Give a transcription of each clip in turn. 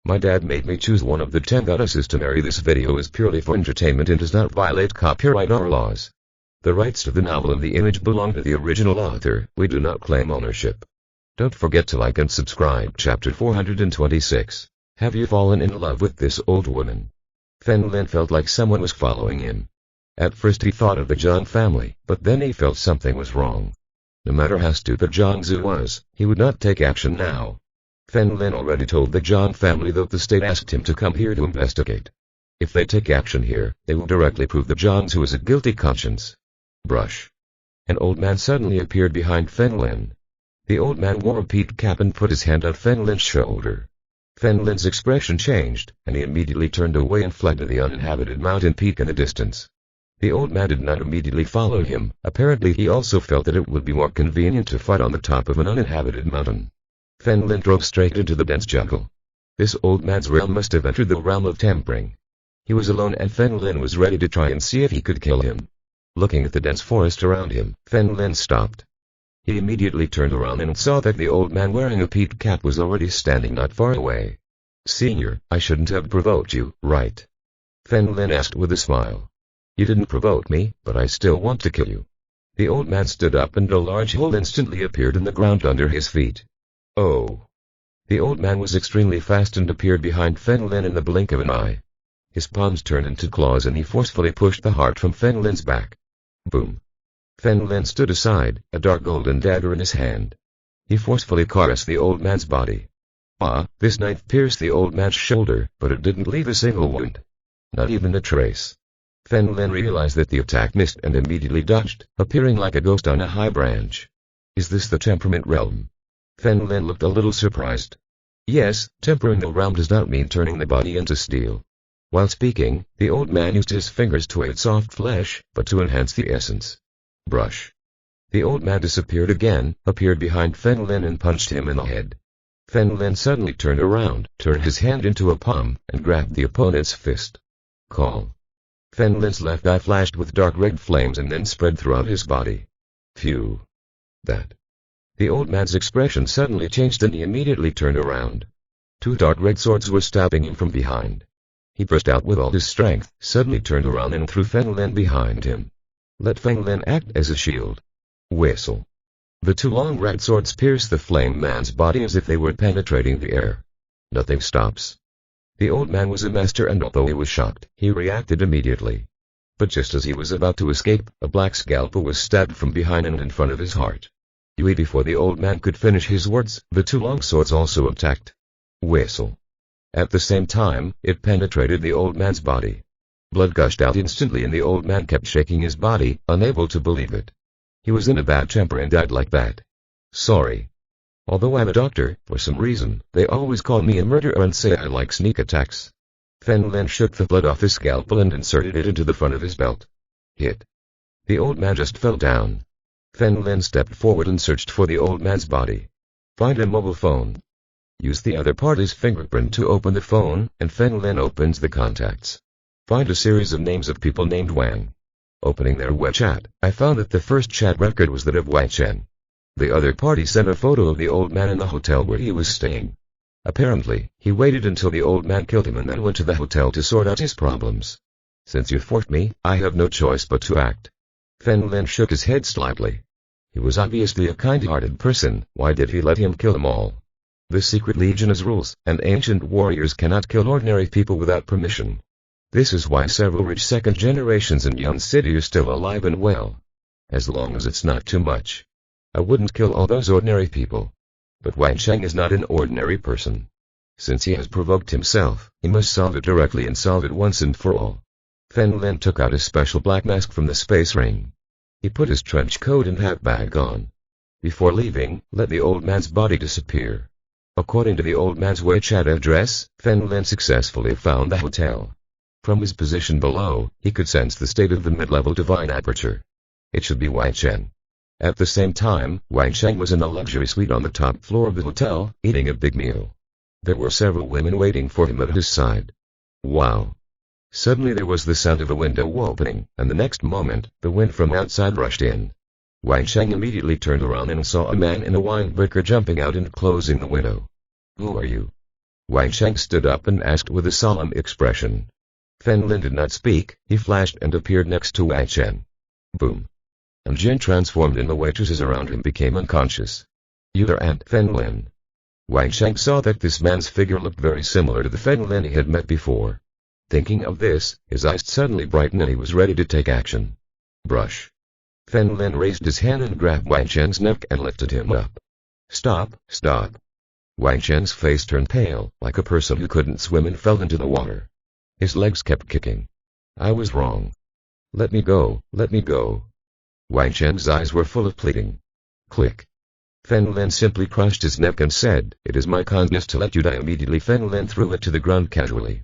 My dad made me choose one of the 10 goddesses to marry. This video is purely for entertainment and does not violate copyright or laws. The rights to the novel and the image belong to the original author. We do not claim ownership. Don't forget to like and subscribe. Chapter 426. Have you fallen in love with this old woman? Lin felt like someone was following him. At first he thought of the Zhang family, but then he felt something was wrong. No matter how stupid Zhang Zhu was, he would not take action now. Lin already told the Zhang family that the state asked him to come here to investigate. If they take action here, they will directly prove that Zhang Zhu is a guilty conscience. Brush. An old man suddenly appeared behind Lin. The old man wore a peaked cap and put his hand on Lin's shoulder. Lin's expression changed, and he immediately turned away and fled to the uninhabited mountain peak in the distance. The old man did not immediately follow him. Apparently he also felt that it would be more convenient to fight on the top of an uninhabited mountain. Lin drove straight into the dense jungle. This old man's realm must have entered the realm of tempering. He was alone and Lin was ready to try and see if he could kill him. Looking at the dense forest around him, Lin stopped. He immediately turned around and saw that the old man wearing a peaked cap was already standing not far away. "Senior, I shouldn't have provoked you, right?" Lin asked with a smile. "You didn't provoke me, but I still want to kill you." The old man stood up and a large hole instantly appeared in the ground under his feet. Oh! The old man was extremely fast and appeared behind Lin in the blink of an eye. His palms turned into claws and he forcefully pushed the heart from Lin's back. Boom! Lin stood aside, a dark golden dagger in his hand. He forcefully caressed the old man's body. This knife pierced the old man's shoulder, but it didn't leave a single wound. Not even a trace. Lin realized that the attack missed and immediately dodged, appearing like a ghost on a high branch. Is this the temperament realm? Lin looked a little surprised. Yes, tempering the realm does not mean turning the body into steel. While speaking, the old man used his fingers to aid soft flesh, but to enhance the essence. Brush. The old man disappeared again, appeared behind Lin and punched him in the head. Lin suddenly turned around, turned his hand into a palm, and grabbed the opponent's fist. Call. Lin's left eye flashed with dark red flames and then spread throughout his body. Phew. That. The old man's expression suddenly changed and he immediately turned around. 2 dark red swords were stabbing him from behind. He burst out with all his strength, suddenly turned around and threw Lin behind him. Let Lin act as a shield. Whistle. The 2 long red swords pierced the flame man's body as if they were penetrating the air. Nothing stops. The old man was a master and although he was shocked, he reacted immediately. But just as he was about to escape, a black scalpel was stabbed from behind and in front of his heart. Before the old man could finish his words, the 2 long swords also attacked. Whistle. At the same time, it penetrated the old man's body. Blood gushed out instantly and the old man kept shaking his body, unable to believe it. He was in a bad temper and died like that. Sorry. Although I'm a doctor, for some reason, they always call me a murderer and say I like sneak attacks. Lin shook the blood off his scalpel and inserted it into the front of his belt. Hit. The old man just fell down. Lin stepped forward and searched for the old man's body. Find a mobile phone. Use the other party's fingerprint to open the phone, and Lin opens the contacts. Find a series of names of people named Wang. Opening their web chat, I found that the first chat record was that of Wei Chen. The other party sent a photo of the old man in the hotel where he was staying. Apparently, he waited until the old man killed him and then went to the hotel to sort out his problems. Since you forced me, I have no choice but to act. Lin shook his head slightly. He was obviously a kind-hearted person, why did he let him kill them all? The secret legion has rules, and ancient warriors cannot kill ordinary people without permission. This is why several rich second generations in Yan City are still alive and well. As long as it's not too much. I wouldn't kill all those ordinary people. But Wang Cheng is not an ordinary person. Since he has provoked himself, he must solve it directly and solve it once and for all. Lin took out a special black mask from the space ring. He put his trench coat and hat bag on. Before leaving, let the old man's body disappear. According to the old man's WeChat address, Lin successfully found the hotel. From his position below, he could sense the state of the mid-level divine aperture. It should be Wei Chen. At the same time, Wang Cheng was in a luxury suite on the top floor of the hotel, eating a big meal. There were several women waiting for him at his side. Wow! Suddenly there was the sound of a window opening, and the next moment, the wind from outside rushed in. Wang Cheng immediately turned around and saw a man in a windbreaker jumping out and closing the window. Who are you? Wang Sheng stood up and asked with a solemn expression. Fen Lin did not speak, he flashed and appeared next to Wang Sheng. Boom. And Jin transformed and the waitresses around him became unconscious. You there, Aunt Fen Lin. Wang Sheng saw that this man's figure looked very similar to the Fen Lin he had met before. Thinking of this, his eyes suddenly brightened and he was ready to take action. Brush. Fen Lin raised his hand and grabbed Wang Sheng's neck and lifted him up. Stop, stop. Wang Sheng's face turned pale, like a person who couldn't swim and fell into the water. His legs kept kicking. I was wrong. Let me go, let me go. Wang Sheng's eyes were full of pleading. Click. Fen Lin simply crushed his neck and said, It is my kindness to let you die immediately. Fen Lin threw it to the ground casually.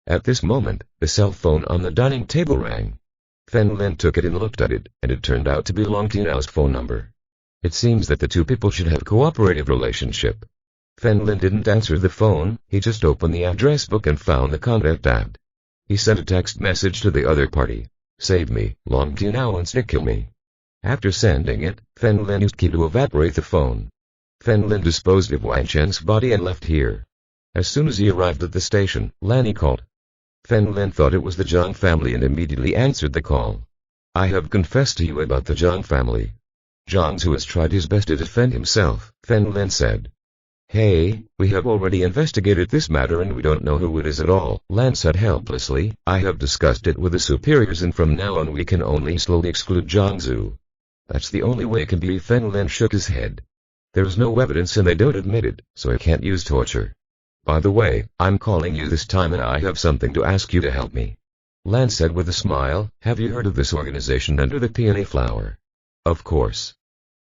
At this moment, the cell phone on the dining table rang. Fen Lin took it and looked at it, and it turned out to be Long Tiao's phone number. It seems that the two people should have a cooperative relationship. Fen Lin didn't answer the phone, he just opened the address book and found the contact tab. He sent a text message to the other party. Save me, Long Tiao wants to kill me. After sending it, Fen Lin used key to evaporate the phone. Fen Lin disposed of Wang Sheng's body and left here. As soon as he arrived at the station, Lanny called. Fen Lin thought it was the Zhang family and immediately answered the call. I have confessed to you about the Zhang family. Zhang Zhu has tried his best to defend himself, Fen Lin said. Hey, we have already investigated this matter and we don't know who it is at all, Lan said helplessly. I have discussed it with the superiors and from now on we can only slowly exclude Zhang Zhu. That's the only way it can be. Fen Lin shook his head. There's no evidence and they don't admit it, so I can't use torture. By the way, I'm calling you this time and I have something to ask you to help me. Lan said with a smile, have you heard of this organization under the peony flower? Of course.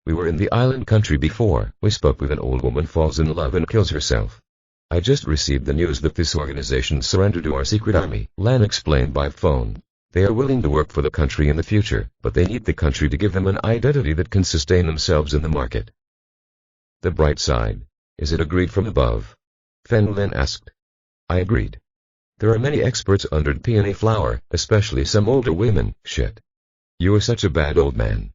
We were in the island country before, we spoke with an old woman falls in love and kills herself. I just received the news that this organization surrendered to our secret army, Lan explained by phone. They are willing to work for the country in the future, but they need the country to give them an identity that can sustain themselves in the market. The bright side. Is it agreed from above? Fen Lin asked. I agreed. There are many experts under the peony flower, especially some older women. Shit. You are such a bad old man.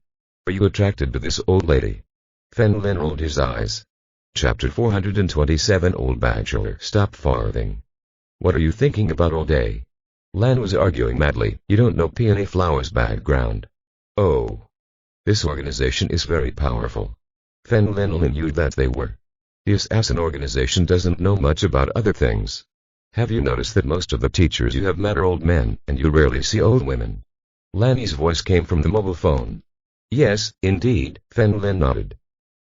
Are you attracted to this old lady? Fen Lin rolled his eyes. Chapter 427 Old Bachelor. Stop farthing. What are you thinking about all day? Lan was arguing madly. You don't know peony flower's background. Oh. This organization is very powerful. Fen Lin only knew that they were. The assassin organization doesn't know much about other things. Have you noticed that most of the teachers you have met are old men, and you rarely see old women? Lanny's voice came from the mobile phone. Yes, indeed, Fen Lin nodded.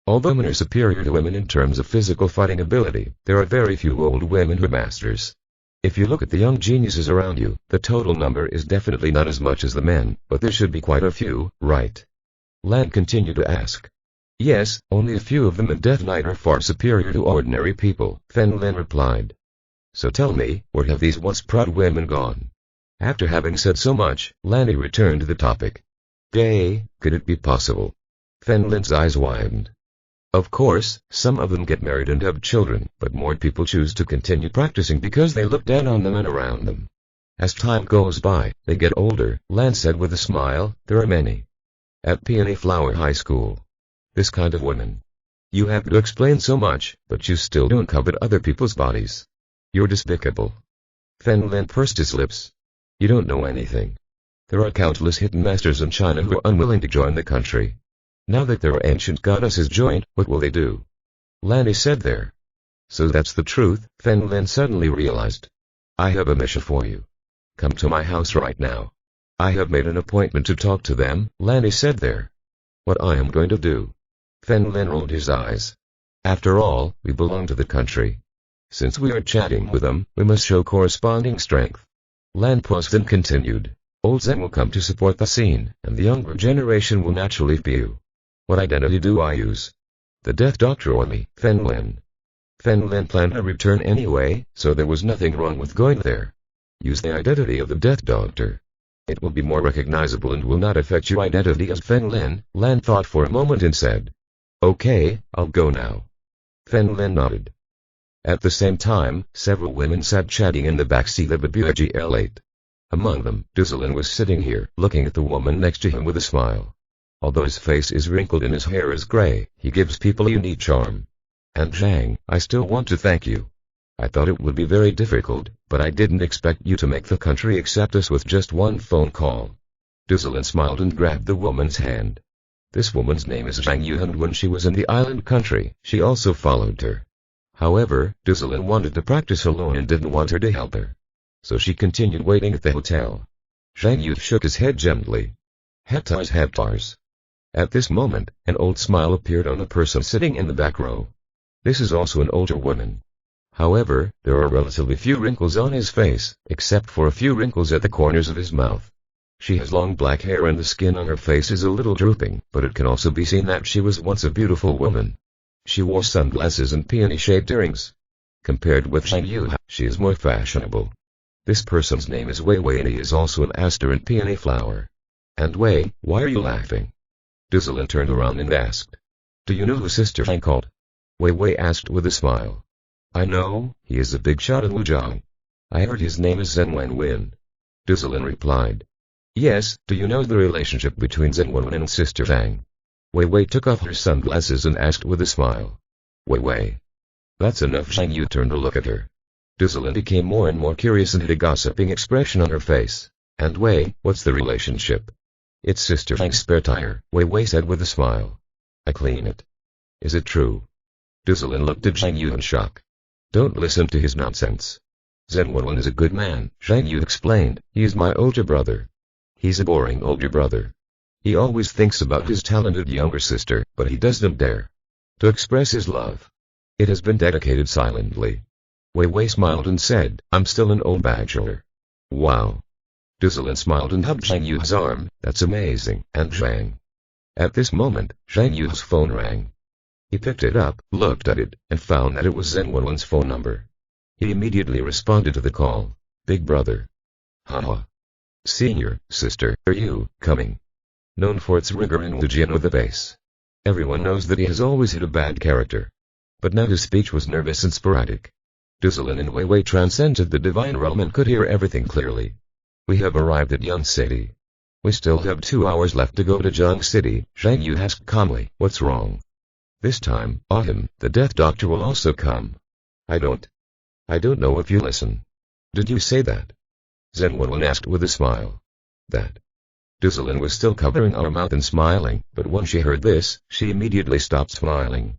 Although men are superior to women in terms of physical fighting ability, there are very few old women who are masters. If you look at the young geniuses around you, the total number is definitely not as much as the men, but there should be quite a few, right? Lan continued to ask. Yes, only a few of them at Death Knight are far superior to ordinary people, Fen Lin replied. So tell me, where have these once proud women gone? After having said so much, Lanny returned to the topic. Gay, could it be possible? Fen Lin's eyes widened. Of course, some of them get married and have children, but more people choose to continue practicing because they look down on the men around them. As time goes by, they get older, Lan said with a smile. There are many. At Peony Flower High School. This kind of women. You have to explain so much, but you still don't covet other people's bodies. You're despicable. Fen Lin pursed his lips. You don't know anything. There are countless hidden masters in China who are unwilling to join the country. Now that their ancient goddesses joined, what will they do? Lanny said there. So that's the truth, Fen Lin suddenly realized. I have a mission for you. Come to my house right now. I have made an appointment to talk to them, Lanny said there. What I am going to do? Fen Lin rolled his eyes. After all, we belong to the country. Since we are chatting with them, we must show corresponding strength. Lan paused and continued. Old Zen will come to support the scene, and the younger generation will naturally view. What identity do I use? The Death Doctor or me, Fen Lin? Fen Lin planned a return anyway, so there was nothing wrong with going there. Use the identity of the Death Doctor. It will be more recognizable and will not affect your identity as Fen Lin. Lan thought for a moment and said. Okay, I'll go now. Fen Lin nodded. At the same time, several women sat chatting in the back seat of a Buick GL8. Among them, Duzalin was sitting here, looking at the woman next to him with a smile. Although his face is wrinkled and his hair is gray, he gives people a unique charm. And Zhang, I still want to thank you. I thought it would be very difficult, but I didn't expect you to make the country accept us with just one phone call. Duzalin smiled and grabbed the woman's hand. This woman's name is Zhang Yu, and when she was in the island country, she also followed her. However, Duzalin wanted to practice alone and didn't want her to help her. So she continued waiting at the hotel. Zhang Yu shook his head gently. Heptars. At this moment, an old smile appeared on a person sitting in the back row. This is also an older woman. However, there are relatively few wrinkles on his face, except for a few wrinkles at the corners of his mouth. She has long black hair and the skin on her face is a little drooping, but it can also be seen that she was once a beautiful woman. She wore sunglasses and peony-shaped earrings. Compared with Zhang Yu, she is more fashionable. This person's name is Wei Wei and he is also an aster and peony flower. And Wei, why are you laughing? Duzalin turned around and asked. Do you know who Sister Feng called? Wei Wei asked with a smile. I know, he is a big shot in Wujiang. I heard his name is Zhen Wenwen. Duzalin replied. Yes, do you know the relationship between Zhen Wenwen and Sister Feng? Wei Wei took off her sunglasses and asked with a smile. Wei Wei. That's enough. Zhang Yu turned to look at her. Duzalin became more and more curious and had a gossiping expression on her face. And Wei, what's the relationship? It's Sister Feng's spare tire, Wei Wei said with a smile. I clean it. Is it true? Duzalin looked at Zhang Yu in shock. Don't listen to his nonsense. Zhen Wenwen is a good man, Zhang Yu explained. He is my older brother. He's a boring older brother. He always thinks about his talented younger sister, but he doesn't dare to express his love. It has been dedicated silently. Wei Wei smiled and said, I'm still an old bachelor. Wow. Duzalin smiled and hugged Zhang Yu's arm. That's amazing. And Zhang. At this moment, Zhang Yu's phone rang. He picked it up, looked at it, and found that it was Zhen Wenwen's phone number. He immediately responded to the call. Big brother. Haha. Senior, sister, are you coming? Known for its rigor in Wujian the base. Everyone knows that he has always had a bad character. But now his speech was nervous and sporadic. Duzalin and Wei Wei transcended the divine realm and could hear everything clearly. We have arrived at Yang City. We still have 2 hours left to go to Jiang City, Zhang Yu asked calmly. What's wrong? This time, Autumn, the Death Doctor will also come. I don't know if you listen. Did you say that? Zhen Wenwen asked with a smile. That. Duzalin was still covering her mouth and smiling, but when she heard this, she immediately stopped smiling.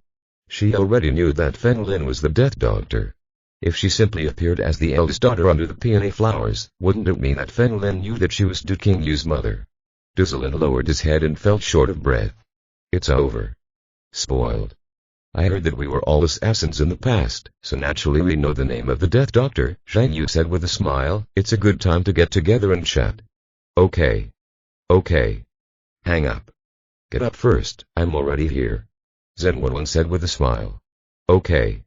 She already knew that Fen Lin was the Death Doctor. If she simply appeared as the eldest daughter under the peony flowers, wouldn't it mean that Fen Lin knew that she was Du King Yu's mother? Duzalin lowered his head and felt short of breath. It's over. Spoiled. I heard that we were all assassins in the past, so naturally we know the name of the Death Doctor, Zhang Yu said with a smile. It's a good time to get together and chat. Okay. Okay. Hang up. Get up first, I'm already here. Zhen Wenwen said with a smile. Okay.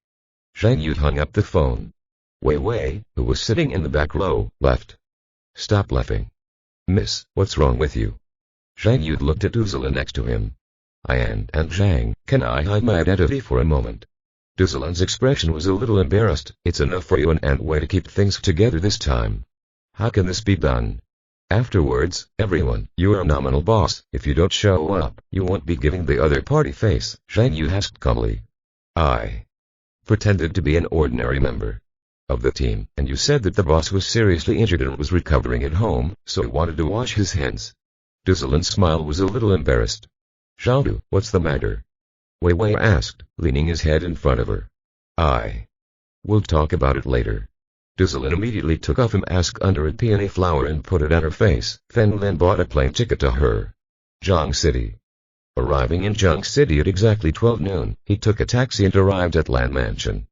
Zhang Yu hung up the phone. Wei Wei, who was sitting in the back row, left. Stop laughing. Miss, what's wrong with you? Zhang Yu looked at Duzalin next to him. And Zhang, can I hide my identity for a moment? Duzalin's expression was a little embarrassed. It's enough for you and Aunt Wei to keep things together this time. How can this be done? Afterwards, everyone, you are a nominal boss. If you don't show up, you won't be giving the other party face, Zhang Yu asked calmly. I pretended to be an ordinary member of the team, and you said that the boss was seriously injured and was recovering at home, so I wanted to wash his hands. Duzalin's smile was a little embarrassed. Xiaodu, what's the matter? Wei Wei asked, leaning his head in front of her. We'll talk about it later. Duzalin immediately took off a mask under a peony flower and put it on her face. Fen Lin bought a plane ticket to her. Jiang City. Arriving in Jiang City at exactly 12 noon, he took a taxi and arrived at Lan Mansion.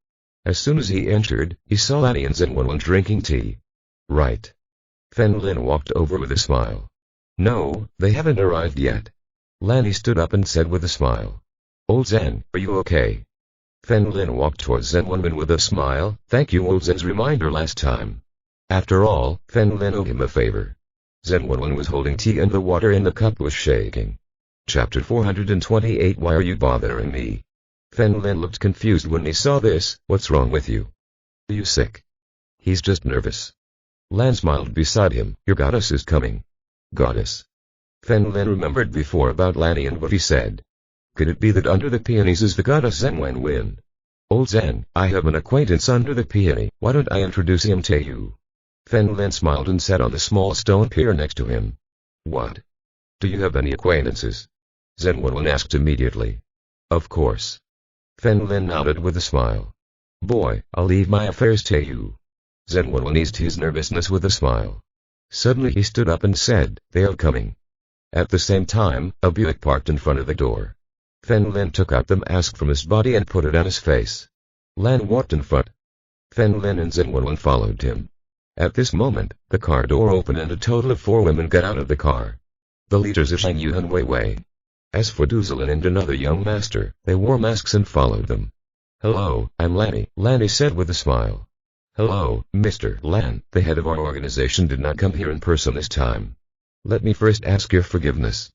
As soon as he entered, he saw Lanny and Zhen Wenwen drinking tea. Right. Fen Lin walked over with a smile. No, they haven't arrived yet. Lanny stood up and said with a smile. Old Zhen, are you okay? Fen Lin walked towards Zhen Wenwen with a smile. Thank you old Zhen's reminder last time. After all, Fen Lin owed him a favor. Zhen Wenwen was holding tea and the water in the cup was shaking. Chapter 428 Why are you bothering me? Fen Lin looked confused when he saw this. What's wrong with you? Are you sick? He's just nervous. Lan smiled beside him. Your goddess is coming. Goddess. Fen Lin remembered before about Lanny and what he said. Could it be that under the peonies is the goddess Zhen Wenwen? Old Zhen, I have an acquaintance under the peony, why don't I introduce him to you? Fen Lin smiled and sat on the small stone pier next to him. What? Do you have any acquaintances? Zhen Wenwen asked immediately. Of course. Fen Lin nodded with a smile. Boy, I'll leave my affairs to you. Zhen Wenwen eased his nervousness with a smile. Suddenly he stood up and said, they are coming. At the same time, a Buick parked in front of the door. Fen Lin took out the mask from his body and put it on his face. Lan walked in front. Fen Lin and Zhen Wenwen followed him. At this moment, the car door opened and a total of 4 women got out of the car. The leaders are Zhang Yu and Wei Wei. As for Duzalin and another young master, they wore masks and followed them. Hello, I'm Lanny, Lanny said with a smile. Hello, Mr. Lan, the head of our organization did not come here in person this time. Let me first ask your forgiveness.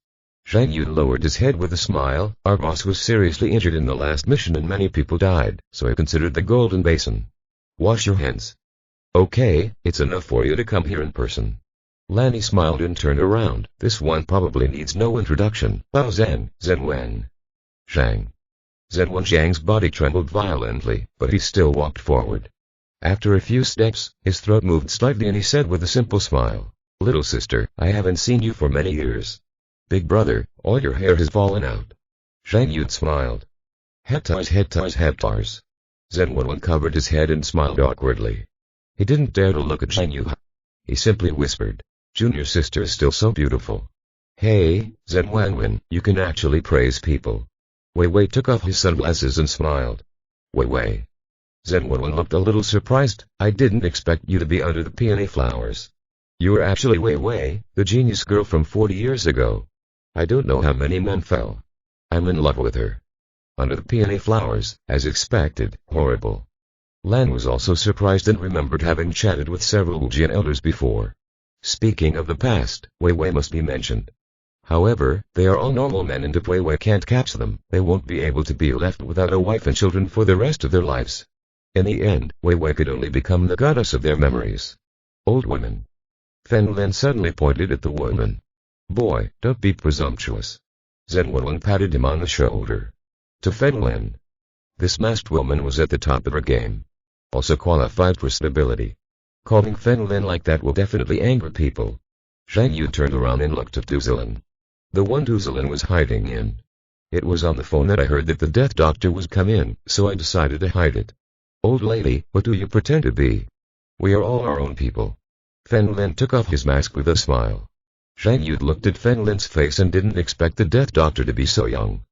Zhang Yu lowered his head with a smile. Our boss was seriously injured in the last mission and many people died, so I considered the golden basin. Wash your hands. Okay, it's enough for you to come here in person. Lanny smiled and turned around. This one probably needs no introduction. Bao Zhen, Zhen Wen. Zhang. Zhen Wenxiang's body trembled violently, but he still walked forward. After a few steps, his throat moved slightly and he said with a simple smile, Little sister, I haven't seen you for many years. Big brother, all your hair has fallen out. Zhang Yu smiled. Heptars. Zhen Wenwen covered his head and smiled awkwardly. He didn't dare to look at Zhang Yu. He simply whispered, Junior sister is still so beautiful. Hey, Zhen Wenwen, you can actually praise people. Wei Wei took off his sunglasses and smiled. Wei Wei. Zhen Wenwen looked a little surprised. I didn't expect you to be under the peony flowers. You are actually Wei Wei, the genius girl from 40 years ago. I don't know how many men fell. I'm in love with her. Under the peony flowers, as expected, horrible. Lan was also surprised and remembered having chatted with several Wujian elders before. Speaking of the past, Wei Wei must be mentioned. However, they are all normal men and if Wei Wei can't catch them, they won't be able to be left without a wife and children for the rest of their lives. In the end, Wei Wei could only become the goddess of their memories. Old women. Fen Lin suddenly pointed at the woman. Boy, don't be presumptuous. Zhen Wenwen patted him on the shoulder. To Fen Lin. This masked woman was at the top of her game. Also qualified for stability. Calling Fen Lin like that will definitely anger people. Zhang Yu turned around and looked at Duzalin. The one Duzalin was hiding in. It was on the phone that I heard that the death doctor was come in, so I decided to hide it. Old lady, what do you pretend to be? We are all our own people. Fen Lin took off his mask with a smile. Zhang Yu looked at Fen Lin's face and didn't expect the death doctor to be so young.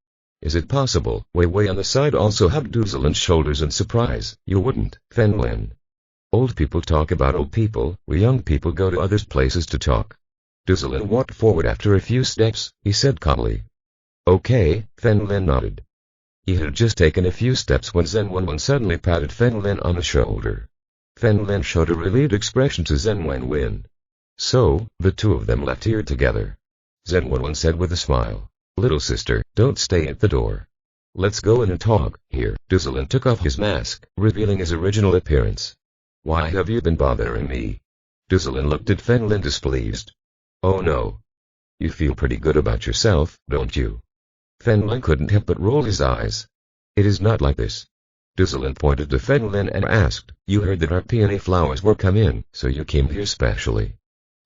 Is it possible? Wei Wei on the side also hugged Duzalin's shoulders in surprise. You wouldn't, Fen Lin. Old people talk about old people, we young people go to others' places to talk. Duzalin walked forward after a few steps, he said calmly. Okay, Fen Lin nodded. He had just taken a few steps when Zhen Wenwen suddenly patted Fen Lin on the shoulder. Fen Lin showed a relieved expression to Zhen Wenwen. So, the two of them left here together. Zhen Wenwen said with a smile. Little sister, don't stay at the door. Let's go in and talk. Here, Duzalin took off his mask, revealing his original appearance. Why have you been bothering me? Duzalin looked at Fen Lin displeased. Oh no. You feel pretty good about yourself, don't you? Fen Lin couldn't help but roll his eyes. It is not like this. Duzalin pointed to Fen Lin and asked, you heard that our peony flowers were come in, so you came here specially.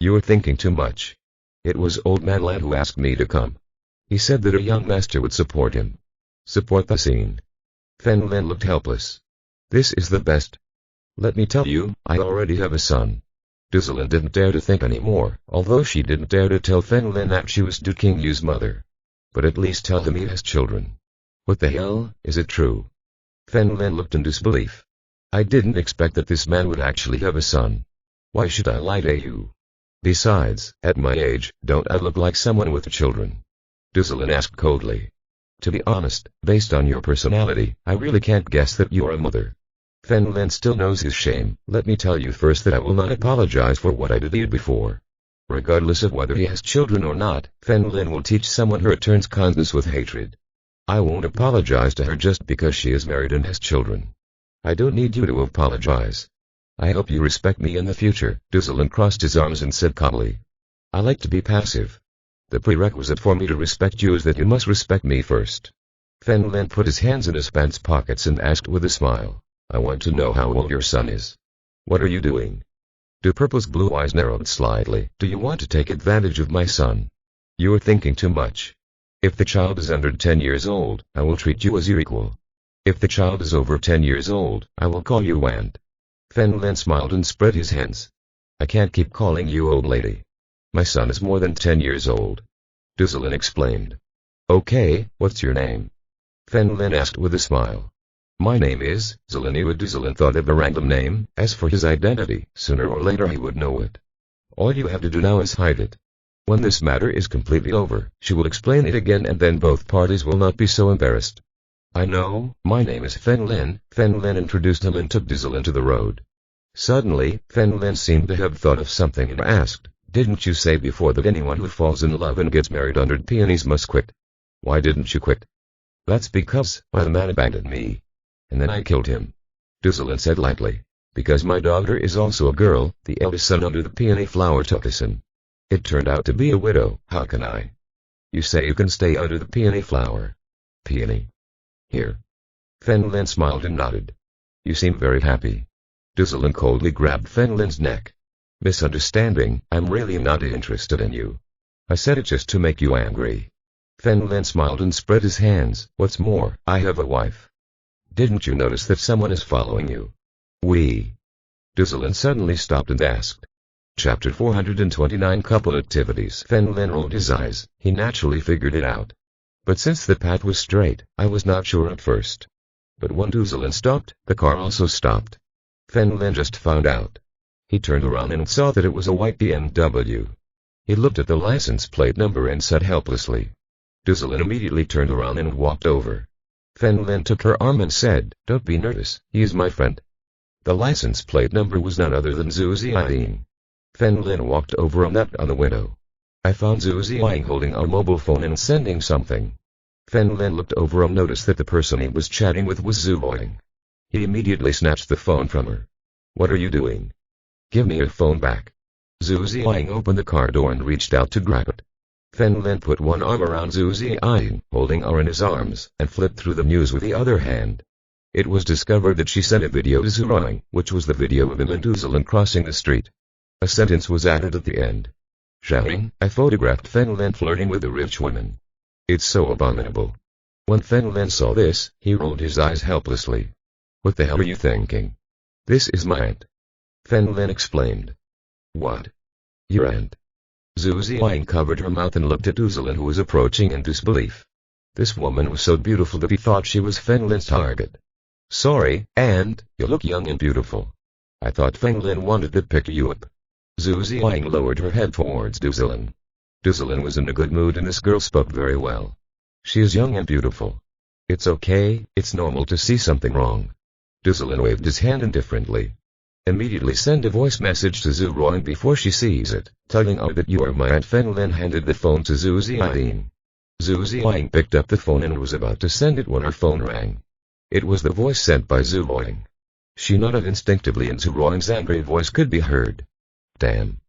You are thinking too much. It was old man Lan who asked me to come. He said that a young master would support him. Support the scene. Fen Lin looked helpless. This is the best. Let me tell you, I already have a son. Duzalin didn't dare to think anymore, although she didn't dare to tell Fen Lin that she was Du King Yu's mother. But at least tell him he has children. What the hell, is it true? Fen Lin looked in disbelief. I didn't expect that this man would actually have a son. Why should I lie to you? Besides, at my age, don't I look like someone with children? Duzalin asked coldly. To be honest, based on your personality, I really can't guess that you are a mother. Fen Lin still knows his shame. Let me tell you first that I will not apologize for what I did before. Regardless of whether he has children or not, Fen Lin will teach someone who returns kindness with hatred. I won't apologize to her just because she is married and has children. I don't need you to apologize. I hope you respect me in the future. Duzalin crossed his arms and said calmly. I like to be passive. The prerequisite for me to respect you is that you must respect me first. Fen Lin put his hands in his pants pockets and asked with a smile, I want to know how old your son is. What are you doing? Du Purple's blue eyes narrowed slightly. Do you want to take advantage of my son? You are thinking too much. If the child is under 10 years old, I will treat you as your equal. If the child is over 10 years old, I will call you aunt. Fen Lin smiled and spread his hands. I can't keep calling you old lady. My son is more than 10 years old. Duzulin explained. Okay, what's your name? Fen Lin asked with a smile. My name is Zeleniwa. Duzulin thought of a random name. As for his identity, sooner or later he would know it. All you have to do now is hide it. When this matter is completely over, she will explain it again and then both parties will not be so embarrassed. I know, my name is Fen Lin. Fen Lin introduced him and took Duzulin to the road. Suddenly, Fen Lin seemed to have thought of something and asked, didn't you say before that anyone who falls in love and gets married under peonies must quit? Why didn't you quit? That's because, the man abandoned me. And then I killed him. Duzulin said lightly. Because my daughter is also a girl, the eldest son under the peony flower took us in. It turned out to be a widow. How can I? You say you can stay under the peony flower. Peony. Here. Fen Lin smiled and nodded. You seem very happy. Duzulin coldly grabbed Fen Lin's neck. Misunderstanding, I'm really not interested in you. I said it just to make you angry. Fen Lin smiled and spread his hands. What's more, I have a wife. Didn't you notice that someone is following you? Duzulin suddenly stopped and asked. Chapter 429 Couple Activities. Fen Lin rolled his eyes. He naturally figured it out. But since the path was straight, I was not sure at first. But when Duzulin stopped, the car also stopped. Fen Lin just found out. He turned around and saw that it was a white BMW. He looked at the license plate number and said helplessly. Duzulin immediately turned around and walked over. Fen Lin took her arm and said, don't be nervous, he is my friend. The license plate number was none other than Zhu Ziyin. Fen Lin walked over and knocked on the window. I found Zhu Ziyin holding our mobile phone and sending something. Fen Lin looked over and noticed that the person he was chatting with was Zhu Ziyin. He immediately snatched the phone from her. What are you doing? Give me your phone back. Zhu Ziyin opened the car door and reached out to grab it. Fen Lin put one arm around Zhu Ziyin, holding her in his arms, and flipped through the news with the other hand. It was discovered that she sent a video to Zhu Ziyin, which was the video of him and Duzulin crossing the street. A sentence was added at the end. Shouting, I photographed Fen Lin flirting with a rich woman. It's so abominable. When Fen Lin saw this, he rolled his eyes helplessly. What the hell are you thinking? This is my aunt. Fen Lin explained. What? Your aunt? Zhu Ziyin covered her mouth and looked at Duzulin, who was approaching in disbelief. This woman was so beautiful that he thought she was Fen Lin's target. Sorry, aunt, you look young and beautiful. I thought Fen Lin wanted to pick you up. Zhu Ziyin lowered her head towards Duzulin. Duzulin was in a good mood and this girl spoke very well. She is young and beautiful. It's okay, it's normal to see something wrong. Duzulin waved his hand indifferently. Immediately send a voice message to Zhu Ziyin before she sees it, telling her that you are my aunt. Fen Lin handed the phone to Zhu Ziyin. Zhu Ziyin picked up the phone and was about to send it when her phone rang. It was the voice sent by Zhu Ziyin. She nodded instinctively and Zhu Ziyin's angry voice could be heard. Damn.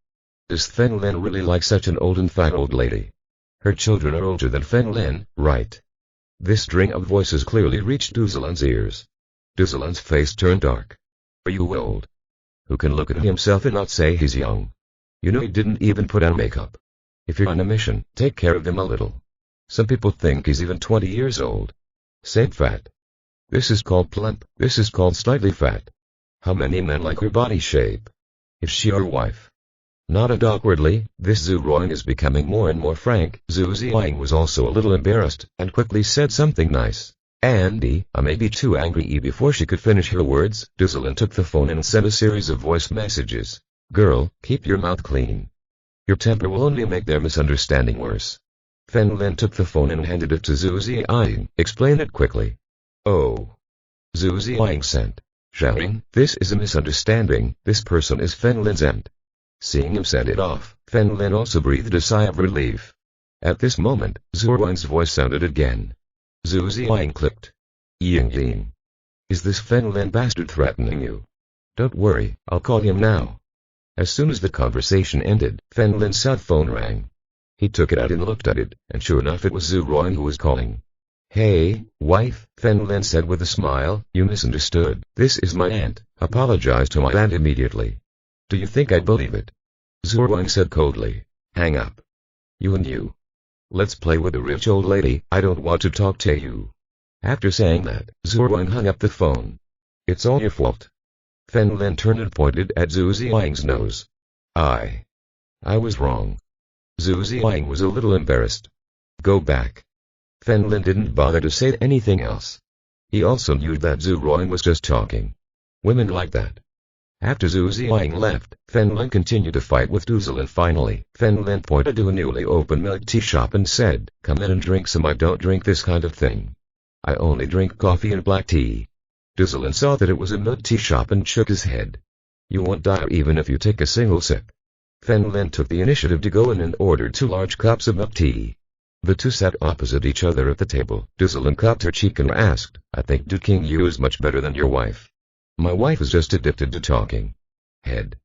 Does Fen Lin really like such an old and fat old lady? Her children are older than Fen Lin, right? This string of voices clearly reached Duzulin's ears. Duzulin's face turned dark. Are you old? Who can look at himself and not say he's young? You know he didn't even put on makeup. If you're on a mission, take care of him a little. Some people think he's even 20 years old. Say fat. This is called plump, this is called slightly fat. How many men like her body shape? Is she your wife? Nodded awkwardly, this Zhu Ziyin is becoming more and more frank. Zhu Ziyin was also a little embarrassed, and quickly said something nice. Andy, I may be too angry. Before she could finish her words, Duzulin took the phone and sent a series of voice messages. Girl, keep your mouth clean. Your temper will only make their misunderstanding worse. Fen Lin took the phone and handed it to Zhu Ziyin. Explain it quickly. Oh. Zhu Ziyin sent. Shouting, this is a misunderstanding, this person is Fen Lin's aunt. Seeing him send it off, Fen Lin also breathed a sigh of relief. At this moment, Zhu Ziyin's voice sounded again. Zhu Ziyin clicked. Ying. Is this Fen Lin bastard threatening you? Don't worry, I'll call him now. As soon as the conversation ended, Fen Lin's cell phone rang. He took it out and looked at it, and sure enough it was Zhu Ziyin who was calling. Hey, wife, Fen Lin said with a smile, you misunderstood. This is my aunt. Apologize to my aunt immediately. Do you think I'd believe it? Zhu Wang said coldly. Hang up. You and you. Let's play with the rich old lady, I don't want to talk to you. After saying that, Zhu Wang hung up the phone. It's all your fault. Fen Lin turned and pointed at Zhu Ziwang's nose. I was wrong. Zhu Ziwang was a little embarrassed. Go back. Fen Lin didn't bother to say anything else. He also knew that Zhu Ruan was just talking. Women like that. After Zhu Ziwang left, Fen Lin continued to fight with Duzil. Finally, Fen Lin pointed to a newly opened milk tea shop and said, come in and drink some. I don't drink this kind of thing. I only drink coffee and black tea. Duzil saw that it was a milk tea shop and shook his head. You won't die even if you take a single sip. Fen Lin took the initiative to go in and ordered 2 large cups of milk tea. The two sat opposite each other at the table. Duzil cupped her cheek and asked, I think Du King Yu is much better than your wife. My wife is just addicted to talking. Head.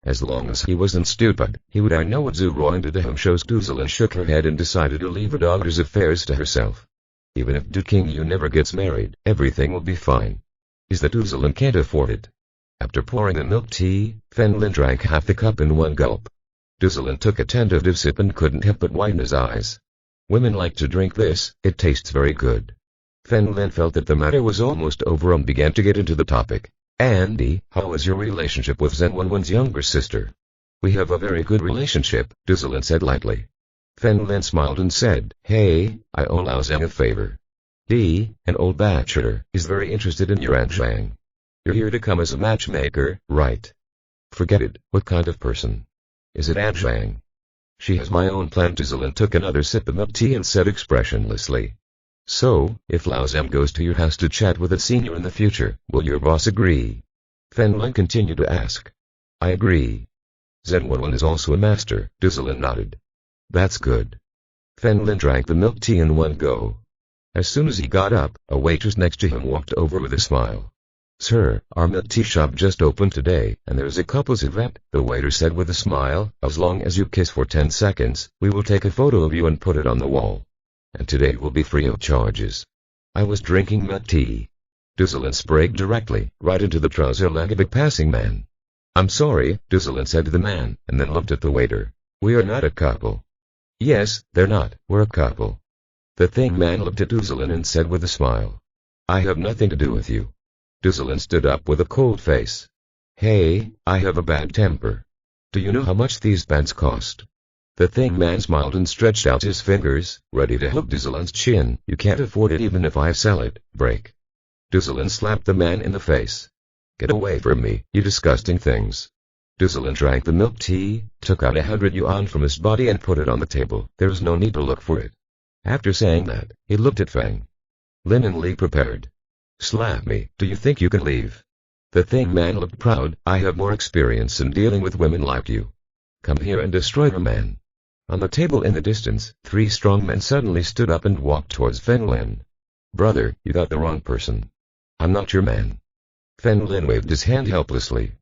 As long as he wasn't stupid, he would. I know what Zhu Ruan did to him. Duzil shook her head and decided to leave her daughter's affairs to herself. Even if Du King Yu never gets married, everything will be fine. Is that Duzil can't afford it? After pouring the milk tea, Fen Lin drank half the cup in one gulp. Duzil took a tentative sip and couldn't help but widen his eyes. Women like to drink this, it tastes very good. Fen Lin felt that the matter was almost over and began to get into the topic. Andy, how is your relationship with Zhen Wenwen's younger sister? We have a very good relationship, Duzil said lightly. Fen Lin smiled and said, hey, I owe Lao Zhang a favor. An old bachelor, is very interested in your Aunt Zhang. You're here to come as a matchmaker, right? Forget it. What kind of person? Is it Aunt Zhang? She has my own plan. Duzil took another sip of milk tea and said expressionlessly. So, if Lao Zhang goes to your house to chat with a senior in the future, will your boss agree? Fen Lin continued to ask. I agree. Zhen Wenwen is also a master, Duzil nodded. That's good. Fen Lin drank the milk tea in one go. As soon as he got up, a waitress next to him walked over with a smile. Sir, our milk tea shop just opened today, and there's a couples event, the waiter said with a smile. As long as you kiss for 10 seconds, we will take a photo of you and put it on the wall. And today will be free of charges. I was drinking milk tea. Duzil sprayed directly, right into the trouser leg of a passing man. I'm sorry, Duzil said to the man, and then looked at the waiter. We are not a couple. Yes, they're not, we're a couple. The thing man looked at Duzil and said with a smile. I have nothing to do with you. Duzil stood up with a cold face. Hey, I have a bad temper. Do you know how much these pants cost? The thing man smiled and stretched out his fingers, ready to hook Duzil's chin. You can't afford it even if I sell it, break. Duzil slapped the man in the face. Get away from me, you disgusting things. Duzil drank the milk tea, took out 100 yuan from his body and put it on the table. There's no need to look for it. After saying that, he looked at Feng. Lin and Li prepared. Slap me, do you think you can leave? The thing man looked proud. I have more experience in dealing with women like you. Come here and destroy her man. On the table in the distance, 3 strong men suddenly stood up and walked towards Fen Lin. Brother, you got the wrong person. I'm not your man. Fen Lin waved his hand helplessly.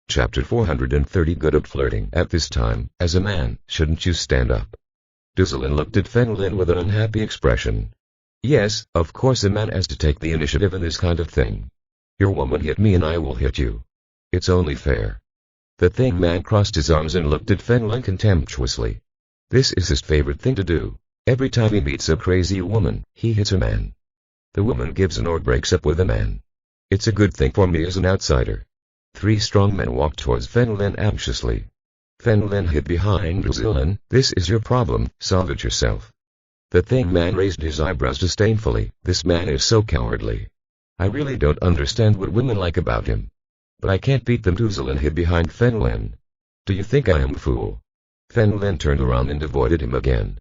Chapter 430. Good at flirting. At this time, as a man, shouldn't you stand up? Duzil looked at Fen Lin with an unhappy expression. Yes, of course a man has to take the initiative in this kind of thing. Your woman hit me and I will hit you. It's only fair. The thing man crossed his arms and looked at Fen Lin contemptuously. This is his favorite thing to do. Every time he meets a crazy woman, he hits a man. The woman gives in or breaks up with a man. It's a good thing for me as an outsider. 3 strong men walked towards Fen Lin anxiously. Fen Lin hid behind Duzil. This is your problem, solve it yourself. The thing man raised his eyebrows disdainfully. This man is so cowardly. I really don't understand what women like about him. But I can't beat them. Duzil hid behind Fen Lin. Do you think I am a fool? Fen Lin turned around and avoided him again.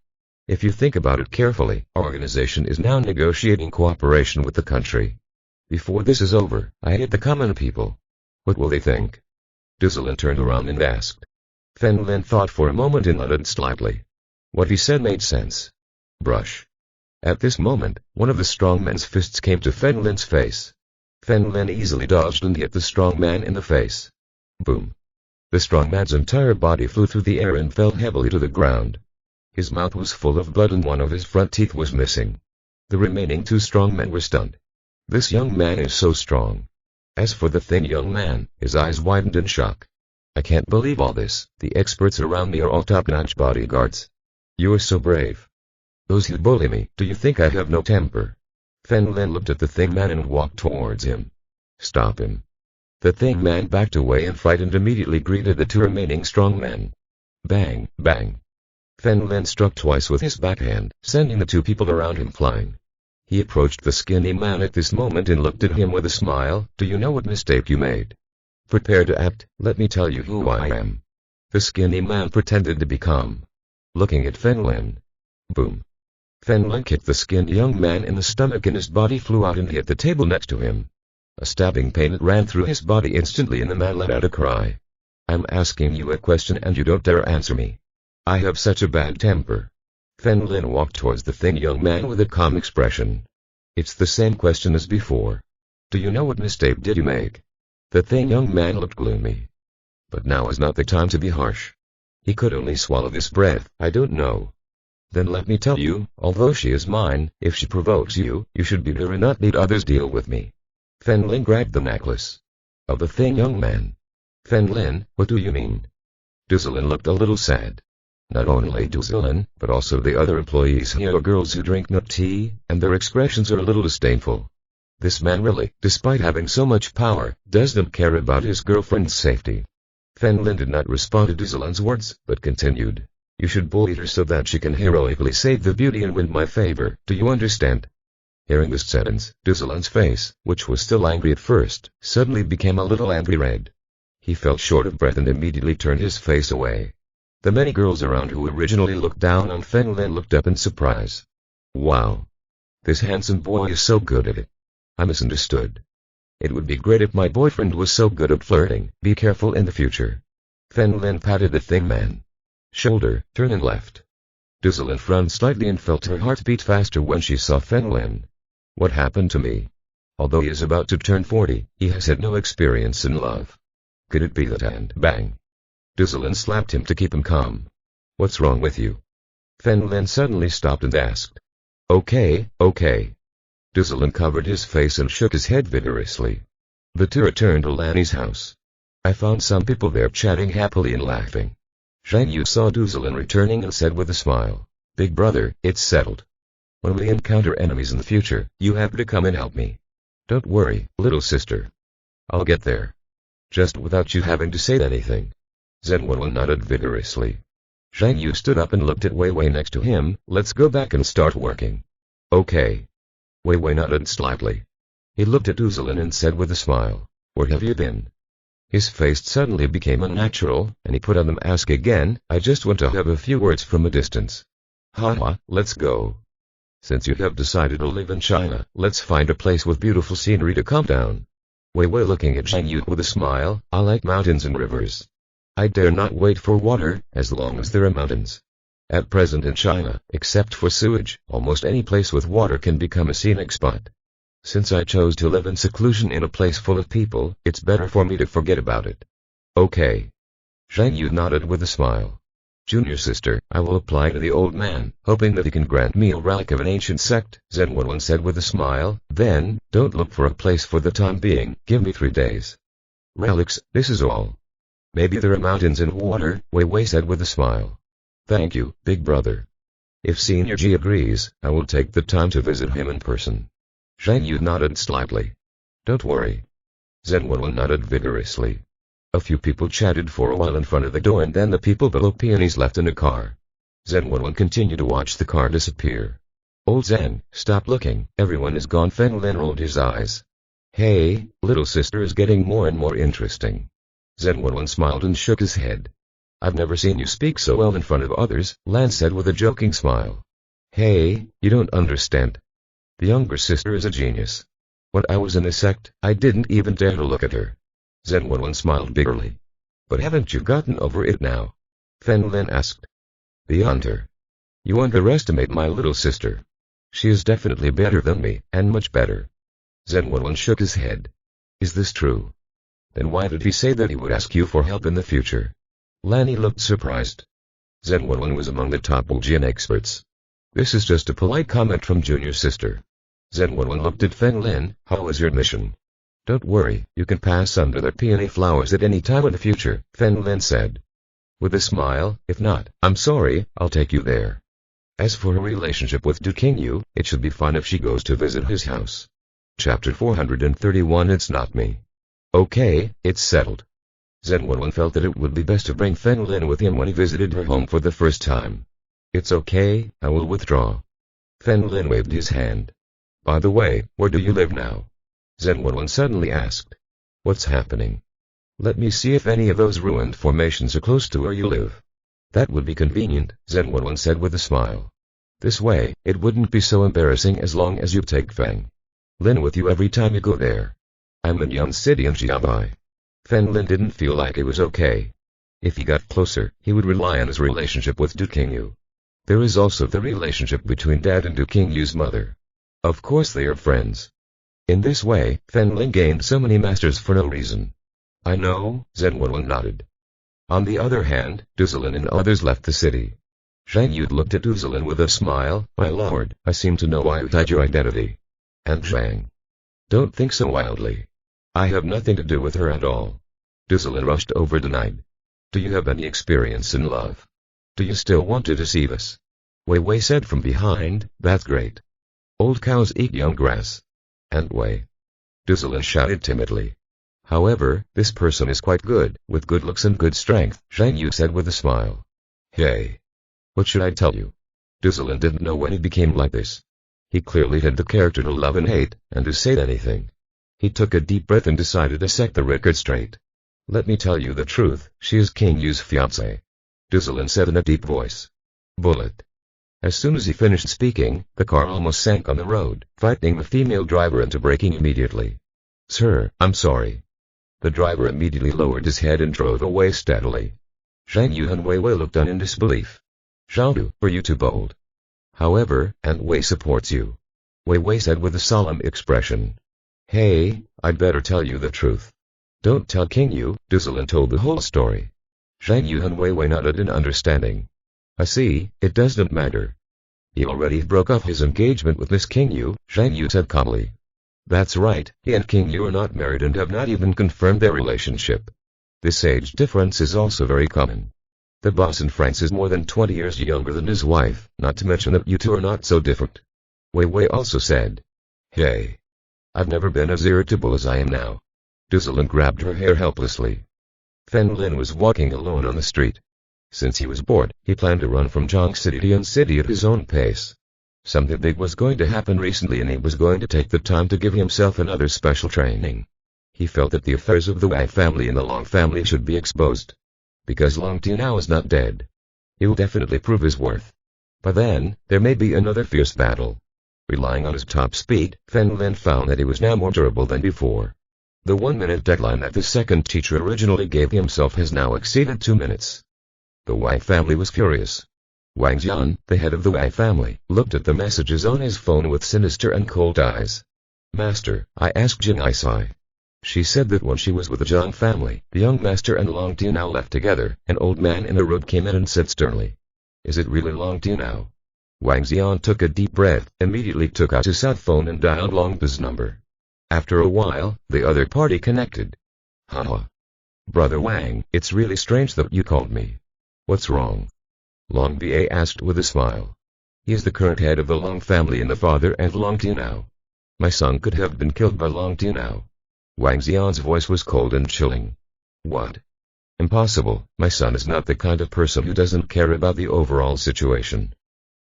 If you think about it carefully, our organization is now negotiating cooperation with the country. Before this is over, I hate the common people. What will they think? Duzil turned around and asked. Fen Lin thought for a moment and nodded slightly. What he said made sense. Brush. At this moment, one of the strong man's fists came to Fen Lin's face. Fen Lin easily dodged and hit the strong man in the face. Boom. The strong man's entire body flew through the air and fell heavily to the ground. His mouth was full of blood and one of his front teeth was missing. The remaining two strong men were stunned. This young man is so strong. As for the thin young man, his eyes widened in shock. I can't believe all this. The experts around me are all top-notch bodyguards. You are so brave. Those who bully me, do you think I have no temper? Fen Lin looked at the thin man and walked towards him. Stop him. The thin man backed away in fright and immediately greeted the two remaining strong men. Bang, bang. Fen Lin struck twice with his backhand, sending the two people around him flying. He approached the skinny man at this moment and looked at him with a smile. Do you know what mistake you made? Prepare to act, let me tell you who I am. The skinny man pretended to be calm. Looking at Fen Lin. Boom. Fen Lin kicked the skinned young man in the stomach and his body flew out and hit the table next to him. A stabbing pain ran through his body instantly and the man let out a cry. I'm asking you a question and you don't dare answer me. I have such a bad temper. Fen Lin walked towards the thin young man with a calm expression. It's the same question as before. Do you know what mistake did you make? The thin young man looked gloomy. But now is not the time to be harsh. He could only swallow this breath. I don't know. Then let me tell you, although she is mine, if she provokes you, you should beat her and not let others deal with me. Fen Lin grabbed the necklace of the thin young man. Fen Lin, what do you mean? Duzilin looked a little sad. Not only Duzilin, but also the other employees here are girls who drink no tea, and their expressions are a little disdainful. This man really, despite having so much power, doesn't care about his girlfriend's safety. Fen Lin did not respond to Duzilin's words, but continued. You should bully her so that she can heroically save the beauty and win my favor, do you understand? Hearing this sentence, Duzilin's face, which was still angry at first, suddenly became a little angry red. He felt short of breath and immediately turned his face away. The many girls around who originally looked down on Fen Lin looked up in surprise. Wow! This handsome boy is so good at it. I misunderstood. It would be great if my boyfriend was so good at flirting. Be careful in the future. Fen Lin patted the thin man. Shoulder, turn and left. Duzilin frowned slightly and felt her heart beat faster when she saw Fen Lin. What happened to me? Although he is about to turn 40, he has had no experience in love. Could it be that? And bang. Duzilin slapped him to keep him calm. What's wrong with you? Fen Lin suddenly stopped and asked. Okay. Duzilin covered his face and shook his head vigorously. The two returned to Lanny's house. I found some people there chatting happily and laughing. Zhang Yu saw Duzilin returning and said with a smile, Big brother, it's settled. When we encounter enemies in the future, you have to come and help me. Don't worry, little sister. I'll get there. Just without you having to say anything. Zhen Wenwen nodded vigorously. Zhang Yu stood up and looked at Wei Wei next to him. Let's go back and start working. Okay. Wei Wei nodded slightly. He looked at Duzilin and said with a smile, Where have you been? His face suddenly became unnatural, and he put on the mask again. I just want to have a few words from a distance. Haha, let's go. Since you have decided to live in China, let's find a place with beautiful scenery to calm down. Wei Wei looking at Zhang Yu with a smile. I like mountains and rivers. I dare not wait for water, as long as there are mountains. At present in China, except for sewage, almost any place with water can become a scenic spot. Since I chose to live in seclusion in a place full of people, it's better for me to forget about it. Okay. Zhang Yu nodded with a smile. Junior sister, I will apply to the old man, hoping that he can grant me a relic of an ancient sect, Zhen Wenwen said with a smile. Then, don't look for a place for the time being, give me 3 days. Relics, this is all. Maybe there are mountains and water, Wei Wei said with a smile. Thank you, big brother. If Senior Ji agrees, I will take the time to visit him in person. Zhang Yu nodded slightly. Don't worry. Zhen Wenwen nodded vigorously. A few people chatted for a while in front of the door and then the people below peonies left in a car. Zhen Wenwen continued to watch the car disappear. Old Zhen, stop looking, everyone is gone. Fen Lin rolled his eyes. Hey, little sister is getting more and more interesting. Zhen Wenwen smiled and shook his head. I've never seen you speak so well in front of others, Lan said with a joking smile. Hey, you don't understand. The younger sister is a genius. When I was in a sect, I didn't even dare to look at her. Zhen Wenwen smiled bitterly. But haven't you gotten over it now? Fen Lin asked. Beyond her. You underestimate my little sister. She is definitely better than me, and much better. Zhen Wenwen shook his head. Is this true? Then why did he say that he would ask you for help in the future? Lanny looked surprised. Zhen Wenwen was among the top Wujian experts. This is just a polite comment from junior sister. Zen11 looked at Feng Lin. How was your mission? Don't worry, you can pass under the peony flowers at any time in the future, Feng Lin said. With a smile, if not, I'm sorry, I'll take you there. As for her relationship with Du Qingyu, it should be fine if she goes to visit his house. Chapter 431 It's not me. Okay, it's settled. Zen11 felt that it would be best to bring Feng Lin with him when he visited her home for the first time. It's okay, I will withdraw. Feng Lin waved his hand. By the way, where do you live now? Zen11 suddenly asked. What's happening? Let me see if any of those ruined formations are close to where you live. That would be convenient, Zen11 said with a smile. This way, it wouldn't be so embarrassing as long as you take Feng Lin with you every time you go there. I'm in Yan City in Jiabai. Feng Lin didn't feel like it was okay. If he got closer, he would rely on his relationship with Du Qingyu. There is also the relationship between Dad and Du Qingyu's mother. Of course they are friends. In this way, Feng Lin gained so many masters for no reason. I know, Zen11 nodded. On the other hand, Duzalin and others left the city. Zhang Yu looked at Duzalin with a smile. My lord, I seem to know why you hide your identity. And Zhang. Don't think so wildly. I have nothing to do with her at all. Duzalin rushed over denied. Do you have any experience in love? Do you still want to deceive us? Wei Wei said from behind, that's great. Old cows eat young grass. And Wei. Duzalin shouted timidly. However, this person is quite good, with good looks and good strength, Zhang Yu said with a smile. Hey. What should I tell you? Duzalin didn't know when he became like this. He clearly had the character to love and hate, and to say anything. He took a deep breath and decided to set the record straight. Let me tell you the truth, she is Qingyu's fiancée. Duzalin said in a deep voice. Bullet. As soon as he finished speaking, the car almost sank on the road, frightening the female driver into braking immediately. Sir, I'm sorry. The driver immediately lowered his head and drove away steadily. Zhang Yu and Wei Wei looked on in disbelief. Zhang Yu, were you too bold? However, Aunt Wei supports you. Wei Wei said with a solemn expression. Hey, I'd better tell you the truth. Don't tell Qingyu, Duzalin told the whole story. Zhang Yu and Wei Wei nodded in understanding. I see, it doesn't matter. He already broke off his engagement with Miss Qingyu, Zhang Yu said calmly. That's right, he and Qingyu are not married and have not even confirmed their relationship. This age difference is also very common. The boss in France is more than 20 years younger than his wife, not to mention that you two are not so different. Wei Wei also said. Hey. I've never been as irritable as I am now. Duzalin grabbed her hair helplessly. Feng Lin was walking alone on the street. Since he was bored, he planned to run from Zhang City to Yan City at his own pace. Something big was going to happen recently and he was going to take the time to give himself another special training. He felt that the affairs of the Wei family and the Long family should be exposed. Because Long Tianao is not dead. He will definitely prove his worth. By then, there may be another fierce battle. Relying on his top speed, Feng Lin found that he was now more durable than before. The 1-minute deadline that the second teacher originally gave himself has now exceeded 2 minutes. The Wei family was furious. Wang Jian, the head of the Wei family, looked at the messages on his phone with sinister and cold eyes. Master, I asked Jing Isai. She said that when she was with the Zhang family, the young master and Long Tianao left together. An old man in the road came in and said sternly. Is it really Long Tianao? Wang Jian took a deep breath, immediately took out his cell phone and dialed Long's number. After a while, the other party connected. Haha. Brother Wang, it's really strange that you called me. What's wrong? Long Ba asked with a smile. He is the current head of the Long family and the father of Long Tianao. My son could have been killed by Long Tianao. Wang Xian's voice was cold and chilling. What? Impossible, my son is not the kind of person who doesn't care about the overall situation.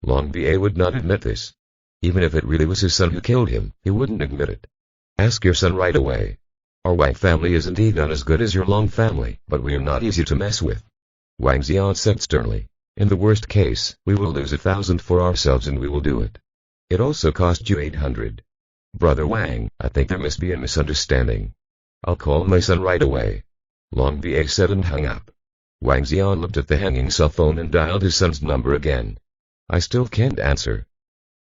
Long Ba would not admit this. Even if it really was his son who killed him, he wouldn't admit it. Ask your son right away. Our Wang family is indeed not as good as your Long family, but we are not easy to mess with. Wang Xian said sternly. In the worst case, we will lose 1,000 for ourselves and we will do it. It also cost you 800. Brother Wang, I think there must be a misunderstanding. I'll call my son right away. Long Ba said and hung up. Wang Xian looked at the hanging cell phone and dialed his son's number again. I still can't answer.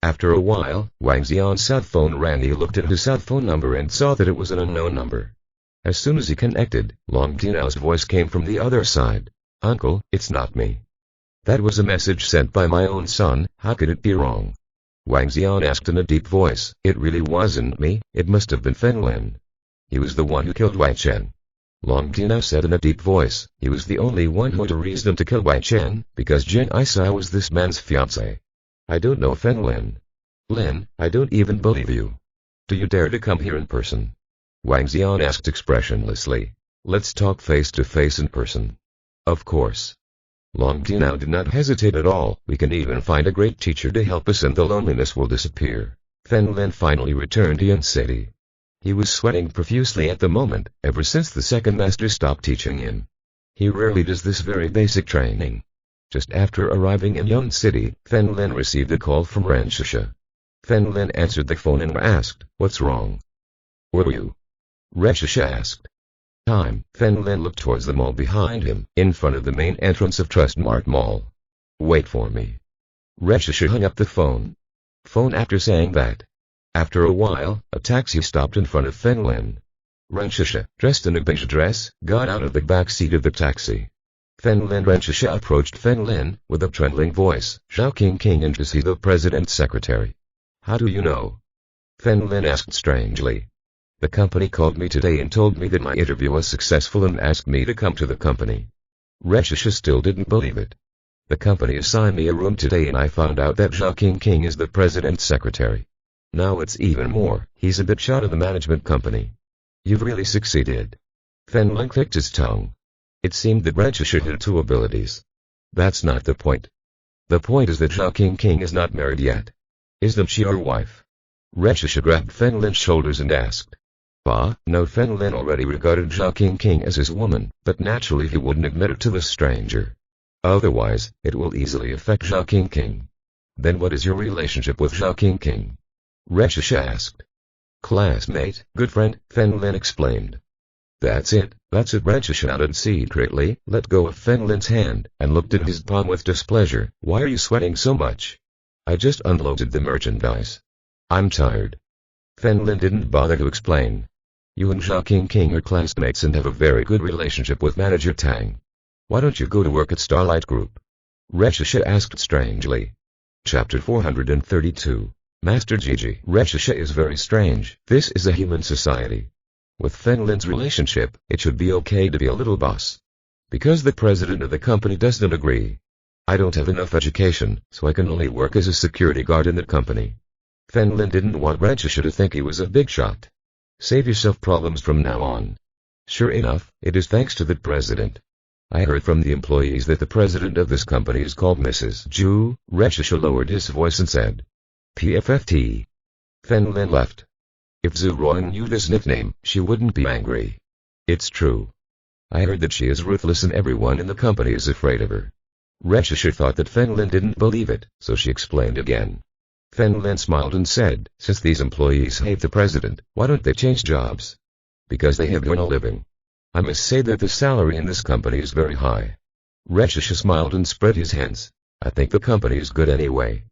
After a while, Wang Xian's cell phone rang. He looked at his cell phone number and saw that it was an unknown number. As soon as he connected, Long Tianao's voice came from the other side. Uncle, it's not me. That was a message sent by my own son, how could it be wrong? Wang Xian asked in a deep voice. It really wasn't me, it must have been Feng Lin. He was the one who killed Wang Chen. Long Tina said in a deep voice. He was the only one who had a reason to kill Wang Chen, because Jin Isai was this man's fiancé. I don't know Feng Lin. Lin, I don't even believe you. Do you dare to come here in person? Wang Xian asked expressionlessly. Let's talk face to face in person. Of course. Long Tina did not hesitate at all. We can even find a great teacher to help us and the loneliness will disappear. Feng Lin finally returned to Yan City. He was sweating profusely at the moment, ever since the second master stopped teaching him. He rarely does this very basic training. Just after arriving in Yan City, Feng Lin received a call from Ren Shisha. Feng Lin answered the phone and asked, "What's wrong?" "Where are you?" Ren Shisha asked. Feng Lin looked towards the mall behind him, in front of the main entrance of Trustmart Mall. "Wait for me." Ren Shisha hung up the phone. After saying that. After a while, a taxi stopped in front of Feng Lin. Ren Shisha, dressed in a beige dress, got out of the back seat of the taxi. Ren Shisha approached Feng Lin, with a trembling voice. "Zhao King and is he the president's secretary?" "How do you know?" Feng Lin asked strangely. "The company called me today and told me that my interview was successful and asked me to come to the company." Ren Shisha still didn't believe it. "The company assigned me a room today and I found out that Zhao King is the president's secretary. Now it's even more, he's a bit shot of the management company." "You've really succeeded." Feng Lin clicked his tongue. It seemed that Ren Shisha had two abilities. "That's not the point. The point is that Zhao King is not married yet. Isn't she your wife?" Ren Shisha grabbed Feng Lin's shoulders and asked. No, Feng Lin already regarded Zhao King as his woman, but naturally he wouldn't admit it to the stranger. Otherwise, it will easily affect Zhao King. "Then what is your relationship with Zhao King?" Ren Shisha asked. "Classmate, good friend," Feng Lin explained. That's it, Ren Shisha shouted secretly, let go of Feng Lin's hand, and looked at his palm with displeasure. "Why are you sweating so much?" "I just unloaded the merchandise. I'm tired." Feng Lin didn't bother to explain. "You and Zhao King are classmates and have a very good relationship with Manager Tang. Why don't you go to work at Starlight Group?" Ren Shisha asked strangely. Chapter 432. Master Gigi. Ren Shisha is very strange. This is a human society. With Feng Lin's relationship, it should be okay to be a little boss. Because the president of the company doesn't agree. I don't have enough education, so I can only work as a security guard in the company. Feng Lin didn't want Ren Shisha to think he was a big shot. Save yourself problems from now on. Sure enough, it is thanks to the president. I heard from the employees that the president of this company is called Mrs. Zhu. Ren Shisha lowered his voice and said. PFFT. Feng Lin left. If Zhu Ruan knew this nickname, she wouldn't be angry. It's true. I heard that she is ruthless and everyone in the company is afraid of her. Ren Shisha thought that Feng Lin didn't believe it, so she explained again. Feng Lin smiled and said, since these employees hate the president, why don't they change jobs? Because they have no living. I must say that the salary in this company is very high. Ren Shisha smiled and spread his hands. I think the company is good anyway.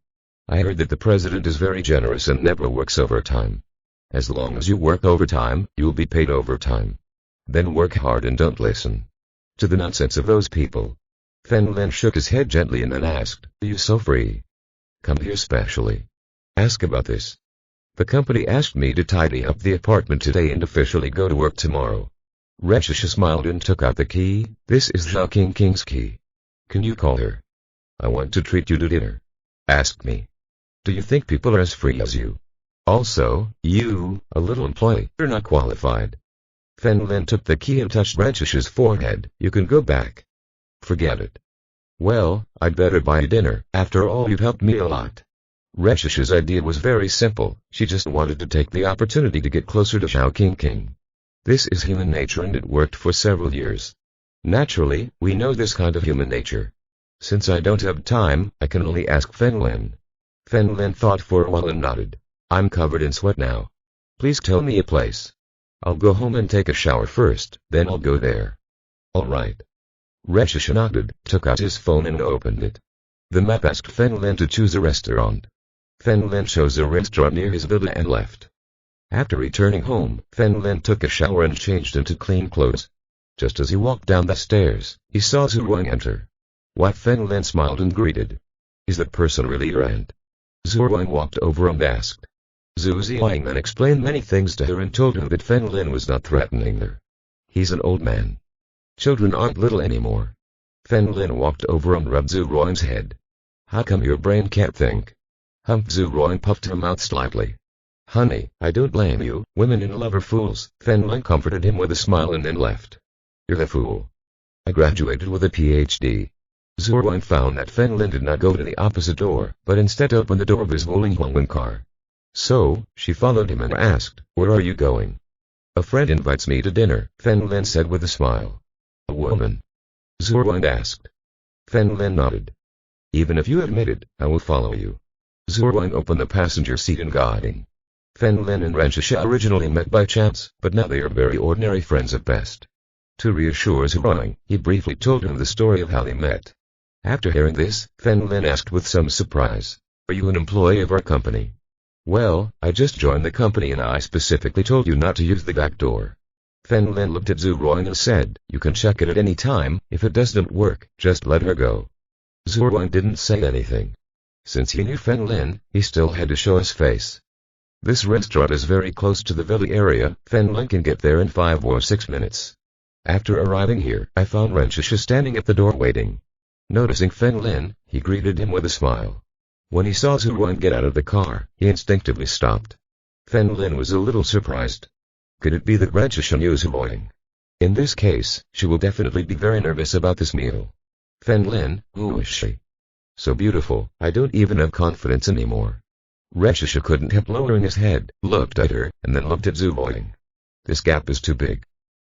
I heard that the president is very generous and never works overtime. As long as you work overtime, you'll be paid overtime. Then work hard and don't listen to the nonsense of those people. Feng Lin shook his head gently and then asked, are you so free? Come here specially. Ask about this. The company asked me to tidy up the apartment today and officially go to work tomorrow. Ren Shisha smiled and took out the key. This is Zhao King's key. Can you call her? I want to treat you to dinner. Ask me. Do you think people are as free as you? Also, you, a little employee, you're not qualified. Feng Lin took the key and touched Ren Shisha's forehead. You can go back. Forget it. Well, I'd better buy you dinner. After all, you've helped me a lot. Ren Shisha's idea was very simple. She just wanted to take the opportunity to get closer to Zhao King. This is human nature and it worked for several years. Naturally, we know this kind of human nature. Since I don't have time, I can only ask Feng Lin. Feng Lin thought for a while and nodded. I'm covered in sweat now. Please tell me a place. I'll go home and take a shower first, then I'll go there. All right. Ren Shisha nodded, took out his phone and opened it. The map asked Feng Lin to choose a restaurant. Feng Lin chose a restaurant near his villa and left. After returning home, Feng Lin took a shower and changed into clean clothes. Just as he walked down the stairs, he saw Zhu Ruang enter. White Feng Lin smiled and greeted. Is that person really your aunt? Zhu Wang walked over and asked. Zhu Ziang then explained many things to her and told her that Feng Lin was not threatening her. He's an old man. Children aren't little anymore. Feng Lin walked over and rubbed Zhu Wang's head. How come your brain can't think? Humph. Zhu Wang puffed her mouth slightly. Honey, I don't blame you, women in love are fools. Feng Lin comforted him with a smile and then left. You're the fool. I graduated with a PhD. Zhu Wang found that Feng Lin did not go to the opposite door, but instead opened the door of his Volkswagen car. So, she followed him and asked, Where are you going? A friend invites me to dinner, Feng Lin said with a smile. A woman? Zhu Wang asked. Feng Lin nodded. Even if you admit it, I will follow you. Zhu Wang opened the passenger seat and got in. Feng Lin and Ren Xixia originally met by chance, but now they are very ordinary friends at best. To reassure Zhu Wang, he briefly told him the story of how they met. After hearing this, Feng Lin asked with some surprise, Are you an employee of our company? Well, I just joined the company and I specifically told you not to use the back door. Feng Lin looked at Zhu Wang and said, You can check it at any time, if it doesn't work, just let her go. Zhu Wang didn't say anything. Since he knew Feng Lin, he still had to show his face. This restaurant is very close to the village area, Feng Lin can get there in 5 or 6 minutes. After arriving here, I found Ren Xixia standing at the door waiting. Noticing Feng Lin, he greeted him with a smile. When he saw Zhu Wang get out of the car, he instinctively stopped. Feng Lin was a little surprised. Could it be that Ren Xixia knew Zhu Wang? In this case, she will definitely be very nervous about this meal. Feng Lin, who is she? So beautiful, I don't even have confidence anymore. Ren Xixia couldn't help lowering his head, looked at her, and then looked at Zhu Wang. This gap is too big.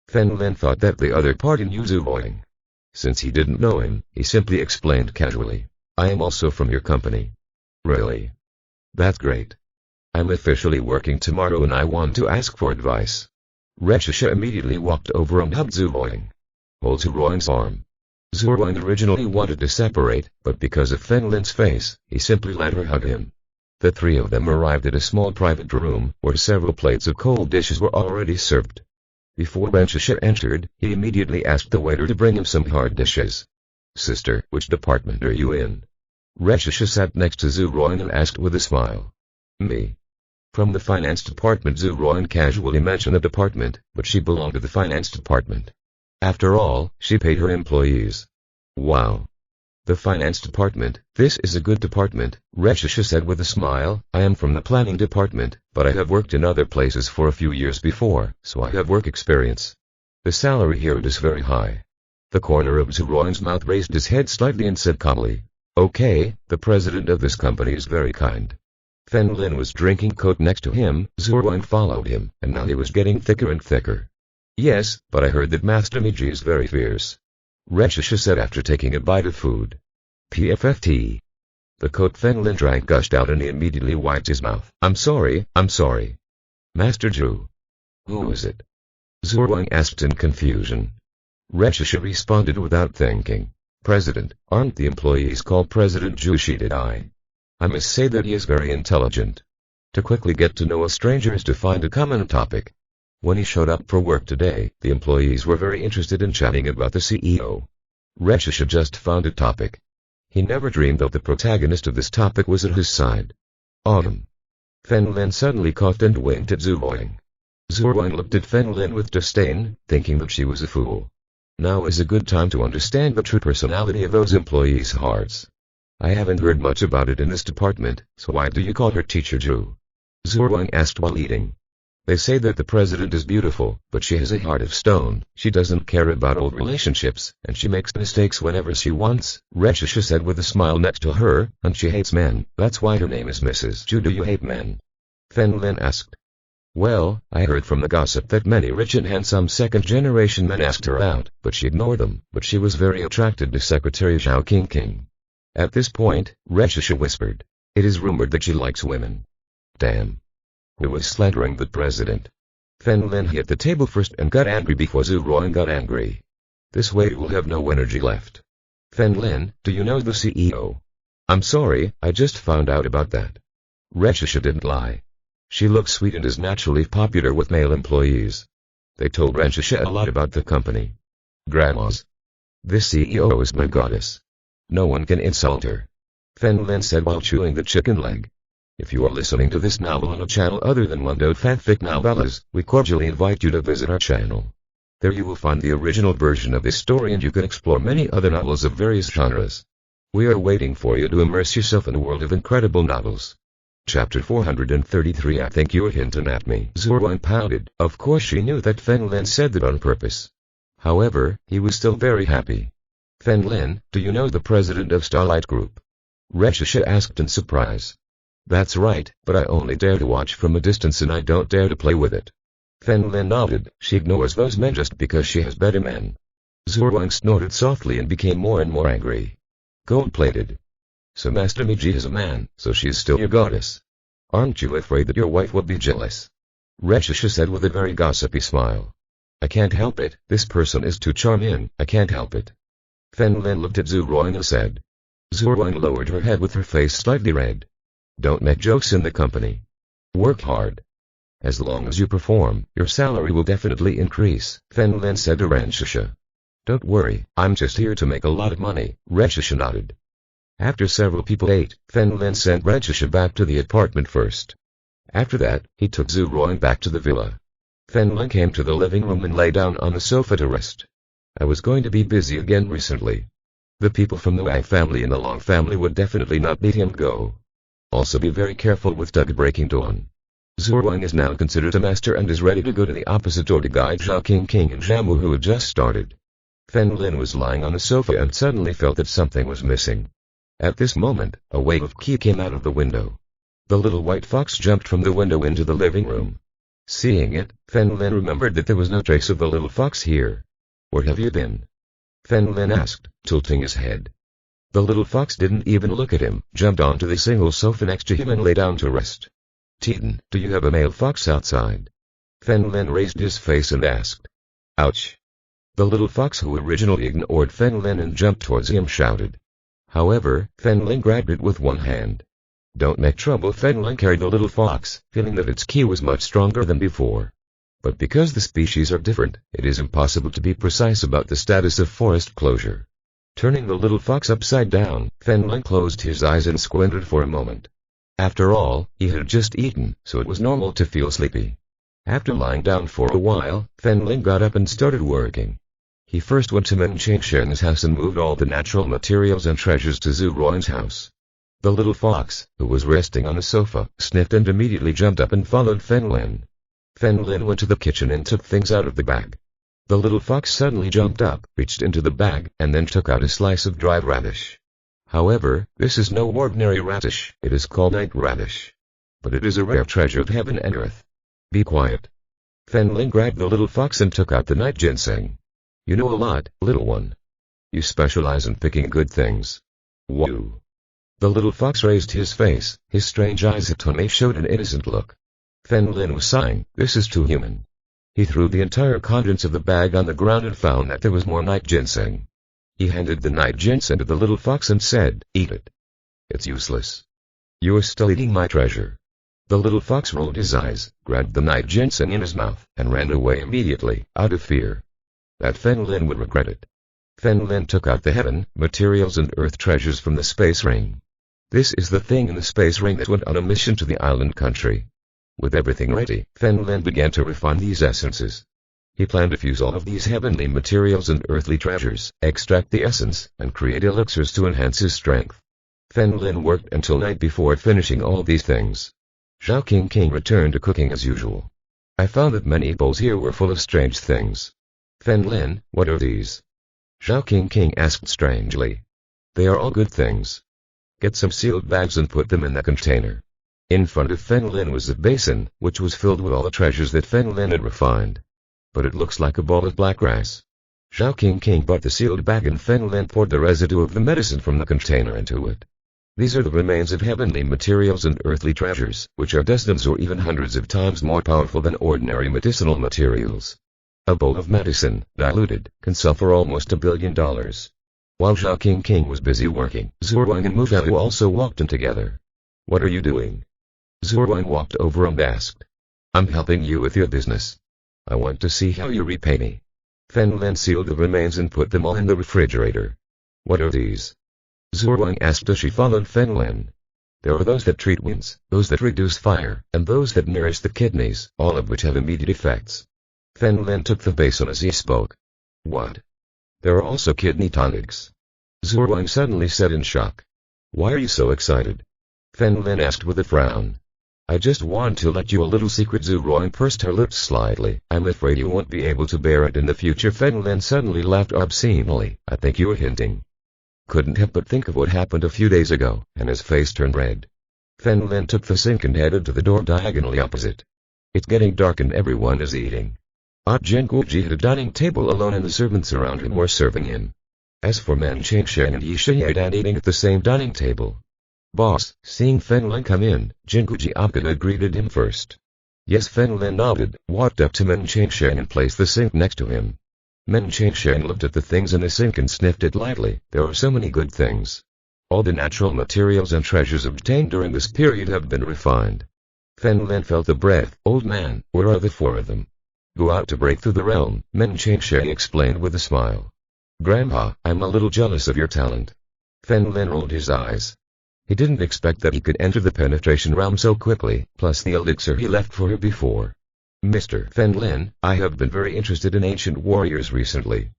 Feng Lin thought that the other party knew Zhu Wang. Since he didn't know him, he simply explained casually, I am also from your company. Really? That's great. I'm officially working tomorrow and I want to ask for advice. Ren Xixia immediately walked over and hugged Zhu Wang. Hold Zhu Wang's arm. Zhu Wang originally wanted to separate, but because of Feng Lin's face, he simply let her hug him. The three of them arrived at a small private room, where several plates of cold dishes were already served. Before Ren Xixia entered, he immediately asked the waiter to bring him some hard dishes. Sister, which department are you in? Ren Xixia sat next to Zhu Wang and asked with a smile. Me. From the finance department. Zhu Wang casually mentioned the department, but she belonged to the finance department. After all, she paid her employees. Wow. The finance department, this is a good department, Ren Xixia said with a smile. I am from the planning department, but I have worked in other places for a few years before, so I have work experience. The salary here is very high. The corner of Zhu Wang's mouth raised his head slightly and said calmly, Okay, the president of this company is very kind. Feng Lin was drinking coke next to him, Zhu Wang followed him, and now he was getting thicker and thicker. Yes, but I heard that Master Miji is very fierce. Ren Xixia said after taking a bite of food. PFFT. The coke Feng Lin drank gushed out and he immediately wiped his mouth. I'm sorry. Master Zhu. Who is it? Zhu Wang asked in confusion. Ren Xixia responded without thinking. President, aren't the employees called President Zhu? She did I must say that he is very intelligent. To quickly get to know a stranger is to find a common topic. When he showed up for work today, the employees were very interested in chatting about the CEO. Ren Xixia just found a topic. He never dreamed that the protagonist of this topic was at his side. Autumn. Feng Lin suddenly coughed and winked at Zhu Wang. Zhu Wang looked at Feng Lin with disdain, thinking that she was a fool. Now is a good time to understand the true personality of those employees' hearts. I haven't heard much about it in this department, so why do you call her Teacher Zhu? Zhu Wang asked while eating. They say that the president is beautiful, but she has a heart of stone. She doesn't care about old relationships, and she makes mistakes whenever she wants, Ren Xixia said with a smile next to her, and she hates men. That's why her name is Mrs. Zhu. Do you hate men? Feng Lin asked. Well, I heard from the gossip that many rich and handsome second-generation men asked her out, but she ignored them. But she was very attracted to Secretary Zhao Qingqing. At this point, Ren Xixia whispered. It is rumored that she likes women. Damn. Who was slandering the president? Feng Lin hit the table first and got angry before Zhu Wang got angry. This way you will have no energy left. Feng Lin, do you know the CEO? I'm sorry, I just found out about that. Ren Xixia didn't lie. She looks sweet and is naturally popular with male employees. They told Ren Xixia a lot about the company. Grandmas. This CEO is my goddess. No one can insult her. Fen Lin said while chewing the chicken leg. If you are listening to this novel on a channel other than Mundo Fanfic Novellas, we cordially invite you to visit our channel. There you will find the original version of this story and you can explore many other novels of various genres. We are waiting for you to immerse yourself in a world of incredible novels. Chapter 433 I think you're hinting at me. Zhu Ruang pouted. Of course she knew that Fen Lin said that on purpose. However, he was still very happy. Fen Lin, do you know the president of Starlight Group? Reshisha asked in surprise. That's right, but I only dare to watch from a distance and I don't dare to play with it. Fen Lin nodded. She ignores those men just because she has better men. Zhu Ruang snorted softly and became more and more angry. Gold-plated. So Master Miji is a man, so she is still your goddess. Aren't you afraid that your wife will be jealous? Reshisha said with a very gossipy smile. I can't help it, this person is too charming, I can't help it. Fen Lin looked at Zhu Ruang and said. Zhu Ruang lowered her head with her face slightly red. Don't make jokes in the company. Work hard. As long as you perform, your salary will definitely increase, Fen Lin said to Reshisha. Don't worry, I'm just here to make a lot of money, Reshisha nodded. After several people ate, Fen Lin sent Reshisha back to the apartment first. After that, he took Zhu Ruang back to the villa. Fen Lin came to the living room and lay down on the sofa to rest. I was going to be busy again recently. The people from the Wang family and the Long family would definitely not let him go. Also be very careful with Doug breaking dawn. Zhu Ruang is now considered a master and is ready to go to the opposite door to guide Zhao King and Zhamu who had just started. Fen Lin was lying on the sofa and suddenly felt that something was missing. At this moment, a wave of ki came out of the window. The little white fox jumped from the window into the living room. Seeing it, Fen Lin remembered that there was no trace of the little fox here. Where have you been? Fen Lin asked, tilting his head. The little fox didn't even look at him, jumped onto the single sofa next to him and lay down to rest. Titan, do you have a male fox outside? Fen Lin raised his face and asked. Ouch. The little fox who originally ignored Fen Lin and jumped towards him shouted. However, Fen Lin grabbed it with one hand. Don't make trouble. Fen Lin carried the little fox, feeling that its ki was much stronger than before. But because the species are different, it is impossible to be precise about the status of forest closure. Turning the little fox upside down, Fen Lin closed his eyes and squinted for a moment. After all, he had just eaten, so it was normal to feel sleepy. After lying down for a while, Fen Lin got up and started working. He first went to Men Chengsheng's house and moved all the natural materials and treasures to Zhu Ruang's house. The little fox, who was resting on a sofa, sniffed and immediately jumped up and followed Fen Lin. Fen Lin went to the kitchen and took things out of the bag. The little fox suddenly jumped up, reached into the bag, and then took out a slice of dried radish. However, this is no ordinary radish, it is called night radish. But it is a rare treasure of heaven and earth. Be quiet. Fen Lin grabbed the little fox and took out the night ginseng. You know a lot, little one. You specialize in picking good things. Whoa. The little fox raised his face, his strange eyes at Tomei showed an innocent look. Fen Lin was sighing, this is too human. He threw the entire contents of the bag on the ground and found that there was more night ginseng. He handed the night ginseng to the little fox and said, eat it. It's useless. You are still eating my treasure. The little fox rolled his eyes, grabbed the night ginseng in his mouth, and ran away immediately, out of fear. That Fen Lin would regret it. Fen Lin took out the heaven, materials and earth treasures from the space ring. This is the thing in the space ring that went on a mission to the island country. With everything ready, Fen Lin began to refine these essences. He planned to fuse all of these heavenly materials and earthly treasures, extract the essence, and create elixirs to enhance his strength. Fen Lin worked until night before finishing all these things. Zhao King returned to cooking as usual. I found that many bowls here were full of strange things. Fen Lin, what are these? Zhao King asked strangely. They are all good things. Get some sealed bags and put them in the container. In front of Fen Lin was a basin, which was filled with all the treasures that Fen Lin had refined. But it looks like a ball of black rice. Zhao King brought the sealed bag and Fen Lin poured the residue of the medicine from the container into it. These are the remains of heavenly materials and earthly treasures, which are dozens or even hundreds of times more powerful than ordinary medicinal materials. A bowl of medicine, diluted, can sell for almost $1 billion. While Zhao King was busy working, Zhu Ruang and Mu Zhao also walked in together. What are you doing? Zhu Ruang walked over and asked. I'm helping you with your business. I want to see how you repay me. Fen Lin sealed the remains and put them all in the refrigerator. What are these? Zhu Wang asked as she followed Feng Lin. There are those that treat wounds, those that reduce fire, and those that nourish the kidneys, all of which have immediate effects. Feng Lin took the basin as he spoke. What? There are also kidney tonics? Zhu Wang suddenly said in shock. Why are you so excited? Feng Lin asked with a frown. I just want to let you a little secret. Zhu Wang pursed her lips slightly. I'm afraid you won't be able to bear it in the future. Feng Lin suddenly laughed obscenely. I think you were hinting. Couldn't help but think of what happened a few days ago, and his face turned red. Feng Lin took the sink and headed to the door diagonally opposite. It's getting dark and everyone is eating. Zhen Guoji had a dining table alone and the servants around him were serving him. As for Men Chengsheng and Yi Shidan eating at the same dining table. Boss, seeing Feng Lin come in, Zhen Guoji greeted him first. Yes, Feng Lin nodded, walked up to Men Chengsheng and placed the sink next to him. Men Chengsheng looked at the things in the sink and sniffed it lightly. There are so many good things. All the natural materials and treasures obtained during this period have been refined. Feng Lin felt the breath. Old man, where are the four of them? Go out to break through the realm, Men Chengsheng explained with a smile. Grandpa, I'm a little jealous of your talent. Feng Lin rolled his eyes. He didn't expect that he could enter the penetration realm so quickly, plus the elixir he left for her before. Mr. Feng Lin, I have been very interested in ancient warriors recently.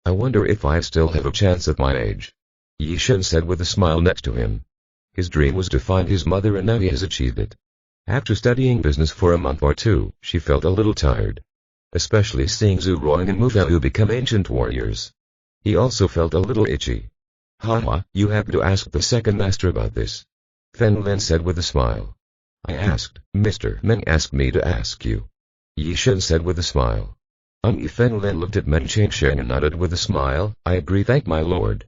I wonder if I still have a chance at my age. Yi Shen said with a smile next to him. His dream was to find his mother and now he has achieved it. After studying business for a month or two, she felt a little tired. Especially seeing Zhu Ruang and Mu Feiyu become ancient warriors. He also felt a little itchy. Haha, you have to ask the second master about this. Feng Lin said with a smile. I asked, Mr. Meng asked me to ask you. Yi Shen said with a smile. Feng Lin looked at Men Chengsheng and nodded with a smile. I agree, thank my lord.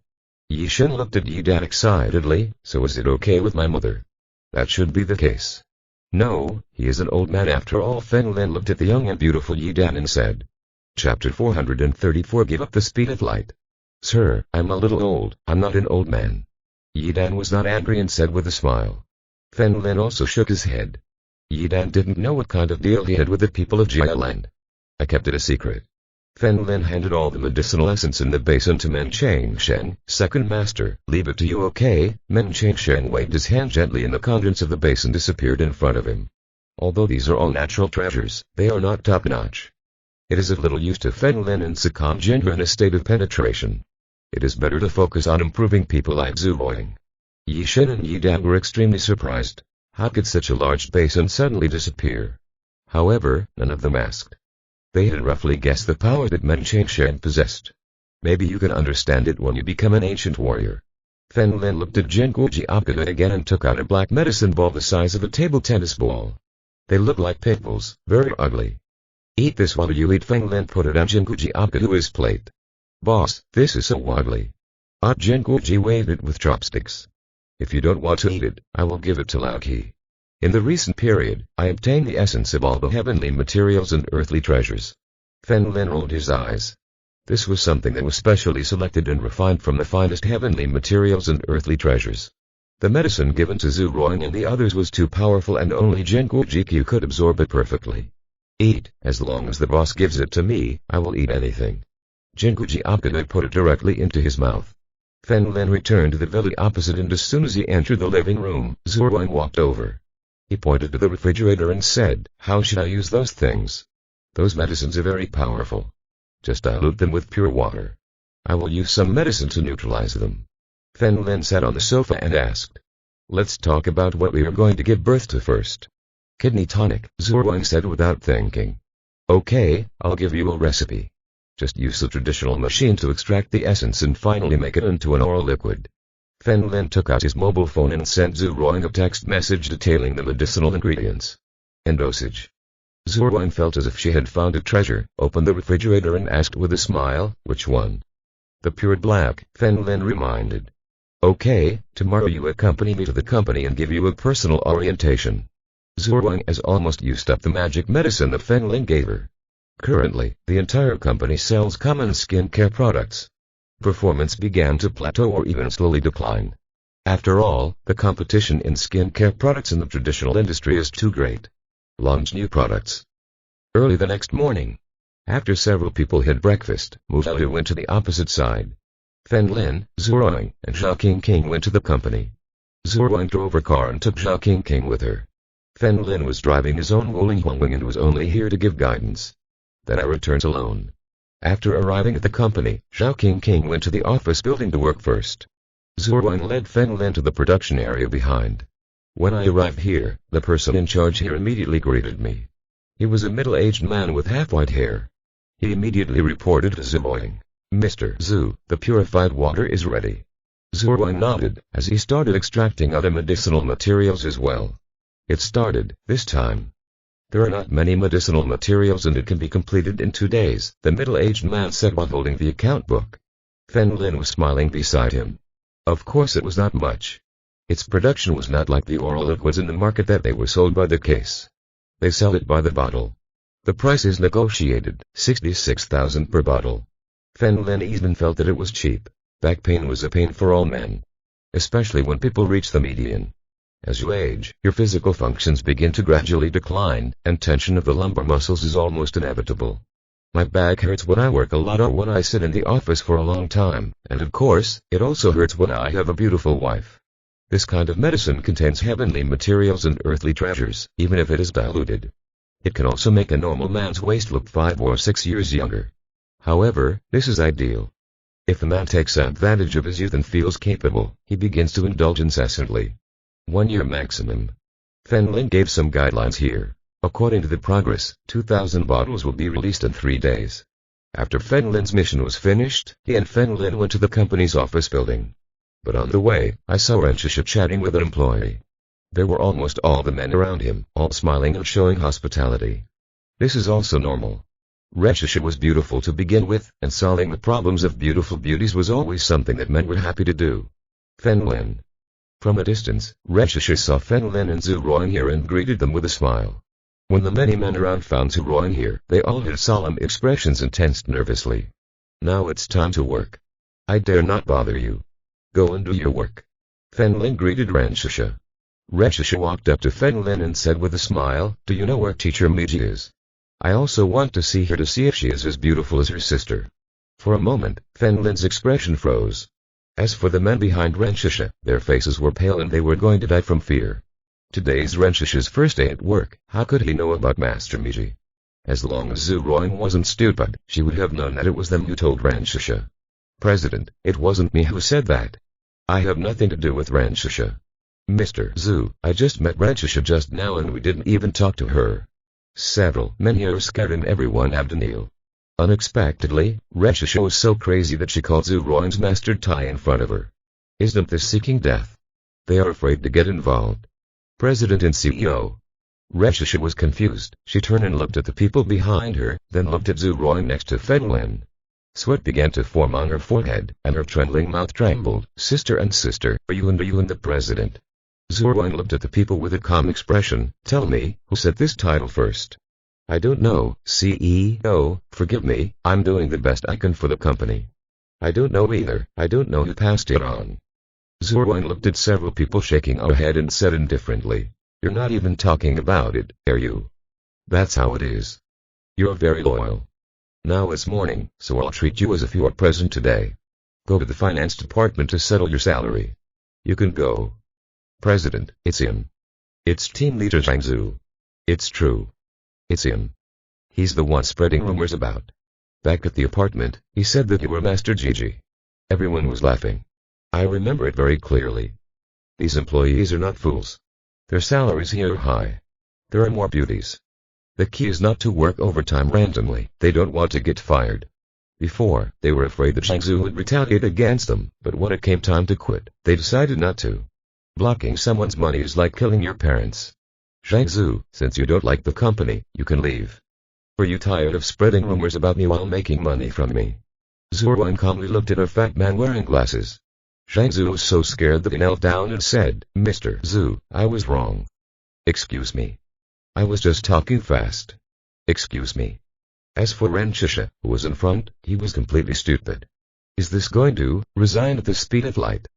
Yi Shen looked at Yi Dan excitedly. So is it okay with my mother? That should be the case. No, he is an old man after all. Feng Lin looked at the young and beautiful Yi Dan and said. Chapter 434 Give up the speed of light. Sir, I'm a little old, I'm not an old man. Yi Dan was not angry and said with a smile. Feng Lin also shook his head. Yi Dan didn't know what kind of deal he had with the people of Jialand. I kept it a secret. Feng Lin handed all the medicinal essence in the basin to Men Chengsheng. Second master, leave it to you, okay? Men Chengsheng waved his hand gently and the contents of the basin disappeared in front of him. Although these are all natural treasures, they are not top-notch. It is of little use to Feng Lin and second gender in a state of penetration. It is better to focus on improving people like Zhu Ruang. Yi Shen and Yi Dan were extremely surprised. How could such a large basin suddenly disappear? However, none of them asked. They had roughly guessed the power that Men Chengsheng possessed. Maybe you can understand it when you become an ancient warrior. Feng Lin looked at Zhen Guoji again and took out a black medicine ball the size of a table tennis ball. They look like pimples, very ugly. Eat this while you eat. Feng Lin put it on Zhen Guoji's plate. Boss, this is so ugly. Zhen Guoji waved it with chopsticks. If you don't want to eat it, I will give it to Lao Qi. In the recent period, I obtained the essence of all the heavenly materials and earthly treasures. Feng Lin rolled his eyes. This was something that was specially selected and refined from the finest heavenly materials and earthly treasures. The medicine given to Zhu Ruang and the others was too powerful and only Zhen Guoji could absorb it perfectly. Eat, as long as the boss gives it to me, I will eat anything. Zhen Guoji put it directly into his mouth. Feng Lin returned to the villa opposite and as soon as he entered the living room, Zhu Ruang walked over. He pointed to the refrigerator and said, how should I use those things? Those medicines are very powerful. Just dilute them with pure water. I will use some medicine to neutralize them. Feng Lin sat on the sofa and asked. Let's talk about what we are going to give birth to first. Kidney tonic, Zhu Ruang said without thinking. Okay, I'll give you a recipe. Just use a traditional machine to extract the essence and finally make it into an oral liquid. Feng Lin took out his mobile phone and sent Zhu Ruang a text message detailing the medicinal ingredients and dosage. Zhu Ruang felt as if she had found a treasure, opened the refrigerator and asked with a smile, which one? The pure black, Feng Lin reminded. Okay, tomorrow you accompany me to the company and give you a personal orientation. Zhu Ruang has almost used up the magic medicine that Feng Lin gave her. Currently, the entire company sells common skincare products. Performance began to plateau or even slowly decline. After all, the competition in skincare products in the traditional industry is too great. Launch new products. Early the next morning, after several people had breakfast, Mu Feiyu went to the opposite side. Fen Lin, Zhuang, and Zhao King went to the company. Zhuang drove her car and took Zhao King with her. Fen Lin was driving his own Wuling Huangwing and was only here to give guidance. Then I returned alone. After arriving at the company, Zhao King went to the office building to work first. Zhuang led Fen Lin to the production area behind. When I arrived here, the person in charge here immediately greeted me. He was a middle-aged man with half-white hair. He immediately reported to Zhuang, "Mr. Zhu, the purified water is ready." Zhuang nodded, as he started extracting other medicinal materials as well. It started, this time. "There are not many medicinal materials and it can be completed in 2 days," the middle-aged man said while holding the account book. Fen Lin was smiling beside him. Of course it was not much. Its production was not like the oral liquids in the market that they were sold by the case. They sell it by the bottle. The price is negotiated, 66,000 per bottle. Fen Lin even felt that it was cheap. Back pain was a pain for all men. Especially when people reach the median. As you age, your physical functions begin to gradually decline, and tension of the lumbar muscles is almost inevitable. My back hurts when I work a lot or when I sit in the office for a long time, and of course, it also hurts when I have a beautiful wife. This kind of medicine contains heavenly materials and earthly treasures, even if it is diluted. It can also make a normal man's waist look 5 or 6 years younger. However, this is ideal. If a man takes advantage of his youth and feels capable, he begins to indulge incessantly. 1 year maximum. Fen Lin gave some guidelines here. According to the progress, 2,000 bottles will be released in 3 days. After Fen Lin's mission was finished, he and Fen Lin went to the company's office building. But on the way, I saw Ren Shisha chatting with an employee. There were almost all the men around him, all smiling and showing hospitality. This is also normal. Ren Shisha was beautiful to begin with, and solving the problems of beautiful beauties was always something that men were happy to do. Fen Lin. From a distance, Ren Shisha saw Fen Lin and Zhuang here and greeted them with a smile. When the many men around found Zhuang here, they all had solemn expressions and tensed nervously. Now it's time to work. I dare not bother you. Go and do your work. Fen Lin greeted Ren Shisha. Ren Shisha walked up to Fen Lin and said with a smile, "Do you know where Teacher Miji is? I also want to see her to see if she is as beautiful as her sister." For a moment, Fen Lin's expression froze. As for the men behind Ren Shisha, their faces were pale and they were going to die from fear. Today's Ren Shisha's first day at work, how could he know about Master Miji? As long as Zhuang wasn't stupid, she would have known that it was them who told Ren Shisha. "President, it wasn't me who said that. I have nothing to do with Ren Shisha. Mr. Zhu, I just met Ren Shisha just now and we didn't even talk to her." Several men here are scared and everyone had to kneel. Unexpectedly, Ren Shisha was so crazy that she called Zhuang's master Tai in front of her. Isn't this seeking death? They are afraid to get involved. President and CEO. Ren Shisha was confused. She turned and looked at the people behind her, then looked at Zhuang next to Fen Lin. Sweat began to form on her forehead, and her trembling mouth trembled. Sister, are you and the president?" Zhuang looked at the people with a calm expression. "Tell me, who said this title first?" "I don't know, CEO, forgive me, I'm doing the best I can for the company." "I don't know either, I don't know who passed it on." Zhuang looked at several people shaking her head and said indifferently, "You're not even talking about it, are you? That's how it is. You're very loyal. Now it's morning, so I'll treat you as if you are present today. Go to the finance department to settle your salary. You can go." "President, it's him. It's team leader Zhang Zhu. It's true. It's him. He's the one spreading rumors about." Back at the apartment, he said that you were Master Gigi. Everyone was laughing. I remember it very clearly. These employees are not fools. Their salaries here are high. There are more beauties. The key is not to work overtime randomly. They don't want to get fired. Before, they were afraid that Zhang Zhu would retaliate against them, but when it came time to quit, they decided not to. Blocking someone's money is like killing your parents. Zhang Zhu, since you don't like the company, you can leave. Are you tired of spreading rumors about me while making money from me? Zhuang calmly looked at a fat man wearing glasses. Zhang Zhu was so scared that he knelt down and said, "Mr. Zhu, I was wrong. Excuse me. I was just talking fast. Excuse me." As for Ren Shisha, who was in front, he was completely stupid. Is this going to resign at the speed of light?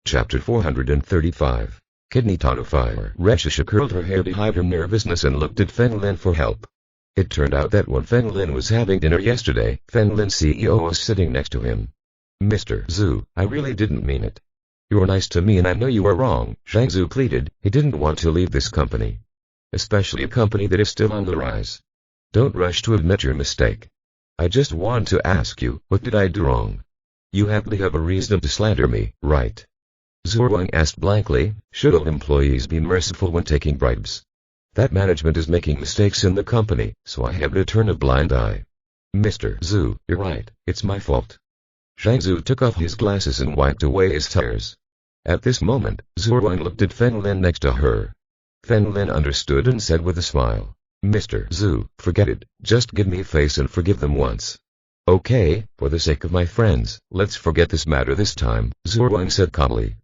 Chapter 435. Kidney tunnel fire. Ren Shisha curled her hair to hide her nervousness and looked at Fen Lin for help. It turned out that when Fen Lin was having dinner yesterday, Fen Lin's CEO was sitting next to him. Mr. Zhu, I really didn't mean it. You were nice to me and I know you were wrong, Zhang Zhu pleaded. He didn't want to leave this company. Especially a company that is still on the rise. Don't rush to admit your mistake. I just want to ask you, what did I do wrong? You happily have a reason to slander me, right? Zhu Wang asked blankly, should all employees be merciful when taking bribes? That management is making mistakes in the company, so I have to turn a blind eye. Mr. Zhu, you're right, it's my fault. Zhang Zhu took off his glasses and wiped away his tears. At this moment, Zhu Wang looked at Fen Lin next to her. Fen Lin understood and said with a smile, Mr. Zhu, forget it, just give me a face and forgive them once. Okay, for the sake of my friends, let's forget this matter this time, Zhu Wang said calmly.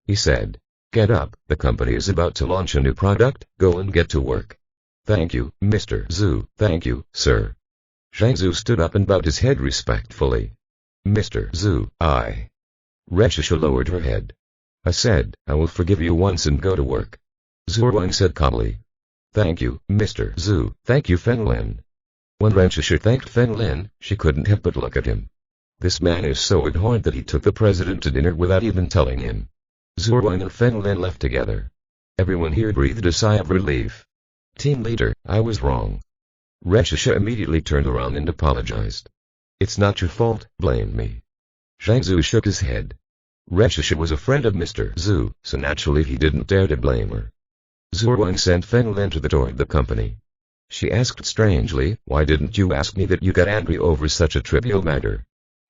He said, get up, the company is about to launch a new product, go and get to work. Thank you, Mr. Zhu, thank you, sir. Zhang Zhu stood up and bowed his head respectfully. Mr. Zhu, I. Reshisha lowered her head. I said, I will forgive you once and go to work. Zhu Wang said calmly. Thank you, Mr. Zhu, thank you Fen Lin. When Reshisha thanked Fen Lin, she couldn't help but look at him. This man is so ignorant that he took the president to dinner without even telling him. Zhu Wang and Fen Lin left together. Everyone here breathed a sigh of relief. Team leader, I was wrong. Reshisha immediately turned around and apologized. It's not your fault, blame me. Zhang Zhu shook his head. Reshisha was a friend of Mr. Zhu, so naturally he didn't dare to blame her. Zhu Wang sent Fen Lin to the door of the company. She asked strangely, why didn't you ask me that you got angry over such a trivial matter?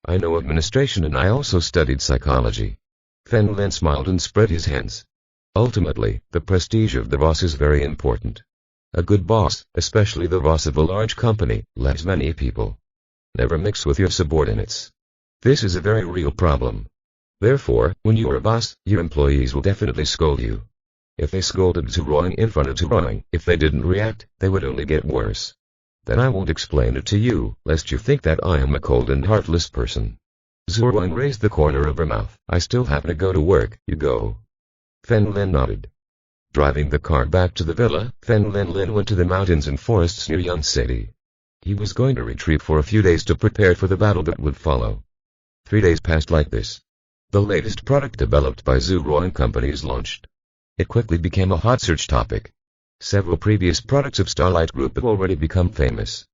I know administration and I also studied psychology. Fen Lin smiled and spread his hands. Ultimately, the prestige of the boss is very important. A good boss, especially the boss of a large company, lacks many people. Never mix with your subordinates. This is a very real problem. Therefore, when you are a boss, your employees will definitely scold you. If they scolded Zhu Wang in front of Zhu Wang, if they didn't react, they would only get worse. Then I won't explain it to you, lest you think that I am a cold and heartless person. Zhu Wang raised the corner of her mouth. I still have to go to work, you go. Fen Lin nodded. Driving the car back to the villa, Fen Lin went to the mountains and forests near Yun City. He was going to retreat for a few days to prepare for the battle that would follow. 3 days passed like this. The latest product developed by Zhu Wang Company is launched. It quickly became a hot search topic. Several previous products of Starlight Group have already become famous.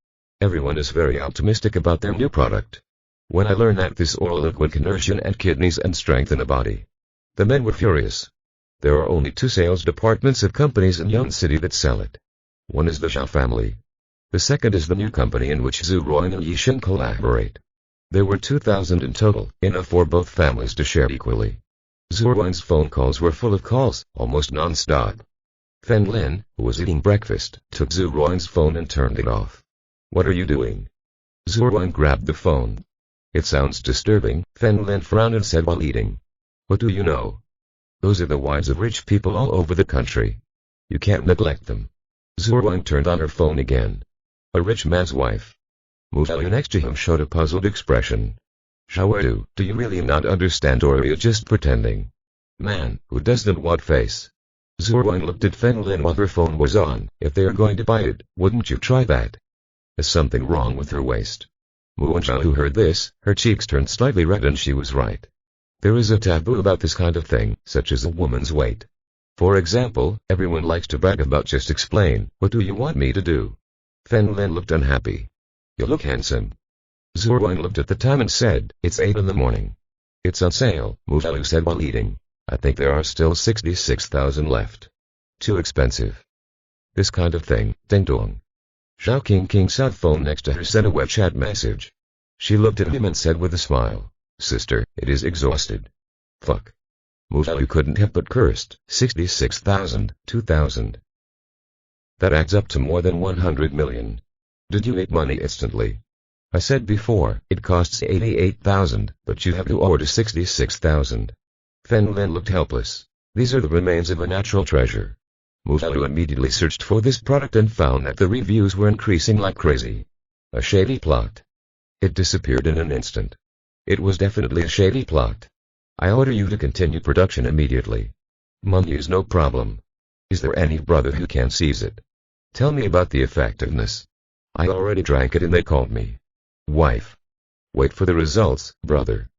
Everyone is very optimistic about their new product. When I learned that this oil liquid can nourish and kidneys and strengthen a body, the men were furious. There are only 2 sales departments of companies in Yun City that sell it. One is the Zhao family. The second is the new company in which Zhu Wang and Yishin collaborate. There were 2,000 in total, enough for both families to share equally. Zhu Wang's phone calls were full of calls, almost non-stop. Fen Lin, who was eating breakfast, took Zhu Wang's phone and turned it off. What are you doing? Zhu Wang grabbed the phone. It sounds disturbing, Fen Lin frowned and said while eating. What do you know? Those are the wives of rich people all over the country. You can't neglect them. Zhu Wang turned on her phone again. A rich man's wife. Mu Xiaoyu next to him showed a puzzled expression. Xiaoyu, do you really not understand or are you just pretending? Man, who doesn't want face? Zhu Wang looked at Fen Lin while her phone was on. If they are going to buy it, wouldn't you try that? Is something wrong with her waist? Mu Xiaoyu heard this, her cheeks turned slightly red and she was right. There is a taboo about this kind of thing, such as a woman's weight. For example, everyone likes to brag about just explain, what do you want me to do? Fen Lin looked unhappy. You look handsome. Zhu Wang looked at the time and said, it's 8 in the morning. It's on sale, Mu Xiaoyu said while eating. I think there are still 66,000 left. Too expensive. This kind of thing, ding dong. Zhao King saw the phone next to her sent a web chat message. She looked at him and said with a smile, sister, it is exhausted. Fuck. Mu Xiaoyu couldn't help but cursed, 66,000, 2,000. That adds up to more than 100 million. Did you make money instantly? I said before, it costs 88,000, but you have to order 66,000. Fen Lin looked helpless. These are the remains of a natural treasure. Mu Xiaoyu immediately searched for this product and found that the reviews were increasing like crazy. A shady plot. It disappeared in an instant. It was definitely a shady plot. I order you to continue production immediately. Money is no problem. Is there any brother who can seize it? Tell me about the effectiveness. I already drank it and they called me wife. Wait for the results, brother.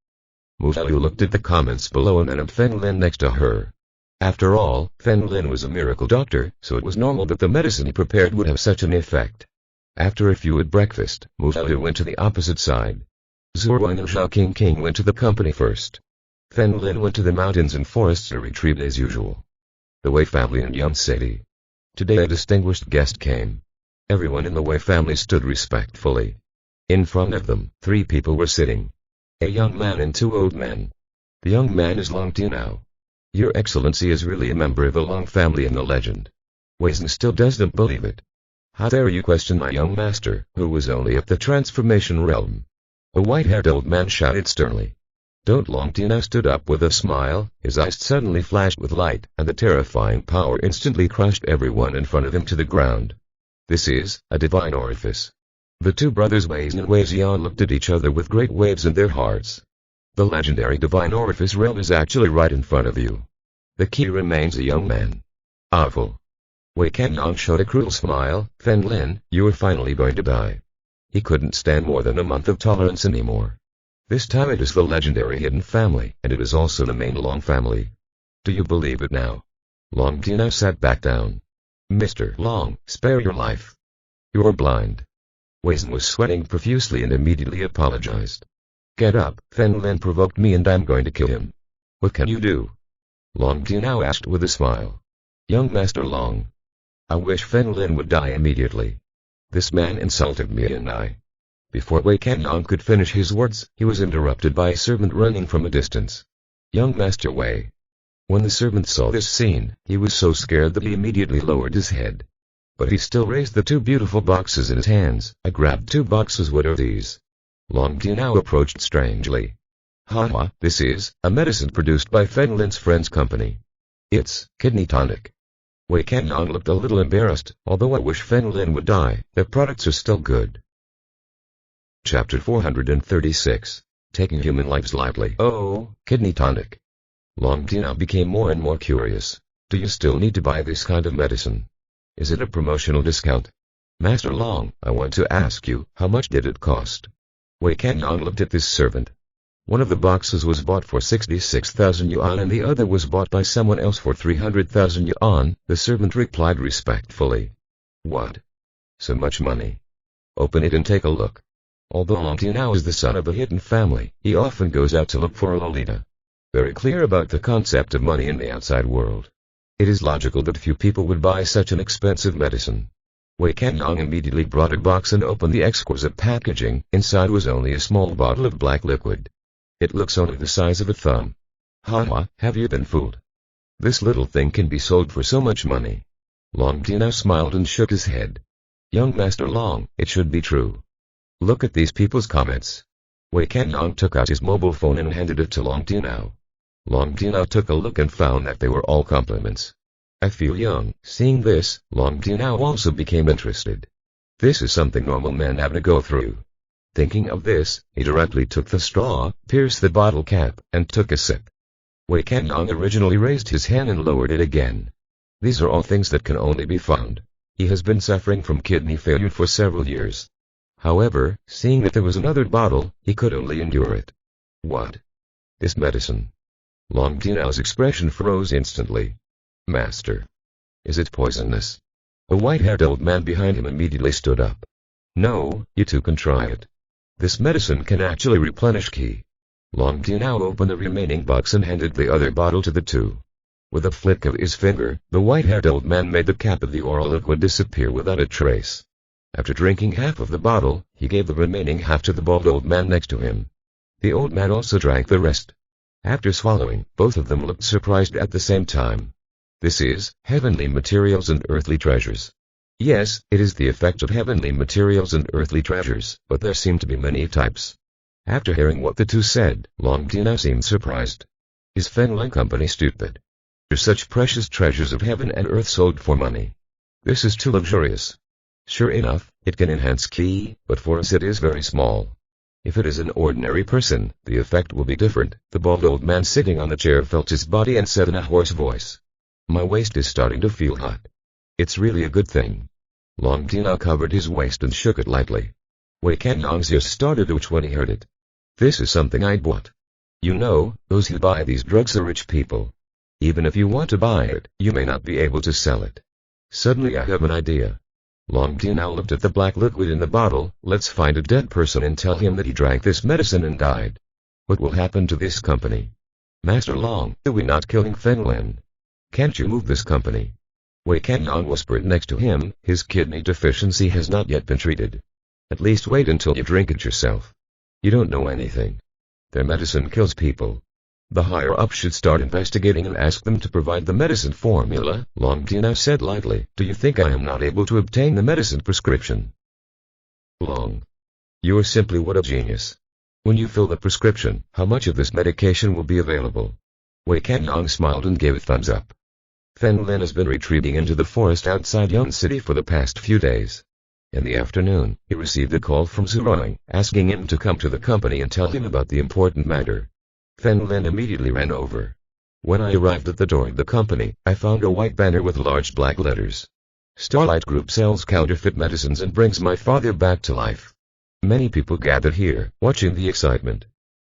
Mu Xiaoyu looked at the comments below and then at Feng Lin next to her. After all, Feng Lin was a miracle doctor, so it was normal that the medicine he prepared would have such an effect. After a few at breakfast, Mu Xiaoyu went to the opposite side. Zhuowen and Zhao King went to the company first. Feng Lin went to the mountains and forests to retrieve as usual. The Wei family and Young City. Today a distinguished guest came. Everyone in the Wei family stood respectfully. In front of them, 3 people were sitting. A young man and 2 old men. The young man is Long Tinao. Your Excellency is really a member of the Long family in the legend. Wei Zhen still doesn't believe it. How dare you question my young master, who was only at the transformation realm? A white-haired old man shouted sternly. Don't. Long Tinao stood up with a smile, his eyes suddenly flashed with light, and the terrifying power instantly crushed everyone in front of him to the ground. This is a divine orifice. The 2 brothers Wei Zhen and Wei Xian looked at each other with great waves in their hearts. The legendary divine orifice realm is actually right in front of you. The key remains a young man. Awful. Wei Kenyang showed a cruel smile. Feng Lin, you are finally going to die. He couldn't stand more than a month of tolerance anymore. This time it is the legendary hidden family, and it is also the main Long family. Do you believe it now? Long Tinao sat back down. Mr. Long, spare your life. You're blind. Wei Zhen was sweating profusely and immediately apologized. Get up, Feng Lin provoked me and I'm going to kill him. What can you do? Long Tinao asked with a smile. Young Master Long. I wish Feng Lin would die immediately. This man insulted me and I. Before Wei Kenyang could finish his words, he was interrupted by a servant running from a distance. Young Master Wei. When the servant saw this scene, he was so scared that he immediately lowered his head. But he still raised the 2 beautiful boxes in his hands. I grabbed 2 boxes. What are these? Long Tinao approached strangely. Haha, this is a medicine produced by Feng Lin's friend's company. It's kidney tonic. Wei Kenyang looked a little embarrassed. Although I wish Feng Lin would die, their products are still good. Chapter 436. Taking human lives lightly. Oh, kidney tonic. Long Tinao became more and more curious. Do you still need to buy this kind of medicine? Is it a promotional discount? Master Long, I want to ask you, how much did it cost? Wei Kenyang looked at this servant. One of the boxes was bought for 66,000 yuan and the other was bought by someone else for 300,000 yuan, the servant replied respectfully. What? So much money? Open it and take a look. Although Long Tinao is the son of a hidden family, he often goes out to look for a Lolita. Very clear about the concept of money in the outside world. It is logical that few people would buy such an expensive medicine. Wei Kenyang immediately brought a box and opened the exquisite packaging. Inside was only a small bottle of black liquid. It looks only the size of a thumb. Haha, have you been fooled? This little thing can be sold for so much money. Long Tinao smiled and shook his head. Young Master Long, it should be true. Look at these people's comments. Wei Kenyang took out his mobile phone and handed it to Long Tinao. Long Tinao took a look and found that they were all compliments. I feel young. Seeing this, Long Tinao also became interested. This is something normal men have to go through. Thinking of this, he directly took the straw, pierced the bottle cap, and took a sip. Wei Kenyang originally raised his hand and lowered it again. These are all things that can only be found. He has been suffering from kidney failure for several years. However, seeing that there was another bottle, he could only endure it. What? This medicine. Long Tinao's expression froze instantly. Master. Is it poisonous? A white-haired old man behind him immediately stood up. No, you two can try it. This medicine can actually replenish ki. Long Tinao opened the remaining box and handed the other bottle to the 2. With a flick of his finger, the white-haired old man made the cap of the oral liquid disappear without a trace. After drinking half of the bottle, he gave the remaining half to the bald old man next to him. The old man also drank the rest. After swallowing, both of them looked surprised at the same time. This is heavenly materials and earthly treasures. Yes, it is the effect of heavenly materials and earthly treasures, but there seem to be many types. After hearing what the 2 said, Long Tinao seemed surprised. Is Feng Lin Company stupid? Are such precious treasures of heaven and earth sold for money? This is too luxurious. Sure enough, it can enhance ki, but for us it is very small. If it is an ordinary person, the effect will be different. The bald old man sitting on the chair felt his body and said in a hoarse voice. My waist is starting to feel hot. It's really a good thing. Long Tinao covered his waist and shook it lightly. Wei Kenlong's ears started to itch when he heard it. This is something I'd bought. You know, those who buy these drugs are rich people. Even if you want to buy it, you may not be able to sell it. Suddenly I have an idea. Long Di now looked at the black liquid in the bottle. Let's find a dead person and tell him that he drank this medicine and died. What will happen to this company? Master Long, are we not killing Feng Lin? Can't you move this company? Wei Kenyan whispered next to him, his kidney deficiency has not yet been treated. At least wait until you drink it yourself. You don't know anything. Their medicine kills people. The higher-ups should start investigating and ask them to provide the medicine formula, Long Di now said lightly. Do you think I am not able to obtain the medicine prescription? Long. You are simply what a genius. When you fill the prescription, how much of this medication will be available? Wei Kenyan smiled and gave a thumbs up. Feng Lin has been retreating into the forest outside Yun City for the past few days. In the afternoon, he received a call from Zuroing, asking him to come to the company and tell him about the important matter. Feng Lin immediately ran over. When I arrived at the door of the company, I found a white banner with large black letters. Starlight Group sells counterfeit medicines and brings my father back to life. Many people gathered here, watching the excitement.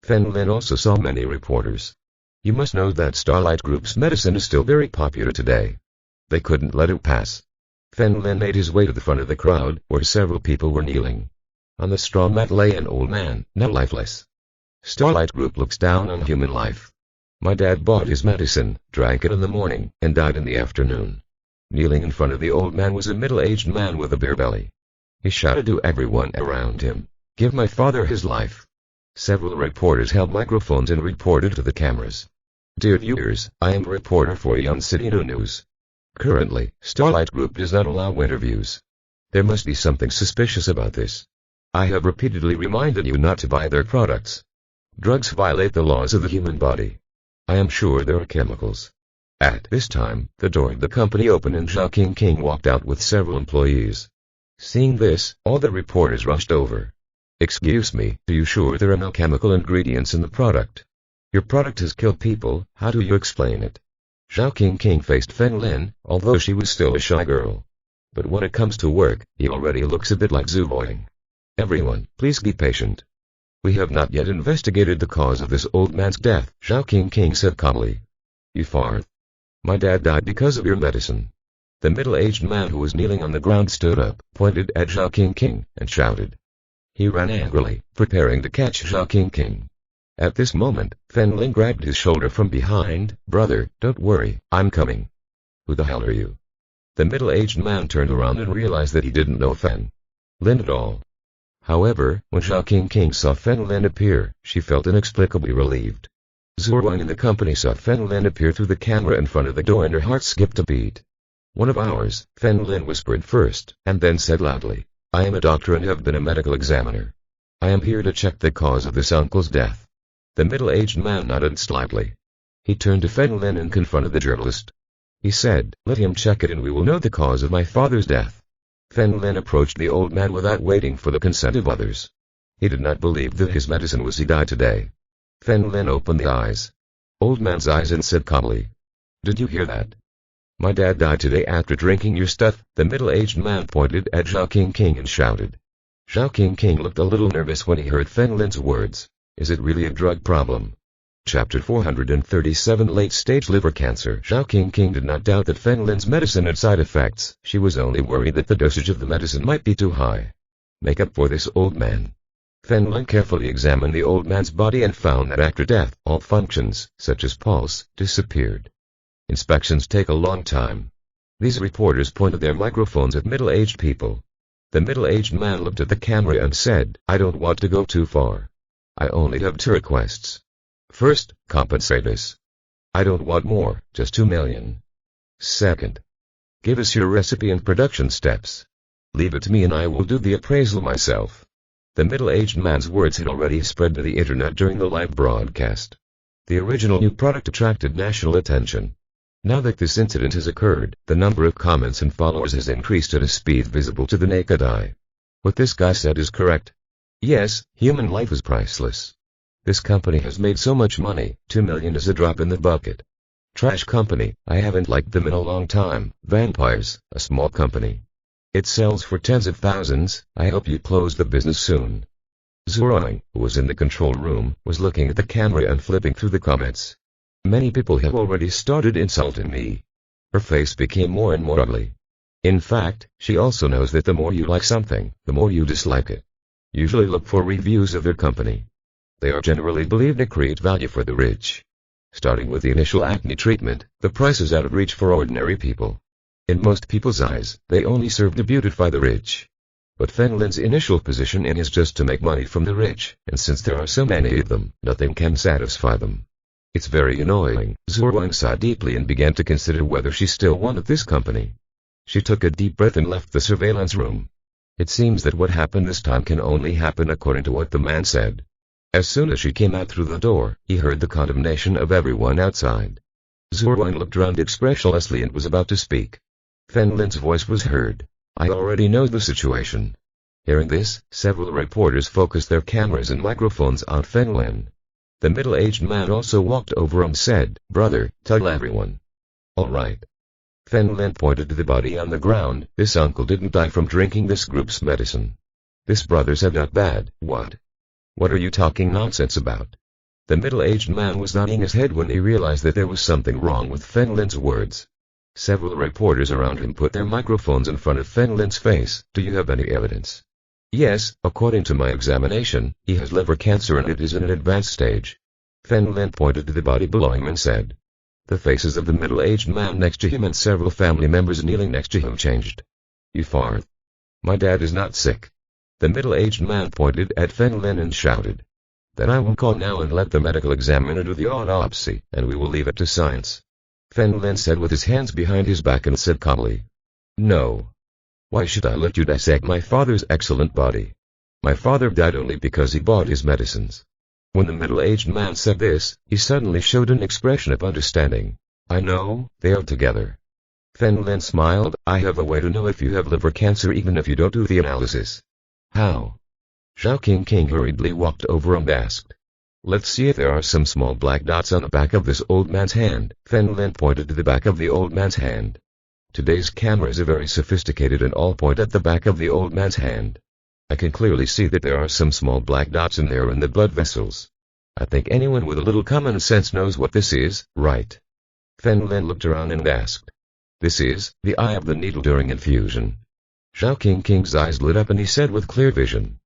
Feng Lin also saw many reporters. You must know that Starlight Group's medicine is still very popular today. They couldn't let it pass. Feng Lin made his way to the front of the crowd, where several people were kneeling. On the straw mat lay an old man, now lifeless. Starlight Group looks down on human life. My dad bought his medicine, drank it in the morning, and died in the afternoon. Kneeling in front of the old man was a middle-aged man with a bare belly. He shouted to everyone around him, "Give my father his life." Several reporters held microphones and reported to the cameras. Dear viewers, I am a reporter for Yun City News. Currently, Starlight Group does not allow interviews. There must be something suspicious about this. I have repeatedly reminded you not to buy their products. Drugs violate the laws of the human body. I am sure there are chemicals. At this time, the door of the company opened and Zhao King walked out with several employees. Seeing this, all the reporters rushed over. Excuse me, are you sure there are no chemical ingredients in the product? Your product has killed people, how do you explain it? Zhao King faced Feng Lin, although she was still a shy girl. But when it comes to work, he already looks a bit like Zhu Boying. Everyone, please be patient. We have not yet investigated the cause of this old man's death, Zhao King said calmly. You fart. My dad died because of your medicine. The middle-aged man who was kneeling on the ground stood up, pointed at Zhao King, and shouted. He ran angrily, preparing to catch Zhao King. At this moment, Feng Lin grabbed his shoulder from behind. Brother, don't worry, I'm coming. Who the hell are you? The middle-aged man turned around and realized that he didn't know Feng Lin at all. However, when Zhao King saw Feng Lin appear, she felt inexplicably relieved. Zuoying in the company saw Feng Lin appear through the camera in front of the door and her heart skipped a beat. One of ours, Feng Lin whispered first, and then said loudly, I am a doctor and have been a medical examiner. I am here to check the cause of this uncle's death. The middle-aged man nodded slightly. He turned to Feng Lin and confronted the journalist. He said, let him check it and we will know the cause of my father's death. Feng Lin approached the old man without waiting for the consent of others. He did not believe that his medicine was he died today. Feng Lin opened the eyes. Old man's eyes and said calmly. Did you hear that? My dad died today after drinking your stuff. The middle-aged man pointed at Zhao King and shouted. Zhao King looked a little nervous when he heard Feng Lin's words. Is it really a drug problem? Chapter 437 Late-stage liver cancer. Zhao King did not doubt that Feng Lin's medicine had side effects. She was only worried that the dosage of the medicine might be too high. Make up for this old man. Feng Lin carefully examined the old man's body and found that after death, all functions, such as pulse, disappeared. Inspections take a long time. These reporters pointed their microphones at middle-aged people. The middle-aged man looked at the camera and said, I don't want to go too far. I only have 2 requests. First, compensate us. I don't want more, just 2 million. Second, give us your recipe and production steps. Leave it to me and I will do the appraisal myself. The middle-aged man's words had already spread to the internet during the live broadcast. The original new product attracted national attention. Now that this incident has occurred, the number of comments and followers has increased at a speed visible to the naked eye. What this guy said is correct. Yes, human life is priceless. This company has made so much money, 2 million is a drop in the bucket. Trash company, I haven't liked them in a long time. Vampires, a small company. It sells for tens of thousands, I hope you close the business soon. Zhuang, who was in the control room, was looking at the camera and flipping through the comments. Many people have already started insulting me. Her face became more and more ugly. In fact, she also knows that the more you like something, the more you dislike it. Usually look for reviews of their company. They are generally believed to create value for the rich. Starting with the initial acne treatment, the price is out of reach for ordinary people. In most people's eyes, they only serve to beautify the rich. But Fenlin's initial position is just to make money from the rich, and since there are so many of them, nothing can satisfy them. It's very annoying. Zhuang sighed deeply and began to consider whether she still wanted this company. She took a deep breath and left the surveillance room. It seems that what happened this time can only happen according to what the man said. As soon as she came out through the door, he heard the condemnation of everyone outside. Zhuang looked around expressionlessly and was about to speak. Fenlin's voice was heard. I already know the situation. Hearing this, several reporters focused their cameras and microphones on Fenlin. The middle-aged man also walked over and said, "Brother, tell everyone." "All right." Fenlin pointed to the body on the ground. This uncle didn't die from drinking this group's medicine. This brother said not bad. What? What are you talking nonsense about? The middle-aged man was nodding his head when he realized that there was something wrong with Fenlin's words. Several reporters around him put their microphones in front of Fenlin's face. Do you have any evidence? Yes, according to my examination, he has liver cancer and it is in an advanced stage. Fenlin pointed to the body below him and said. The faces of the middle-aged man next to him and several family members kneeling next to him changed. You fart. My dad is not sick. The middle-aged man pointed at Fenlin and shouted. Then I will call now and let the medical examiner do the autopsy, and we will leave it to science. Fenlin said with his hands behind his back and said calmly. No. Why should I let you dissect my father's excellent body? My father died only because he bought his medicines. When the middle-aged man said this, he suddenly showed an expression of understanding. I know, they are together. Fenlin smiled. I have a way to know if you have liver cancer even if you don't do the analysis. How? Zhao King hurriedly walked over and asked. Let's see if there are some small black dots on the back of this old man's hand. Fenlin pointed to the back of the old man's hand. Today's cameras are very sophisticated and all point at the back of the old man's hand. I can clearly see that there are some small black dots in there in the blood vessels. I think anyone with a little common sense knows what this is, right? Fenlin looked around and asked. This is the eye of the needle during infusion. Zhao King's eyes lit up and he said with clear vision.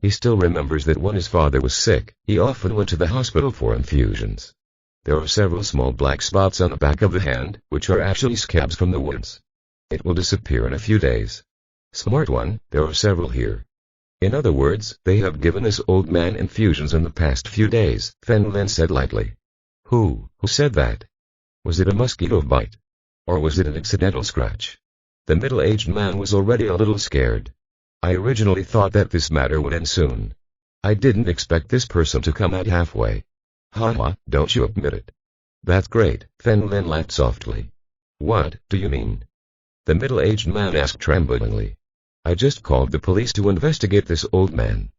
He still remembers that when his father was sick, he often went to the hospital for infusions. There are several small black spots on the back of the hand, which are actually scabs from the wounds. It will disappear in a few days. Smart one, there are several here. In other words, they have given this old man infusions in the past few days, Fenlin said lightly. Who said that? Was it a mosquito bite? Or was it an accidental scratch? The middle-aged man was already a little scared. I originally thought that this matter would end soon. I didn't expect this person to come out halfway. Haha, don't you admit it? That's great, Fenlin laughed softly. What do you mean? The middle-aged man asked tremblingly. I just called the police to investigate this old man.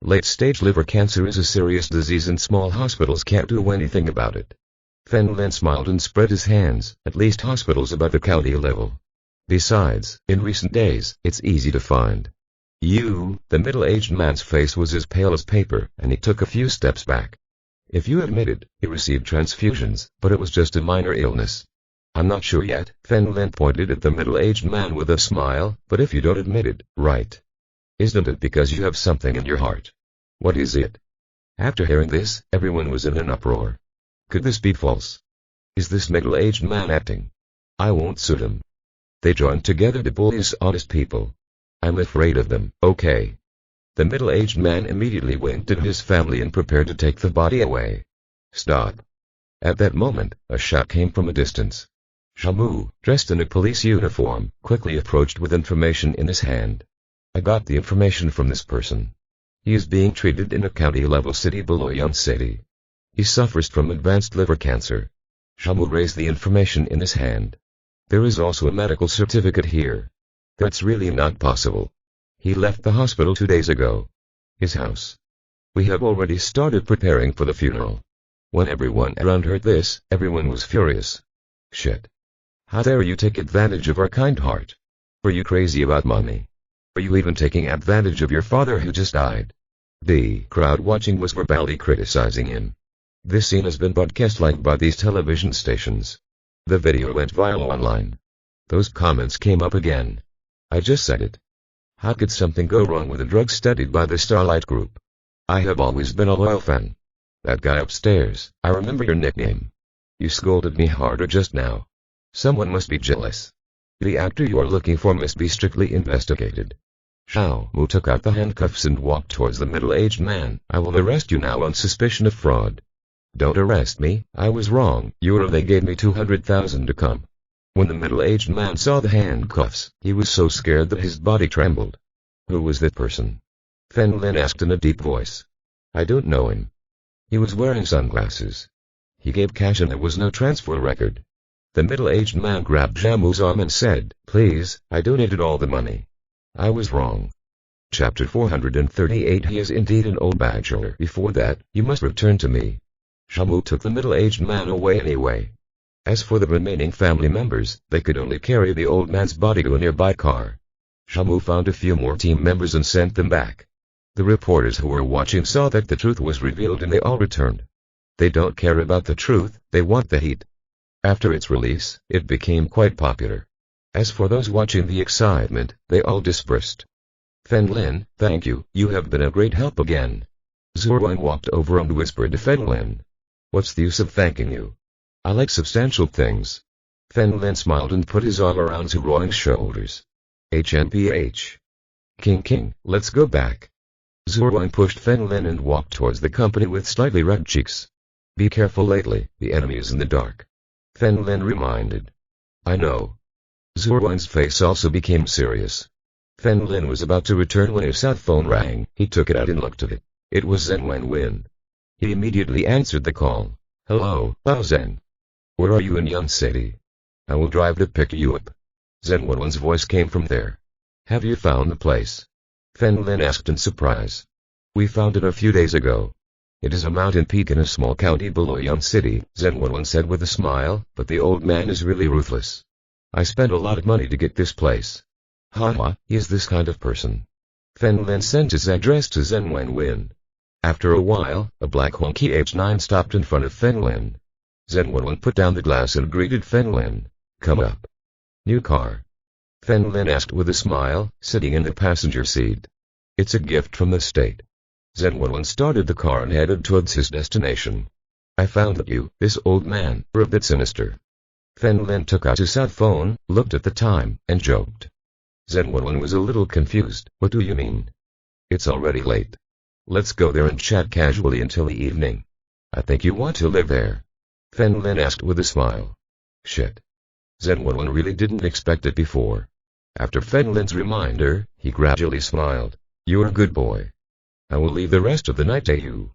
Late-stage liver cancer is a serious disease and small hospitals can't do anything about it. Fenlin smiled and spread his hands, at least hospitals above the county level. Besides, in recent days, it's easy to find. The middle-aged man's face was as pale as paper, and he took a few steps back. If you admit it, he received transfusions, but it was just a minor illness. I'm not sure yet, Fenlin pointed at the middle-aged man with a smile, but if you don't admit it, right? Isn't it because you have something in your heart? What is it? After hearing this, everyone was in an uproar. Could this be false? Is this middle-aged man acting? I won't suit him. They joined together to bully us honest people. I'm afraid of them, okay? The middle-aged man immediately winked at his family and prepared to take the body away. Stop. At that moment, a shout came from a distance. Shamu, dressed in a police uniform, quickly approached with information in his hand. I got the information from this person. He is being treated in a county-level city below Yun City. He suffers from advanced liver cancer. Shamu raised the information in his hand. There is also a medical certificate here. That's really not possible. He left the hospital 2 days ago. His house. We have already started preparing for the funeral. When everyone around heard this, everyone was furious. Shit. How dare you take advantage of our kind heart? Are you crazy about money? Are you even taking advantage of your father who just died? The crowd watching was verbally criticizing him. This scene has been broadcast live by these television stations. The video went viral online. Those comments came up again. I just said it. How could something go wrong with a drug studied by the Starlight Group? I have always been a loyal fan. That guy upstairs, I remember your nickname. You scolded me harder just now. Someone must be jealous. The actor you are looking for must be strictly investigated. Xiao Mu took out the handcuffs and walked towards the middle-aged man. I will arrest you now on suspicion of fraud. Don't arrest me, I was wrong. They gave me 200,000 to come. When the middle-aged man saw the handcuffs, he was so scared that his body trembled. Who was that person? Fen Lin asked in a deep voice. I don't know him. He was wearing sunglasses. He gave cash and there was no transfer record. The middle-aged man grabbed Xiao Mu's arm and said, Please, I donated all the money. I was wrong. Chapter 438 He is indeed an old bachelor. Before that, you must return to me. Xiao Mu took the middle-aged man away anyway. As for the remaining family members, they could only carry the old man's body to a nearby car. Xiao Mu found a few more team members and sent them back. The reporters who were watching saw that the truth was revealed and they all returned. They don't care about the truth, they want the heat. After its release, it became quite popular. As for those watching the excitement, they all dispersed. Fen Lin, thank you, you have been a great help again. Zuoyuan walked over and whispered to Fen Lin. What's the use of thanking you? I like substantial things. Fen Lin smiled and put his arm around Zuoyuan's shoulders. HMPH. King, let's go back. Zuoyuan pushed Fen Lin and walked towards the company with slightly red cheeks. Be careful lately, the enemy is in the dark. Fen Lin reminded. I know. Zuoyuan's face also became serious. Fen Lin was about to return when his cell phone rang. He took it out and looked at it. It was Zhen Wenwen. He immediately answered the call. Hello, Bao Zhen. Where are you in Yun City? I will drive to pick you up. Zhen Wenwen's voice came from there. Have you found the place? Fen Lin asked in surprise. We found it a few days ago. It is a mountain peak in a small county below Yun City, Zhen Wenwen said with a smile, but the old man is really ruthless. I spent a lot of money to get this place. Haha, he is this kind of person. Fen Lin sent his address to Zhen Wenwen. After a while, a black Honky H9 stopped in front of Fen Lin. Zhen Wenwen put down the glass and greeted Fen Lin. Come up. New car? Fen Lin asked with a smile, sitting in the passenger seat. It's a gift from the state. Zhen Wenwen started the car and headed towards his destination. I found that you, this old man, were a bit sinister. Fen Lin took out his cell phone, looked at the time, and joked. Zhen Wenwen was a little confused. What do you mean? It's already late. Let's go there and chat casually until the evening. I think you want to live there. Fen Lin asked with a smile. Shit. Zhen Wenwen really didn't expect it before. After Fen Lin's reminder, he gradually smiled. You're a good boy. I will leave the rest of the night to you.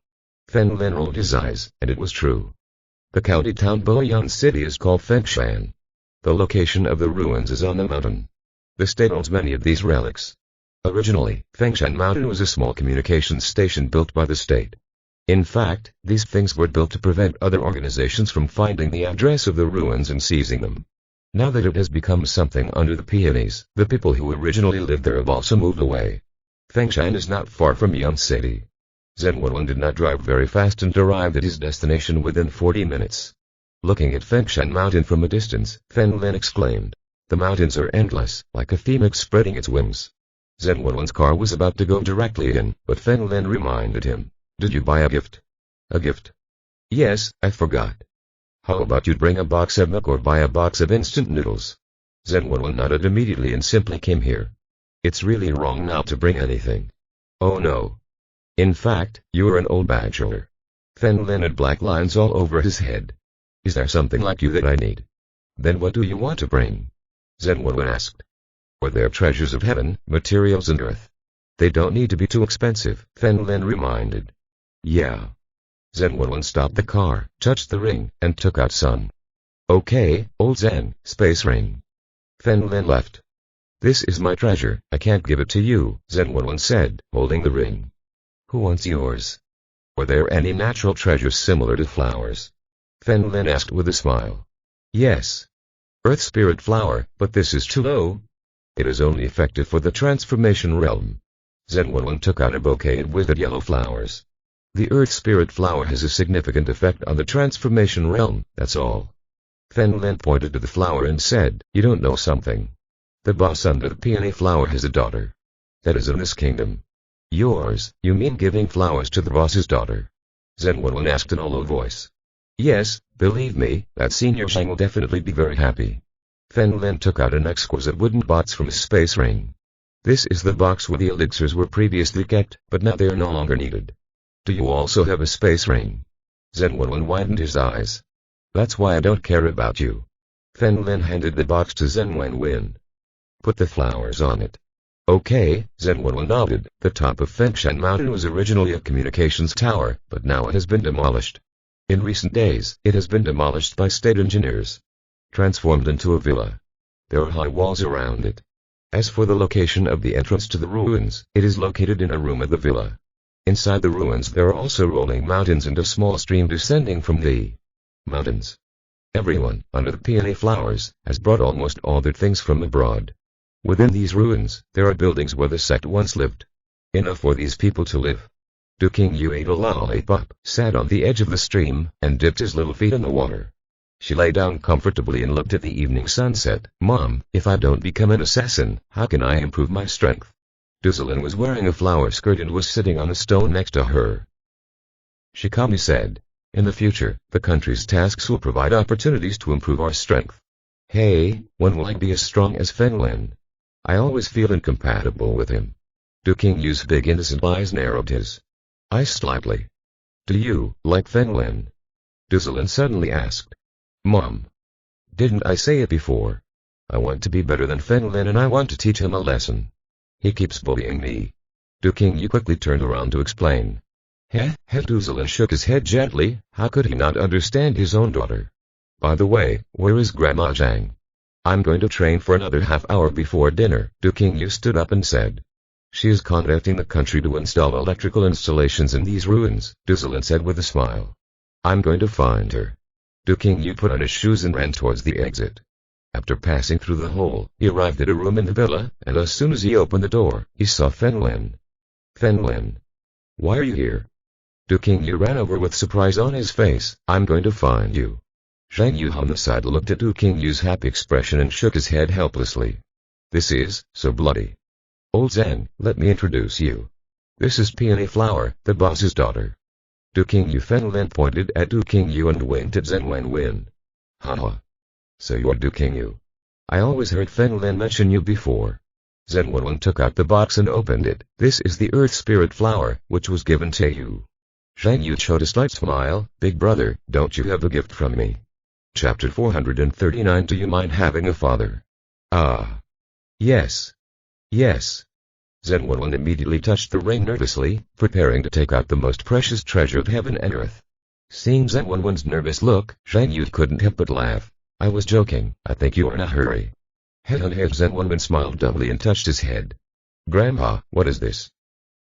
Fen Lin rolled his eyes, and it was true. The county town below Yun City is called Fengshan. The location of the ruins is on the mountain. The state owns many of these relics. Originally, Fengshan Mountain was a small communications station built by the state. In fact, these things were built to prevent other organizations from finding the address of the ruins and seizing them. Now that it has become something under the peonies, the people who originally lived there have also moved away. Fengshan is not far from Yun City. Zhen Wenwen did not drive very fast and arrived at his destination within 40 minutes. Looking at Fengshan Mountain from a distance, Fen Lin exclaimed. The mountains are endless, like a phoenix spreading its wings. Zhen Wenwen's car was about to go directly in, but Fen Lin reminded him. Did you buy a gift? A gift? Yes, I forgot. How about you bring a box of milk or buy a box of instant noodles? Zhen Wenwen nodded immediately and simply came here. It's really wrong not to bring anything. Oh no. In fact, you're an old bachelor. Fen Lin had black lines all over his head. Is there something like you that I need? Then what do you want to bring? Zhen Wenwen asked. Are there treasures of heaven, materials and earth? They don't need to be too expensive, Fen Lin reminded. Yeah. Zhen Wenwen stopped the car, touched the ring, and took out some. Okay, old Zhen, space ring. Fen Lin left. This is my treasure, I can't give it to you, Zhen Wenwen said, holding the ring. Who wants yours? Were there any natural treasures similar to flowers? Fen Lin asked with a smile. Yes. Earth Spirit Flower, but this is too low. It is only effective for the transformation realm. Zen11 took out a bouquet of withered yellow flowers. The Earth Spirit flower has a significant effect on the transformation realm, that's all. Fen Lin pointed to the flower and said, "You don't know something. The boss under the peony flower has a daughter. That is in this kingdom." "Yours, you mean giving flowers to the boss's daughter?" Zen11 asked in a low voice. "Yes, believe me, that Senior Zhang will definitely be very happy." Fen Lin took out an exquisite wooden box from his space ring. "This is the box where the elixirs were previously kept, but now they are no longer needed. Do you also have a space ring?" Zen11 widened his eyes. "That's why I don't care about you." Fen Lin handed the box to Zen Wenwen. "Put the flowers on it." "Okay," Zen Wenwen nodded. The top of Fengshan Mountain was originally a communications tower, but now it has been demolished. In recent days, it has been demolished by state engineers. Transformed into a villa. There are high walls around it. As for the location of the entrance to the ruins, it is located in a room of the villa. Inside the ruins there are also rolling mountains and a small stream descending from the mountains. Everyone, under the peony flowers, has brought almost all their things from abroad. Within these ruins, there are buildings where the sect once lived. Enough for these people to live. Du Qingyu ate a lollipop, sat on the edge of the stream, and dipped his little feet in the water. She lay down comfortably and looked at the evening sunset. "Mom, if I don't become an assassin, how can I improve my strength?" Duzalin was wearing a flower skirt and was sitting on a stone next to her. She calmly said, "In the future, the country's tasks will provide opportunities to improve our strength. Hey, when will I be as strong as Fen Lin? I always feel incompatible with him." Du Qingyu's big innocent eyes narrowed his eyes slightly. "Do you like Fen Lin?" Duzalin suddenly asked. "Mom, didn't I say it before? I want to be better than Fen Lin and I want to teach him a lesson. He keeps bullying me." Du Qingyu quickly turned around to explain. Duzalin shook his head gently. How could he not understand his own daughter? "By the way, where is Grandma Zhang? I'm going to train for another half hour before dinner." Du Qingyu stood up and said. "She is contacting the country to install electrical installations in these ruins," Duzalin said with a smile. "I'm going to find her." Du Qingyu put on his shoes and ran towards the exit. After passing through the hole, he arrived at a room in the villa, and as soon as he opened the door, he saw Fen Lin. "Fen Lin, why are you here?" Du Qingyu ran over with surprise on his face. "I'm going to find you." Zhang Yu on the side looked at Du Qingyu's happy expression and shook his head helplessly. "This is so bloody. Old Zhen, let me introduce you. This is Peony Flower, the boss's daughter." Du Qingyu Fen Lin pointed at Du Qingyu and winked at Zen Wenwen. "Haha. So you're Du Qingyu. I always heard Fen Lin mention you before." Zen Wenwen took out the box and opened it. "This is the Earth Spirit flower, which was given to you." Zhang Yu showed a slight smile. "Big brother, don't you have a gift from me?" Chapter 439. Do you mind having a father? Ah. Yes. Yes. Zen Wenwen immediately touched the ring nervously, preparing to take out the most precious treasure of heaven and earth. Seeing Zen Wenwen's nervous look, Zhang Yu couldn't help but laugh. "I was joking, I think you're in a hurry." Zen Wenwen smiled doubly and touched his head. "Grandpa, what is this?"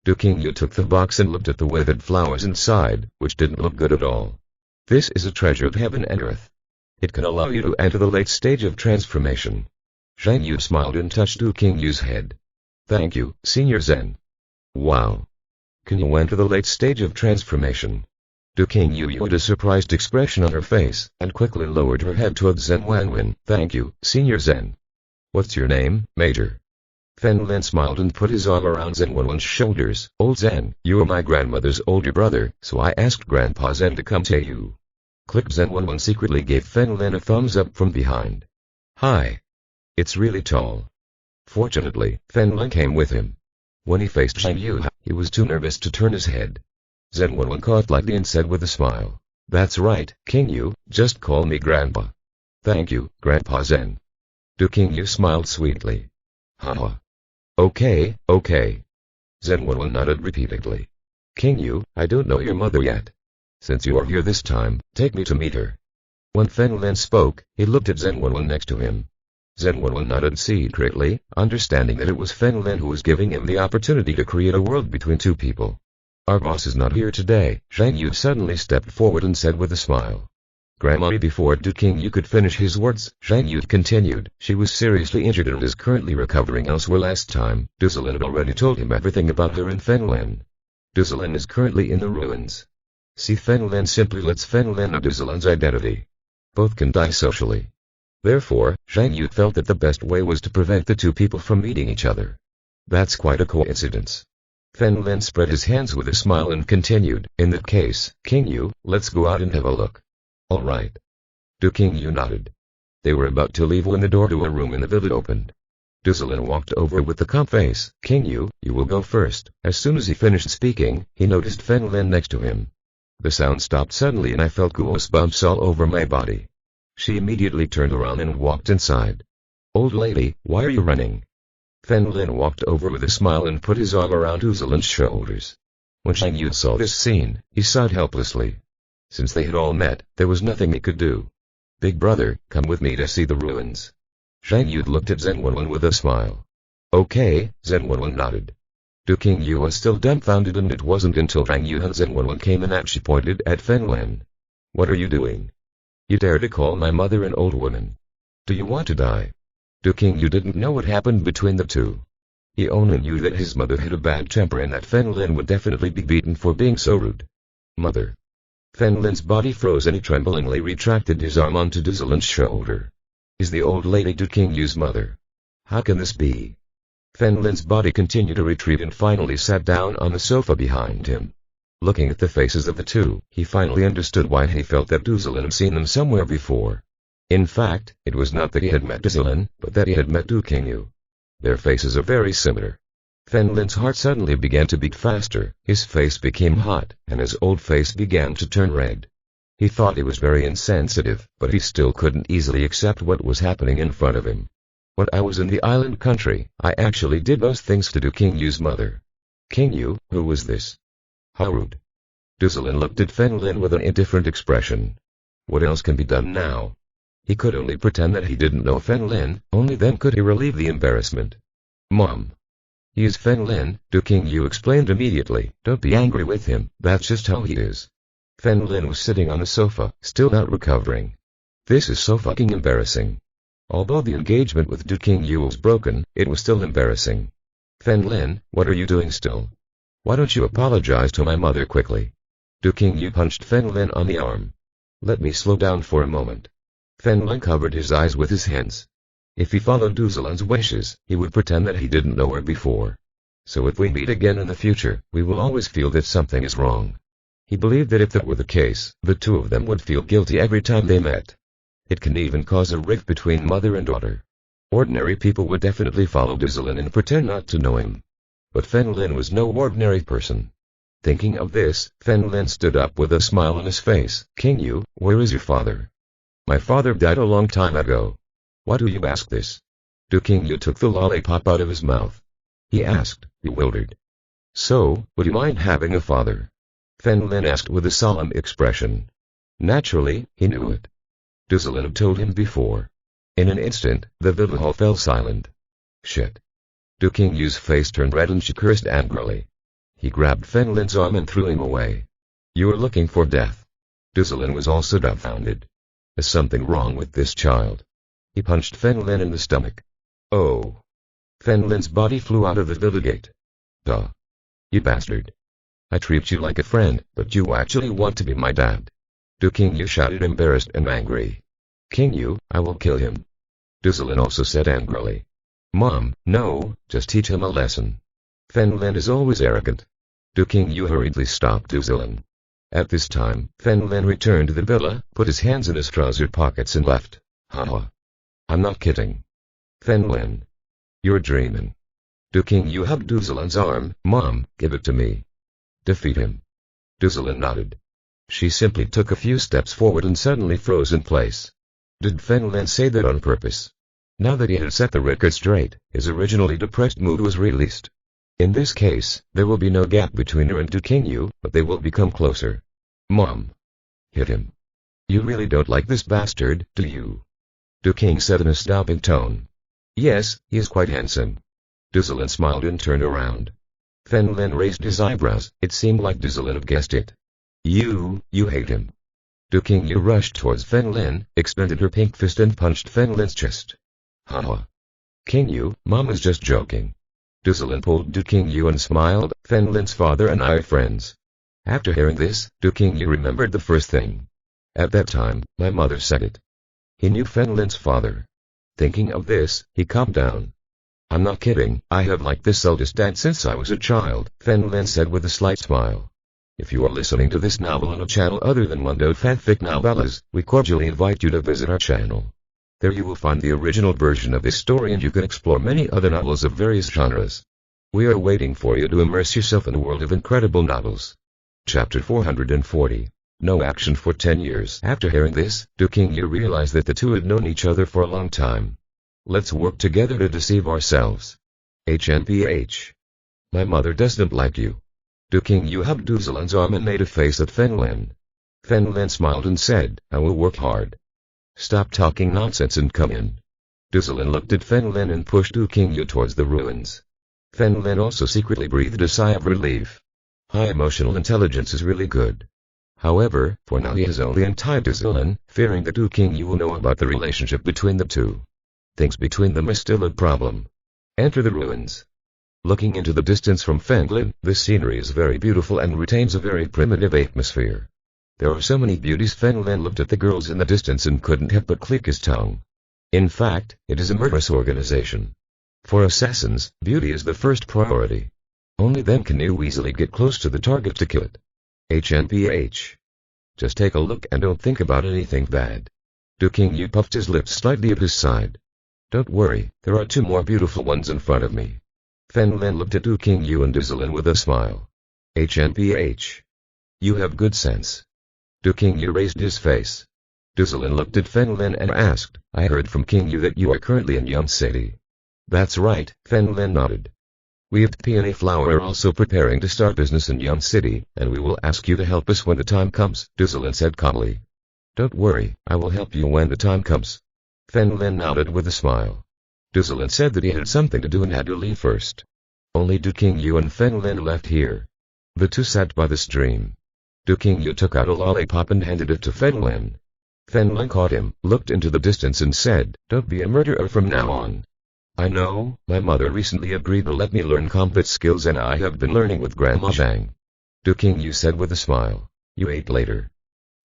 Du Qingyu took the box and looked at the withered flowers inside, which didn't look good at all. "This is a treasure of heaven and earth. It can allow you to enter the late stage of transformation." Zhang Yu smiled and touched Du Qingyu's head. "Thank you, Senior Zen." "Wow. Can you enter the late stage of transformation?" Du Qingyu had a surprised expression on her face, and quickly lowered her head towards Zen Wenwen. "Thank you, Senior Zen. What's your name, Major?" Fen Lin smiled and put his arm around Zen Wenwen's shoulders. "Old Zen, you are my grandmother's older brother, so I asked Grandpa Zen to come to you." Click. Zen Wenwen secretly gave Fen Lin a thumbs up from behind. "Hi. It's really tall." Fortunately, Fen Lin came with him. When he faced Zhang Yu, he was too nervous to turn his head. Zen Wenwen coughed lightly and said with a smile, "That's right, Qingyu, just call me Grandpa." "Thank you, Grandpa Zen." Du Qingyu smiled sweetly. "Haha. Okay. Zen Wenwen nodded repeatedly. "Qingyu, I don't know your mother yet. Since you are here this time, take me to meet her." When Fen Lin spoke, he looked at Zen Wenwen next to him. Zen Wenwen nodded secretly, understanding that it was Fen Lin who was giving him the opportunity to create a world between two people. "Our boss is not here today." Zhang Yu suddenly stepped forward and said with a smile. Grandma. Before Du Qingyu could finish his words, Zhang Yu continued, she was seriously injured and is currently recovering elsewhere. Last time, Du Zilin had already told him everything about her and Fen Lin. Du Zilin is currently in the ruins. See Fen Lin simply lets Fen Lin know Du Zilin's identity. Both can die socially. Therefore, Zhang Yu felt that the best way was to prevent the two people from meeting each other. That's quite a coincidence. Fen Lin spread his hands with a smile and continued, in that case, Qingyu, let's go out and have a look. All right. Du Qingyu nodded. They were about to leave when the door to a room in the villa opened. Du Zilin walked over with a calm face. Qingyu, you will go first. As soon as he finished speaking, he noticed Fen Lin next to him. The sound stopped suddenly and I felt goosebumps all over my body. She immediately turned around and walked inside. Old lady, why are you running? Fen Lin walked over with a smile and put his arm around Du Zilin's shoulders. When Zhang Yu saw this scene, he sighed helplessly. Since they had all met, there was nothing he could do. Big brother, come with me to see the ruins. Zhang Yu looked at Zhen Wenwen with a smile. Okay, Zhen Wenwen nodded. Du Qingyu was still dumbfounded and it wasn't until Zhang Yu and Zhen Wenwen came in that she pointed at Fen Lin. What are you doing? You dare to call my mother an old woman? Do you want to die? Du Qingyu didn't know what happened between the two. He only knew that his mother had a bad temper and that Fen Lin would definitely be beaten for being so rude. Mother. Fen Lin's body froze and he tremblingly retracted his arm onto Du Zilin's shoulder. Is the old lady Du Qingyu's mother? How can this be? Fen Lin's body continued to retreat and finally sat down on the sofa behind him. Looking at the faces of the two, he finally understood why he felt that Du Zilin had seen them somewhere before. In fact, it was not that he had met Du Zilin, but that he had met Du Qingyu. Their faces are very similar. Fen Lin's heart suddenly began to beat faster, his face became hot, and his old face began to turn red. He thought he was very insensitive, but he still couldn't easily accept what was happening in front of him. When I was in the island country, I actually did those things to Du Qingyu's mother. Qingyu, who was this? How rude. Du Zilin looked at Fen Lin with an indifferent expression. What else can be done now? He could only pretend that he didn't know Fen Lin, only then could he relieve the embarrassment. Mom. He is Fen Lin, Du Qingyu explained immediately. Don't be angry with him, that's just how he is. Fen Lin was sitting on the sofa, still not recovering. This is so fucking embarrassing. Although the engagement with Du Qingyu was broken, it was still embarrassing. Fen Lin, what are you doing still? Why don't you apologize to my mother quickly? Du Qingyu punched Fen Lin on the arm. Let me slow down for a moment. Fen Lin covered his eyes with his hands. If he followed Du Zilin's wishes, he would pretend that he didn't know her before. So if we meet again in the future, we will always feel that something is wrong. He believed that if that were the case, the two of them would feel guilty every time they met. It can even cause a rift between mother and daughter. Ordinary people would definitely follow Du Zilin and pretend not to know him. But Fen Lin was no ordinary person. Thinking of this, Fen Lin stood up with a smile on his face. Qingyu, where is your father? My father died a long time ago. Why do you ask this? Du Qingyu took the lollipop out of his mouth. He asked, bewildered. So, would you mind having a father? Fen Lin asked with a solemn expression. Naturally, he knew it. Du Zilin had told him before. In an instant, the villa hall fell silent. Shit. Du Qingyu's face turned red and she cursed angrily. He grabbed Fen Lin's arm and threw him away. You are looking for death. Du Zilin was also dumbfounded. Is something wrong with this child? He punched Fen Lin in the stomach. Oh. Fen Lin's body flew out of the villa gate. Duh. You bastard. I treat you like a friend, but you actually want to be my dad. Du Qingyu shouted, embarrassed and angry. Qingyu, I will kill him. Du Zilin also said angrily. Mom, no, just teach him a lesson. Fen Lin is always arrogant. Du Qingyu hurriedly stopped Du Zilin. At this time, Fen Lin returned to the villa, put his hands in his trouser pockets and left. Haha. I'm not kidding. Fen Lin. You're dreaming. Du Qingyu hugged Du Zilin's arm. Mom, give it to me. Defeat him. Du Zilin nodded. She simply took a few steps forward and suddenly froze in place. Did Fen Lin say that on purpose? Now that he had set the record straight, his originally depressed mood was released. In this case, there will be no gap between her and Du Qingyu, but they will become closer. Mom. Hit him. You really don't like this bastard, do you? Du Qing said in a stopping tone. Yes, he is quite handsome. Du Zilin smiled and turned around. Fen Lin raised his eyebrows. It seemed like Du Zilin had guessed it. You hate him. Du Qingyu rushed towards Fen Lin, extended her pink fist and punched Fen Lin's chest. Haha. Qingyu, Mom was just joking. Du Zilin pulled Du Qingyu and smiled, Fen Lin's father and I are friends. After hearing this, Du Qingyu remembered the first thing. At that time, my mother said it. He knew Fen Lin's father. Thinking of this, he calmed down. I'm not kidding, I have liked this eldest dad since I was a child, Fen Lin said with a slight smile. If you are listening to this novel on a channel other than Mundo Fanfic Novellas, we cordially invite you to visit our channel. There you will find the original version of this story and you can explore many other novels of various genres. We are waiting for you to immerse yourself in a world of incredible novels. Chapter 440. No action for 10 years. After hearing this, Du Qingyu realized that the two had known each other for a long time. Let's work together to deceive ourselves. HNPH. My mother doesn't like you. Du Qingyu hugged Du Zilin's arm and made a face at Fen Lin. Fen Lin smiled and said, I will work hard. Stop talking nonsense and come in. Du Zilin looked at Fen Lin and pushed Du Qingyu towards the ruins. Fen Lin also secretly breathed a sigh of relief. High emotional intelligence is really good. However, for now he has only untied Du Zilin, fearing that Du Qingyu will know about the relationship between the two. Things between them are still a problem. Enter the ruins. Looking into the distance from Fen Lin, this scenery is very beautiful and retains a very primitive atmosphere. There are so many beauties. Fen Lin looked at the girls in the distance and couldn't help but click his tongue. In fact, it is a murderous organization. For assassins, beauty is the first priority. Only then can you easily get close to the target to kill it. HNPH. Just take a look and don't think about anything bad. Du Qingyu puffed his lips slightly at his side. Don't worry, there are two more beautiful ones in front of me. Fen Lin looked at Du Qingyu and Du Zilin with a smile. HNPH. You have good sense. Du Qingyu raised his face. Du Zilin looked at Fen Lin and asked, I heard from Qingyu that you are currently in Yum City. That's right, Fen Lin nodded. We at Peony Flower are also preparing to start business in Yum City, and we will ask you to help us when the time comes, Du Zilin said calmly. Don't worry, I will help you when the time comes. Fen Lin nodded with a smile. Du Zilin said that he had something to do and had to leave first. Only Du Qingyu and Fen Lin left here. The two sat by the stream. Du Qingyu took out a lollipop and handed it to Fen Lin. Fen Lin caught him, looked into the distance and said, Don't be a murderer from now on. I know, my mother recently agreed to let me learn combat skills and I have been learning with Grandma Zhang. Du Qingyu said with a smile. You ate later.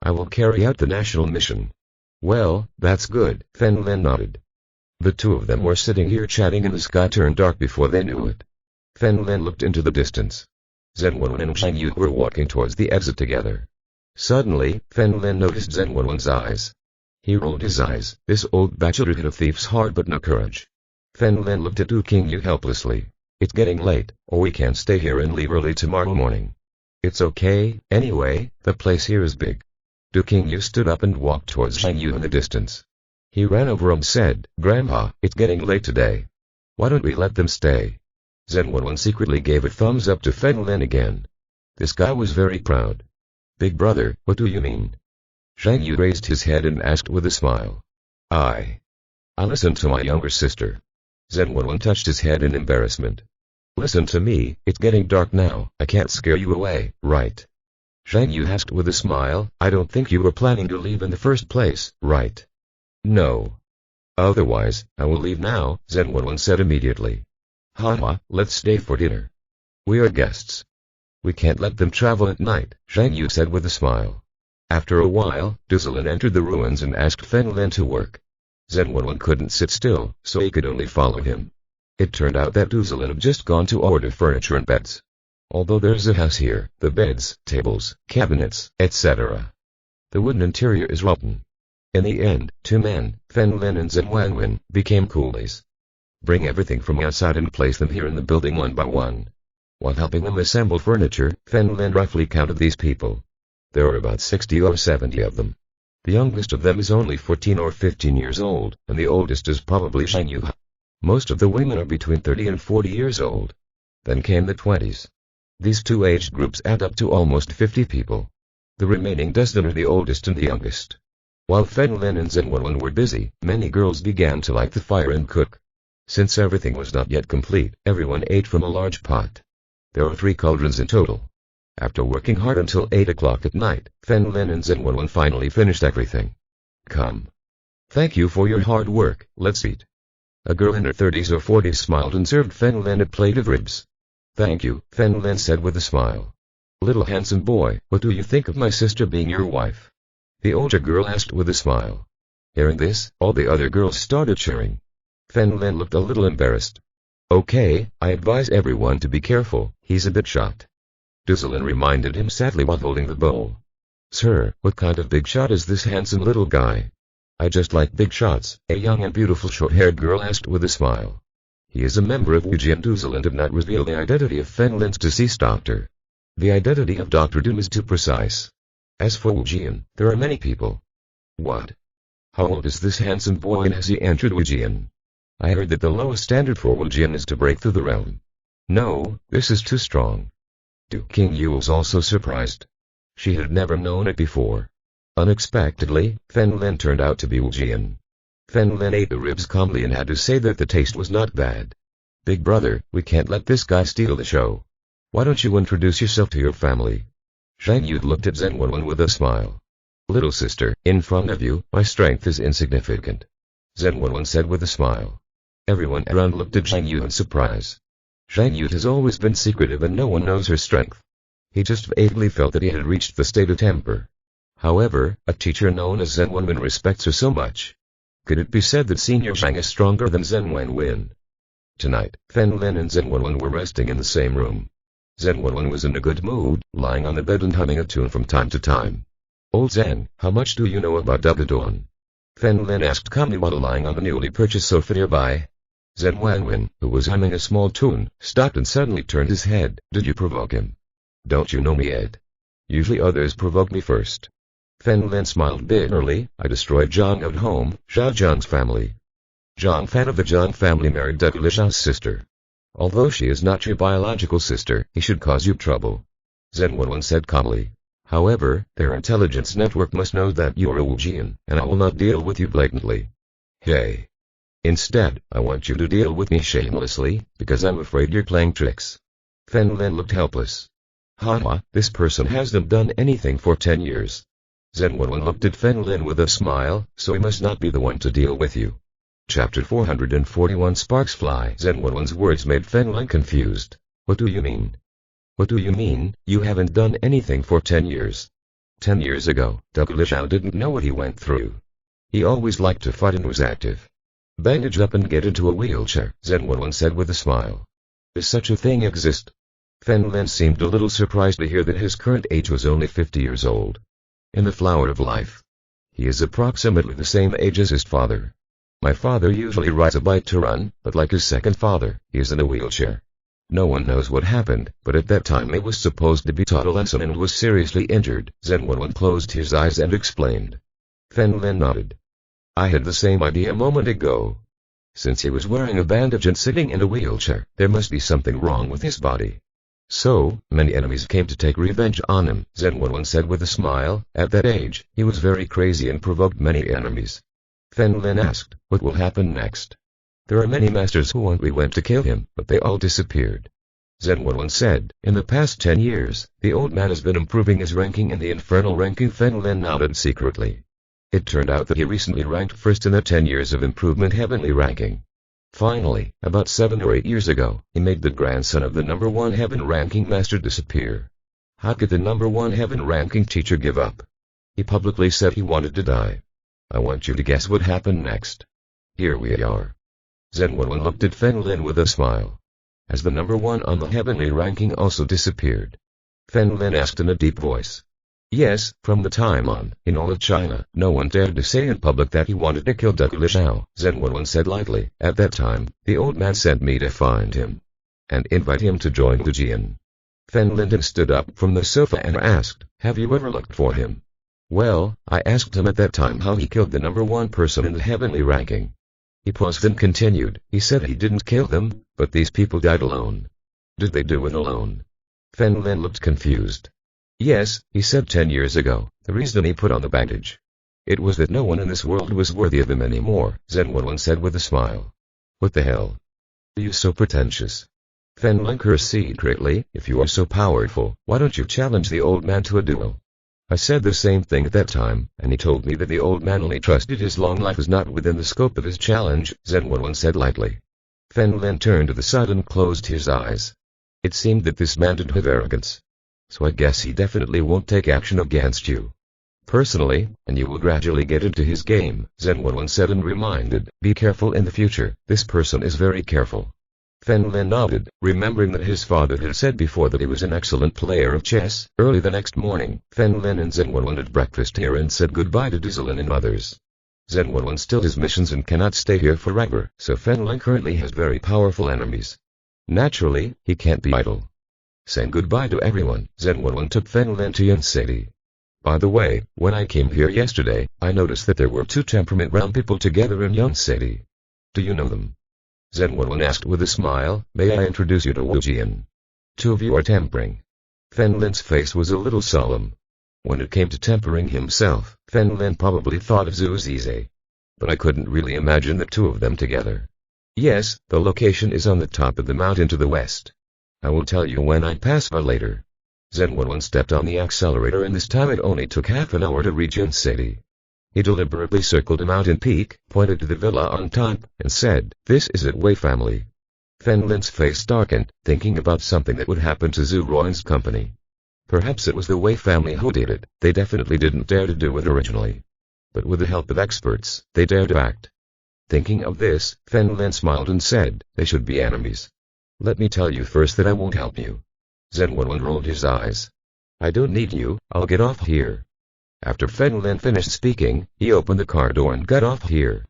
I will carry out the national mission. Well, that's good, Fen Lin nodded. The two of them were sitting here chatting and the sky turned dark before they knew it. Fen Lin looked into the distance. Zhenwen and Zhang Yu were walking towards the exit together. Suddenly, Fen Lin noticed Zhenwen's eyes. He rolled his eyes. This old bachelor hit a thief's heart but no courage. Fen Lin looked at Du Qingyu helplessly. It's getting late, or we can't stay here and leave early tomorrow morning. It's okay, anyway, the place here is big. Du Qingyu stood up and walked towards Zhang Yu in the distance. He ran over and said, Grandpa, it's getting late today. Why don't we let them stay? Zhenwen secretly gave a thumbs up to Fen Lin again. This guy was very proud. Big brother, what do you mean? Zhang Yu raised his head and asked with a smile. I listened to my younger sister. Zhenwen touched his head in embarrassment. Listen to me, it's getting dark now, I can't scare you away, right? Zhang Yu asked with a smile, I don't think you were planning to leave in the first place, right? No. Otherwise, I will leave now, Zhenwen said immediately. Haha, let's stay for dinner. We are guests. We can't let them travel at night, Zhang Yu said with a smile. After a while, Du Zilin entered the ruins and asked Fen Lin to work. Zhenwen couldn't sit still, so he could only follow him. It turned out that Du Zilin had just gone to order furniture and beds. Although there's a house here, the beds, tables, cabinets, etc. The wooden interior is rotten. In the end, two men, Fen Lin and Zhenwen, became coolies. Bring everything from outside and place them here in the building one by one. While helping them assemble furniture, Fen Lin roughly counted these people. There are about 60 or 70 of them. The youngest of them is only 14 or 15 years old, and the oldest is probably Zhang Yu. Most of the women are between 30 and 40 years old. Then came the 20s. These two age groups add up to almost 50 people. The remaining dozen are the oldest and the youngest. While Fen Lin and Zhenwen were busy, many girls began to light the fire and cook. Since everything was not yet complete, everyone ate from a large pot. There are 3 cauldrons in total. After working hard until 8 o'clock at night, Fen Lin and Zhen Wenwen finally finished everything. Come. Thank you for your hard work, let's eat. A girl in her 30s or 40s smiled and served Fen Lin a plate of ribs. Thank you, Fen Lin said with a smile. Little handsome boy, what do you think of my sister being your wife? The older girl asked with a smile. Hearing this, all the other girls started cheering. Fen Lin looked a little embarrassed. Okay, I advise everyone to be careful, he's a bit shot. Duzelin reminded him sadly while holding the bowl. Sir, what kind of big shot is this handsome little guy? I just like big shots, a young and beautiful short-haired girl asked with a smile. He is a member of Wuji and Duzelin did not reveal the identity of Fen Lin's deceased doctor. The identity of Dr. Doom is too precise. As for Wujian, there are many people. What? How old is this handsome boy and has he entered Wujian? I heard that the lowest standard for Wujian is to break through the realm. No, this is too strong. King Yu was also surprised. She had never known it before. Unexpectedly, Fen Lin turned out to be Wujian. Fen Lin ate the ribs calmly and had to say that the taste was not bad. Big brother, we can't let this guy steal the show. Why don't you introduce yourself to your family? Zhang Yu looked at Zhen Wenwen with a smile. Little sister, in front of you, my strength is insignificant. Zhen Wenwen said with a smile. Everyone around looked at Zhang Yu in surprise. Zhang Yu has always been secretive and no one knows her strength. He just vaguely felt that he had reached the state of temper. However, a teacher known as Zhen Wenwen respects her so much. Could it be said that Senior Zhang is stronger than Zhen Wenwen? Tonight, Fen Lin and Zhen Wenwen were resting in the same room. Zhen Wenwen was in a good mood, lying on the bed and humming a tune from time to time. Old Zhen, how much do you know about depicted? Fen Lin asked calmly while lying on the newly purchased sofa nearby. Zhen Wenwen, who was humming a small tune, stopped and suddenly turned his head. Did you provoke him? Don't you know me yet? Usually others provoke me first. Fen Lin smiled bitterly. I destroyed Zhang at home, Zhao Zhang's family. Zhang Fan of the Zhang family married Dr. Zhao's sister. Although she is not your biological sister, he should cause you trouble. Zhen Wenwen said calmly. However, their intelligence network must know that you are a Wujian, and I will not deal with you blatantly. Hey. Instead, I want you to deal with me shamelessly, because I'm afraid you're playing tricks. Fen Lin looked helpless. Haha, this person hasn't done anything for 10 years. Zhen Wenwen looked at Fen Lin with a smile, so he must not be the one to deal with you. Chapter 441 Sparks Fly. Zhen Wenwen's words made Fen Lin confused. What do you mean? What do you mean, you haven't done anything for 10 years? 10 years ago, Dr. Zhao didn't know what he went through. He always liked to fight and was active. Bandage up and get into a wheelchair, Zhen Wenwen said with a smile. Does such a thing exist? Fen Lin seemed a little surprised to hear that his current age was only 50 years old. In the flower of life. He is approximately the same age as his father. My father usually rides a bike to run, but like his second father, he is in a wheelchair. No one knows what happened, but at that time he was supposed to be taught a lesson and was seriously injured. Zhen Wenwen closed his eyes and explained. Fen Lin nodded. I had the same idea a moment ago. Since he was wearing a bandage and sitting in a wheelchair, there must be something wrong with his body. So, many enemies came to take revenge on him, Zhen Wenwen said with a smile. At that age, he was very crazy and provoked many enemies. Fen Lin asked, what will happen next? There are many masters who only went to kill him, but they all disappeared. Zhen Wenwen said, in the past 10 years, the old man has been improving his ranking in the infernal ranking. Fen Lin nodded secretly. It turned out that he recently ranked first in the 10 years of improvement heavenly ranking. Finally, about 7 or 8 years ago, he made the grandson of the number 1 heaven ranking master disappear. How could the number 1 heaven ranking teacher give up? He publicly said he wanted to die. I want you to guess what happened next. Here we are. Zhen Wenwen looked at Fen Lin with a smile. As the number 1 on the heavenly ranking also disappeared. Fen Lin asked in a deep voice. Yes, from the time on, in all of China, no one dared to say in public that he wanted to kill Dr. Zhao. Zhen Wenwen said lightly. At that time, the old man sent me to find him. And invite him to join Wujian. Fen Lin stood up from the sofa and asked, have you ever looked for him? Well, I asked him at that time how he killed the number 1 person in the heavenly ranking. He paused and continued. He said he didn't kill them, but these people died alone. Did they do it alone? Fen Lin looked confused. Yes, he said 10 years ago, the reason he put on the bandage. It was that no one in this world was worthy of him anymore, Zhen Wenwen said with a smile. What the hell? Are you so pretentious? Fen Lin cursed secretly. If you are so powerful, why don't you challenge the old man to a duel? I said the same thing at that time, and he told me that the old man only trusted his long life was not within the scope of his challenge, Zhen Wenwen said lightly. Fen Lin turned to the side and closed his eyes. It seemed that this man didn't have arrogance. So I guess he definitely won't take action against you personally, and you will gradually get into his game, Zhen Wenwen said and reminded, be careful in the future, this person is very careful. Fen Lin nodded, remembering that his father had said before that he was an excellent player of chess. Early the next morning, Fen Lin and Zhen Wenwen had breakfast here and said goodbye to Dizalin and others. Zhen Wenwen still has missions and cannot stay here forever, so Fen Lin currently has very powerful enemies. Naturally, he can't be idle. Saying goodbye to everyone, Zhen Wenwen took Fen Lin to Yun City. By the way, when I came here yesterday, I noticed that there were 2 temperament realm people together in Yun City. Do you know them? Zhen Wenwen asked with a smile, may I introduce you to Wu Jian? 2 of you are tempering. Fen Lin's face was a little solemn. When it came to tempering himself, Fen Lin probably thought of Zhu Zize. But I couldn't really imagine the 2 of them together. Yes, the location is on the top of the mountain to the west. I will tell you when I pass by later. Zhen Wenwen stepped on the accelerator and this time it only took half an hour to reach Yun City. He deliberately circled a mountain peak, pointed to the villa on top, and said, this is it Wei family. Fen Lin's face darkened, thinking about something that would happen to Zhu Ruan's company. Perhaps it was the Wei family who did it, they definitely didn't dare to do it originally. But with the help of experts, they dared to act. Thinking of this, Fen Lin smiled and said, they should be enemies. Let me tell you first that I won't help you. Zhen Wenwen rolled his eyes. I don't need you, I'll get off here. After Fen Lin finished speaking, he opened the car door and got off here.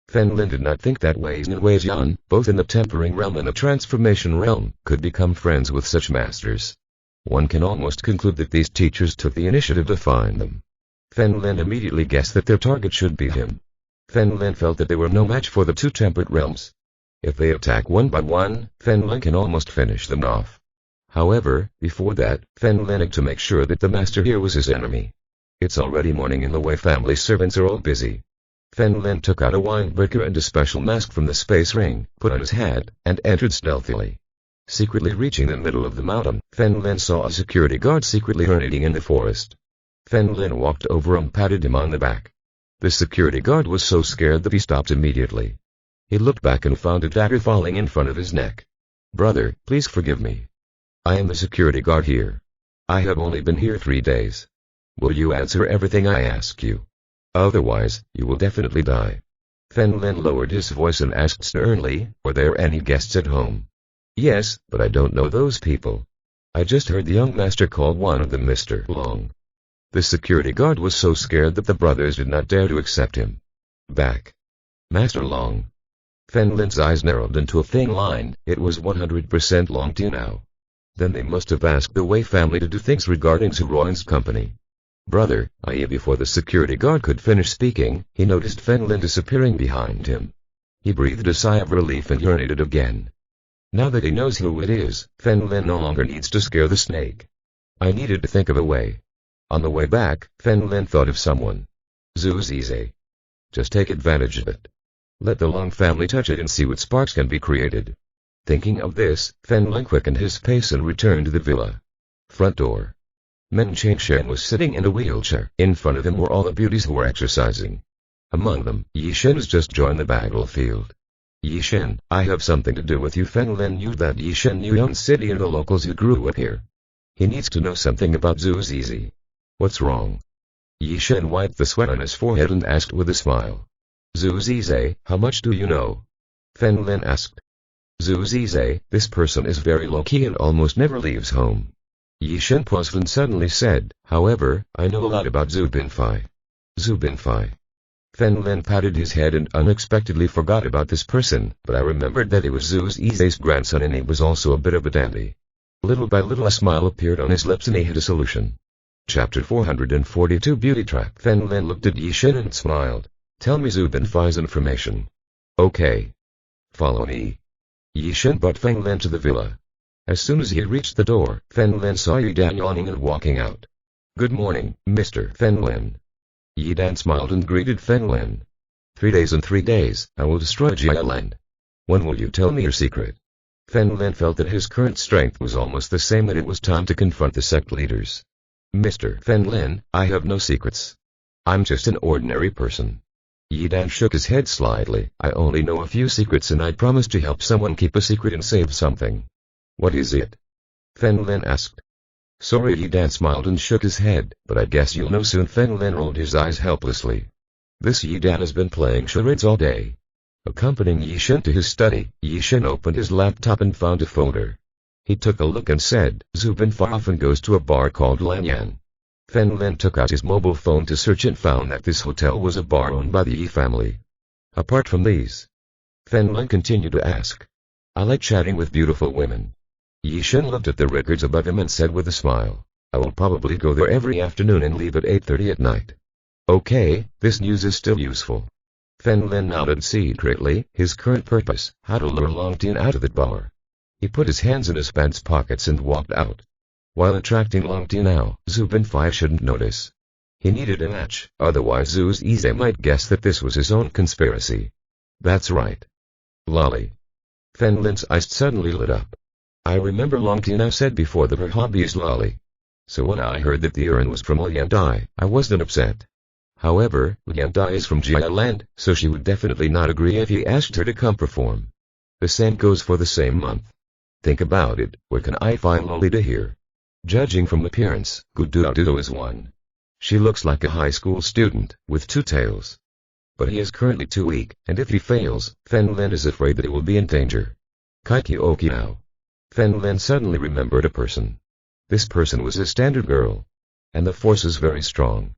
Fen Lin did not think that Wei Xin and Wei Jian, both in the tempering realm and the transformation realm, could become friends with such masters. One can almost conclude that these teachers took the initiative to find them. Fen Lin immediately guessed that their target should be him. Fen Lin felt that they were no match for the 2 temperate realms. If they attack one by one, Fen Lin can almost finish them off. However, before that, Fen Lin had to make sure that the master here was his enemy. It's already morning and the Wei family servants are all busy. Fen Lin took out a wine breaker and a special mask from the space ring, put on his hat, and entered stealthily. Secretly reaching the middle of the mountain, Fen Lin saw a security guard secretly urinating in the forest. Fen Lin walked over and patted him on the back. The security guard was so scared that he stopped immediately. He looked back and found a dagger falling in front of his neck. Brother, please forgive me. I am the security guard here. I have only been here 3 days. Will you answer everything I ask you? Otherwise, you will definitely die. Fen Lin lowered his voice and asked sternly, were there any guests at home? Yes, but I don't know those people. I just heard the young master call one of them Mr. Long. The security guard was so scared that the brothers did not dare to accept him. Back. Master Long. Fen Lin's eyes narrowed into a thin line, it was 100% Long Tiu now. Then they must have asked the Wei family to do things regarding Zhu Ruan's company. Brother, before the security guard could finish speaking, he noticed Fen Lin disappearing behind him. He breathed a sigh of relief and urinated again. Now that he knows who it is, Fen Lin no longer needs to scare the snake. I needed to think of a way. On the way back, Fen Lin thought of someone. Zhu Zize. Just take advantage of it. Let the Long family touch it and see what sparks can be created. Thinking of this, Fen Lin quickened his pace and returned to the villa. Front door. Men Changshen was sitting in a wheelchair. In front of him were all the beauties who were exercising. Among them, Yi Shen has just joined the battlefield. Yi Shen, I have something to do with you. Fen Lin knew that Yi Shen knew Yun City and the locals who grew up here. He needs to know something about Zhu Zize. What's wrong? Yi Shen wiped the sweat on his forehead and asked with a smile. Zhu Zize, how much do you know? Fen Lin asked. Zhu Zize, this person is very low-key and almost never leaves home. Yi Shen paused and suddenly said, however, I know a lot about Zhu Binfei. Zhu Binfei. Fen Lin patted his head and unexpectedly forgot about this person, but I remembered that he was Zhu Zize's grandson and he was also a bit of a dandy. Little by little a smile appeared on his lips and he had a solution. Chapter 442 Beauty Trap. Fen Lin looked at Yi Shen and smiled. Tell me Zhu Binfei's information. Okay. Follow me. Yi Shen brought Fen Lin to the villa. As soon as he had reached the door, Fen Lin saw Yi Dan yawning and walking out. Good morning, Mr. Fen Lin. Yi Dan smiled and greeted Fen Lin. 3 days and 3 days, I will destroy Jialand. When will you tell me your secret? Fen Lin felt that his current strength was almost the same, and it was time to confront the sect leaders. Mr. Fen Lin, I have no secrets. I'm just an ordinary person. Yi Dan shook his head slightly. I only know a few secrets, and I promise to help someone keep a secret and save something. What is it? Fen Lin asked. Sorry, Yi Dan smiled and shook his head, but I guess you'll know soon. Fen Lin rolled his eyes helplessly. This Yi Dan has been playing charades all day. Accompanying Yi Shen to his study, Yi Shen opened his laptop and found a folder. He took a look and said, Zhu Binfei often goes to a bar called Lanyan. Fen Lin took out his mobile phone to search and found that this hotel was a bar owned by the Yi family. Apart from these, Fen Lin continued to ask. I like chatting with beautiful women. Yi Shen looked at the records above him and said with a smile, I will probably go there every afternoon and leave at 8:30 at night. Okay, this news is still useful. Fen Lin nodded secretly, his current purpose, how to lure Long Tian out of the bar. He put his hands in his pants pockets and walked out. While attracting Long Tian now, Zhu Binfei shouldn't notice. He needed a match, otherwise Zhu's Izai might guess that this was his own conspiracy. That's right. Lolly. Fen Lin's eyes suddenly lit up. I remember Long Tian said before that her hobby is lolly. So when I heard that the urine was from Lian Dai, I wasn't upset. However, Lian Dai is from Jia Land, so she would definitely not agree if he asked her to come perform. The same goes for the same month. Think about it, where can I find Lolita here? Judging from appearance, Gududo is one. She looks like a high school student, with two tails. But he is currently too weak, and if he fails, Fen Lin is afraid that he will be in danger. Kaikyoki now. Fen Lin suddenly remembered a person. This person was a standard girl. And the force is very strong.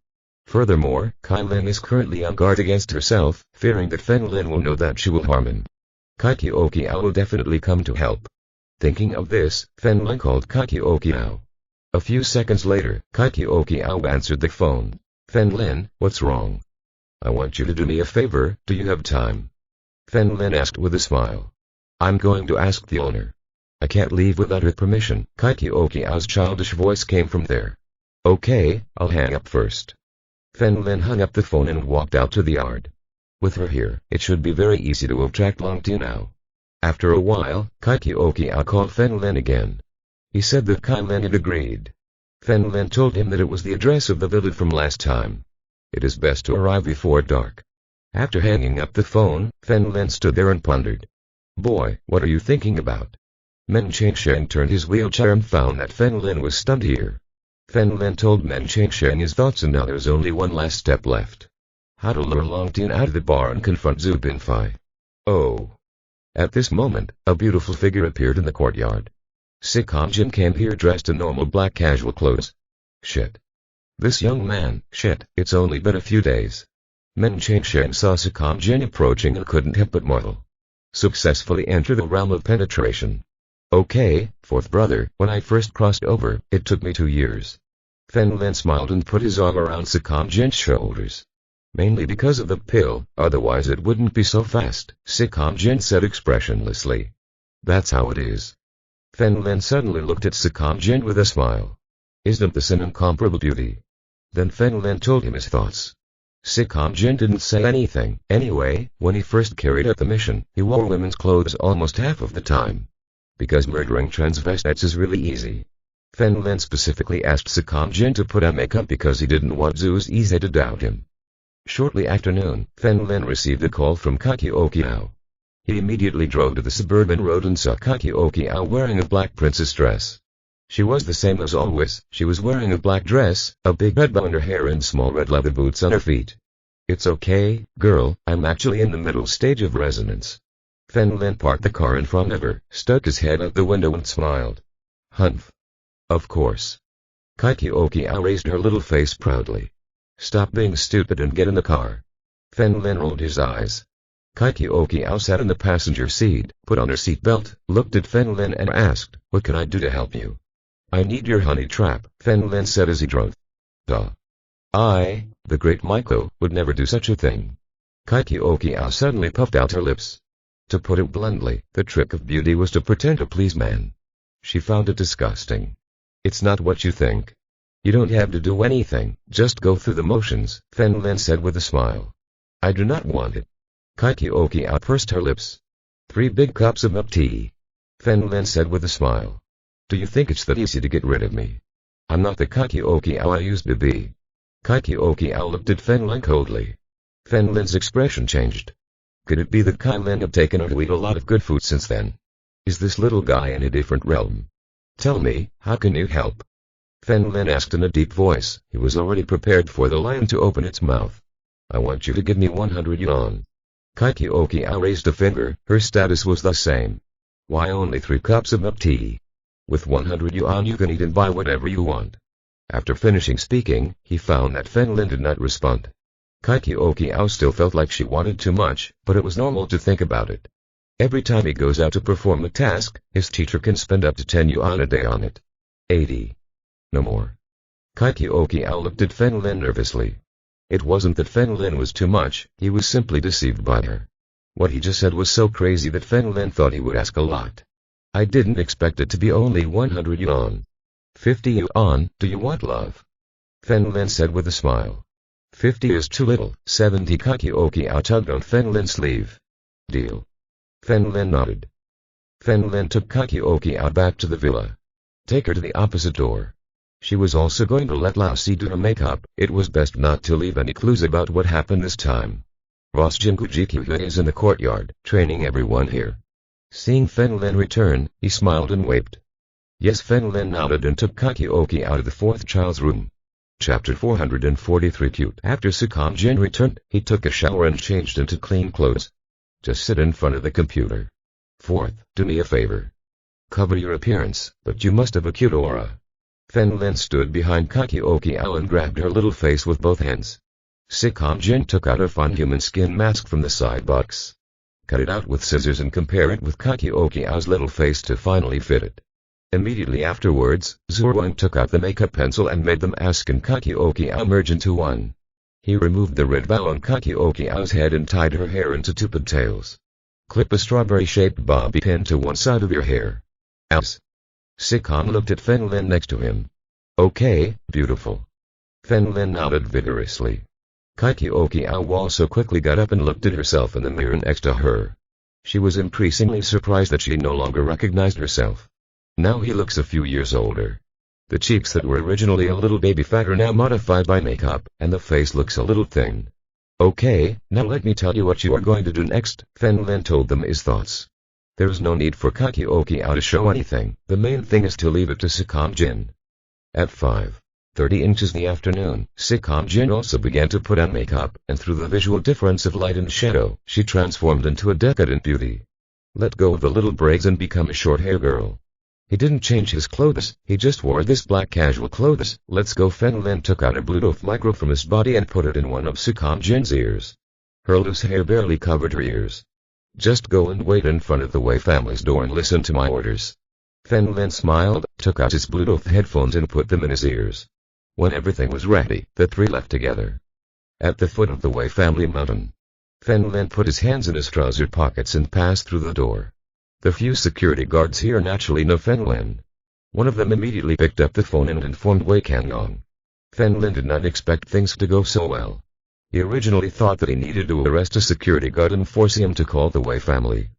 Furthermore, Kai Lin is currently on guard against herself, fearing that Fen Lin will know that she will harm him. Kaikyoki will definitely come to help. Thinking of this, Fen Lin called Kaikyoki. A few seconds later, Kaikyoki answered the phone. Fen Lin, what's wrong? I want you to do me a favor, do you have time? Fen Lin asked with a smile. I'm going to ask the owner. I can't leave without her permission. Kaikyoki's childish voice came from there. Okay, I'll hang up first. Fen Lin hung up the phone and walked out to the yard. With her here, it should be very easy to attract Long Tian now. After a while, Kaikyoki called Fen Lin again. He said that Kai Lin had agreed. Fen Lin told him that it was the address of the village from last time. It is best to arrive before dark. After hanging up the phone, Fen Lin stood there and pondered. Boy, what are you thinking about? Men Chengsheng turned his wheelchair and found that Fen Lin was stunned here. Fen Lin told Men Chengsheng his thoughts, and now there's only one last step left. How to lure Long Tian out of the bar and confront Zhu Binfei. Oh. At this moment, a beautiful figure appeared in the courtyard. Sikam Jin came here dressed in normal black casual clothes. Shit. This young man, shit, it's only been a few days. Men Chengsheng saw Sikam Jin approaching and couldn't help but marvel. Successfully enter the realm of penetration. Okay, fourth brother, when I first crossed over, it took me 2 years. Fen Lin smiled and put his arm around Sikam Jin's shoulders. Mainly because of the pill, otherwise it wouldn't be so fast, Sikam Jin said expressionlessly. That's how it is. Fen Lin suddenly looked at Sikam Jin with a smile. Isn't this an incomparable beauty? Then Fen Lin told him his thoughts. Sikam Jin didn't say anything. Anyway, when he first carried out the mission, he wore women's clothes almost half of the time. Because murdering transvestites is really easy. Fen Lin specifically asked Sikam Jin to put on makeup because he didn't want Zhu's Izai to doubt him. Shortly after noon, Fen Lin received a call from Kaikyoki. He immediately drove to the suburban road and saw Kaikyoki wearing a black princess dress. She was the same as always. She was wearing a black dress, a big red bow on her hair and small red leather boots on her feet. It's okay, girl, I'm actually in the middle stage of resonance. Fen Lin parked the car in front of her, stuck his head out the window and smiled. Humph. Of course. Kaikyoki raised her little face proudly. Stop being stupid and get in the car. Fen Lin rolled his eyes. Kaikyoki sat in the passenger seat, put on her seatbelt, looked at Fen Lin and asked, what can I do to help you? I need your honey trap, Fen Lin said as he drove. Duh. I, the great Maiko, would never do such a thing. Kaikyoki suddenly puffed out her lips. To put it bluntly, the trick of beauty was to pretend to please men. She found it disgusting. It's not what you think. You don't have to do anything, just go through the motions, Fen Lin said with a smile. I do not want it. Kaikyoki pursed her lips. 3 big cups of milk tea. Fen Lin said with a smile. Do you think it's that easy to get rid of me? I'm not the Kakioki I used to be. Kakioki looked at Fen Lin coldly. Fen Lin's expression changed. Could it be that Kai Lin had taken her to eat a lot of good food since then? Is this little guy in a different realm? Tell me, how can you help? Fen Lin asked in a deep voice. He was already prepared for the lion to open its mouth. I want you to give me 100 yuan. Kakioki raised a finger. Her status was the same. Why only 3 cups of milk tea? With 100 yuan you can eat and buy whatever you want. After finishing speaking, he found that Fen Lin did not respond. Kakioki still felt like she wanted too much, but it was normal to think about it. Every time he goes out to perform a task, his teacher can spend up to 10 yuan a day on it. 80. No more. Kakioki looked at Fen Lin nervously. It wasn't that Fen Lin was too much, he was simply deceived by her. What he just said was so crazy that Fen Lin thought he would ask a lot. I didn't expect it to be only 100 yuan. 50 yuan, do you want love? Fen Lin said with a smile. 50 is too little. 70. Kakioki tugged on Fen Lin's sleeve. Deal. Fen Lin nodded. Fen Lin took Kakioki back to the villa. Take her to the opposite door. She was also going to let Lao Si do her makeup. It was best not to leave any clues about what happened this time. Boss Jinkuji is in the courtyard, training everyone here. Seeing Fen Lin return, he smiled and waved. Yes, Fen Lin nodded and took Kakioki out of the 4th child's room. Chapter 443 Cute. After Sakam Jin returned, he took a shower and changed into clean clothes. Just sit in front of the computer. 4th, do me a favor. Cover your appearance, but you must have a cute aura. Fen Lin stood behind Kakioki and grabbed her little face with both hands. Sakam Jin took out a fine human skin mask from the side box. Cut it out with scissors and compare it with Kakioki's little face to finally fit it. Immediately afterwards, Zhuang took out the makeup pencil and made them ask and Kakioki merge into one. He removed the red bow on Kakioki's head and tied her hair into 2 pigtails. Clip a strawberry-shaped bobby pin to one side of your hair. Else. Sakam looked at Fen Lin next to him. Okay, beautiful. Fen Lin nodded vigorously. Kakioki also quickly got up and looked at herself in the mirror next to her. She was increasingly surprised that she no longer recognized herself. Now he looks a few years older. The cheeks that were originally a little baby fat are now modified by makeup, and the face looks a little thin. Okay, now let me tell you what you are going to do next, Fen Lin told them his thoughts. There's no need for Kakioki to show anything, the main thing is to leave it to Sakam Jin. At 5:30 in the afternoon, Sakam Jin also began to put on makeup, and through the visual difference of light and shadow, she transformed into a decadent beauty. Let go of the little braids and become a short-hair girl. He didn't change his clothes, he just wore this black casual clothes. Let's go. Fen Lin took out a Bluetooth micro from his body and put it in one of Sakam Jin's ears. Her loose hair barely covered her ears. Just go and wait in front of the Wei family's door and listen to my orders. Fen Lin smiled, took out his Bluetooth headphones and put them in his ears. When everything was ready, the 3 left together. At the foot of the Wei family mountain, Fen Lin put his hands in his trouser pockets and passed through the door. The few security guards here naturally know Fen Lin. One of them immediately picked up the phone and informed Wei Kanyong. Fen Lin did not expect things to go so well. He originally thought that he needed to arrest a security guard and force him to call the Wei family.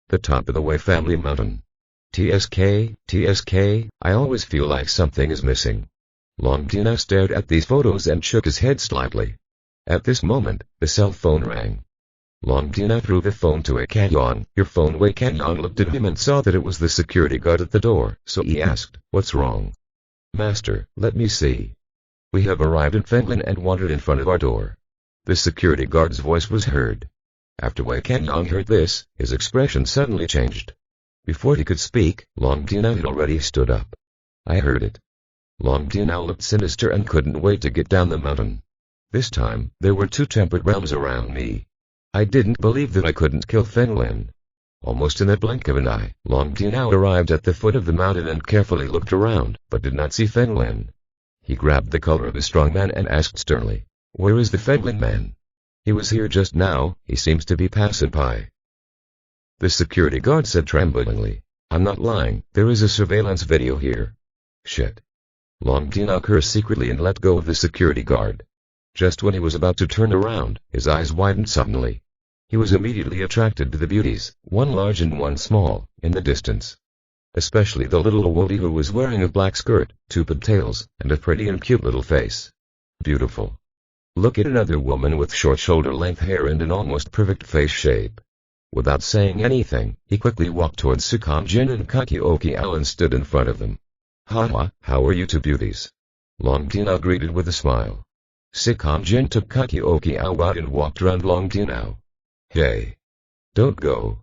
The top of the Wei family mountain. TSK, I always feel like something is missing. Long Tina stared at these photos and shook his head slightly. At this moment, the cell phone rang. Long Tina threw the phone to Wei Kanyong. Your phone. Wei Kanyong looked at him and saw that it was the security guard at the door, so he asked, what's wrong? Master, let me see. We have arrived in Fen Lin and wandered in front of our door. The security guard's voice was heard. After Wei Kanyong heard this, his expression suddenly changed. Before he could speak, Long Tina had already stood up. I heard it. Long Tina looked sinister and couldn't wait to get down the mountain. This time, there were 2 tempered realms around me. I didn't believe that I couldn't kill Fen Lin. Almost in a blink of an eye, Long Tina arrived at the foot of the mountain and carefully looked around, but did not see Fen Lin. He grabbed the collar of a strong man and asked sternly, where is the Fen Lin man? He was here just now, he seems to be passing by. The security guard said tremblingly, I'm not lying, there is a surveillance video here. Shit. Long Tina cursed secretly and let go of the security guard. Just when he was about to turn around, his eyes widened suddenly. He was immediately attracted to the beauties, one large and one small, in the distance. especially the little oldie who was wearing a black skirt, two pigtails, and a pretty and cute little face. Beautiful. Look at another woman with short shoulder-length hair and an almost perfect face shape. Without saying anything, he quickly walked towards Jin and Kakioki and stood in front of them. Haha, how are you two beauties? Long Tinao greeted with a smile. Jin took Kakioki out and walked around Long Tinao. Hey. Don't go.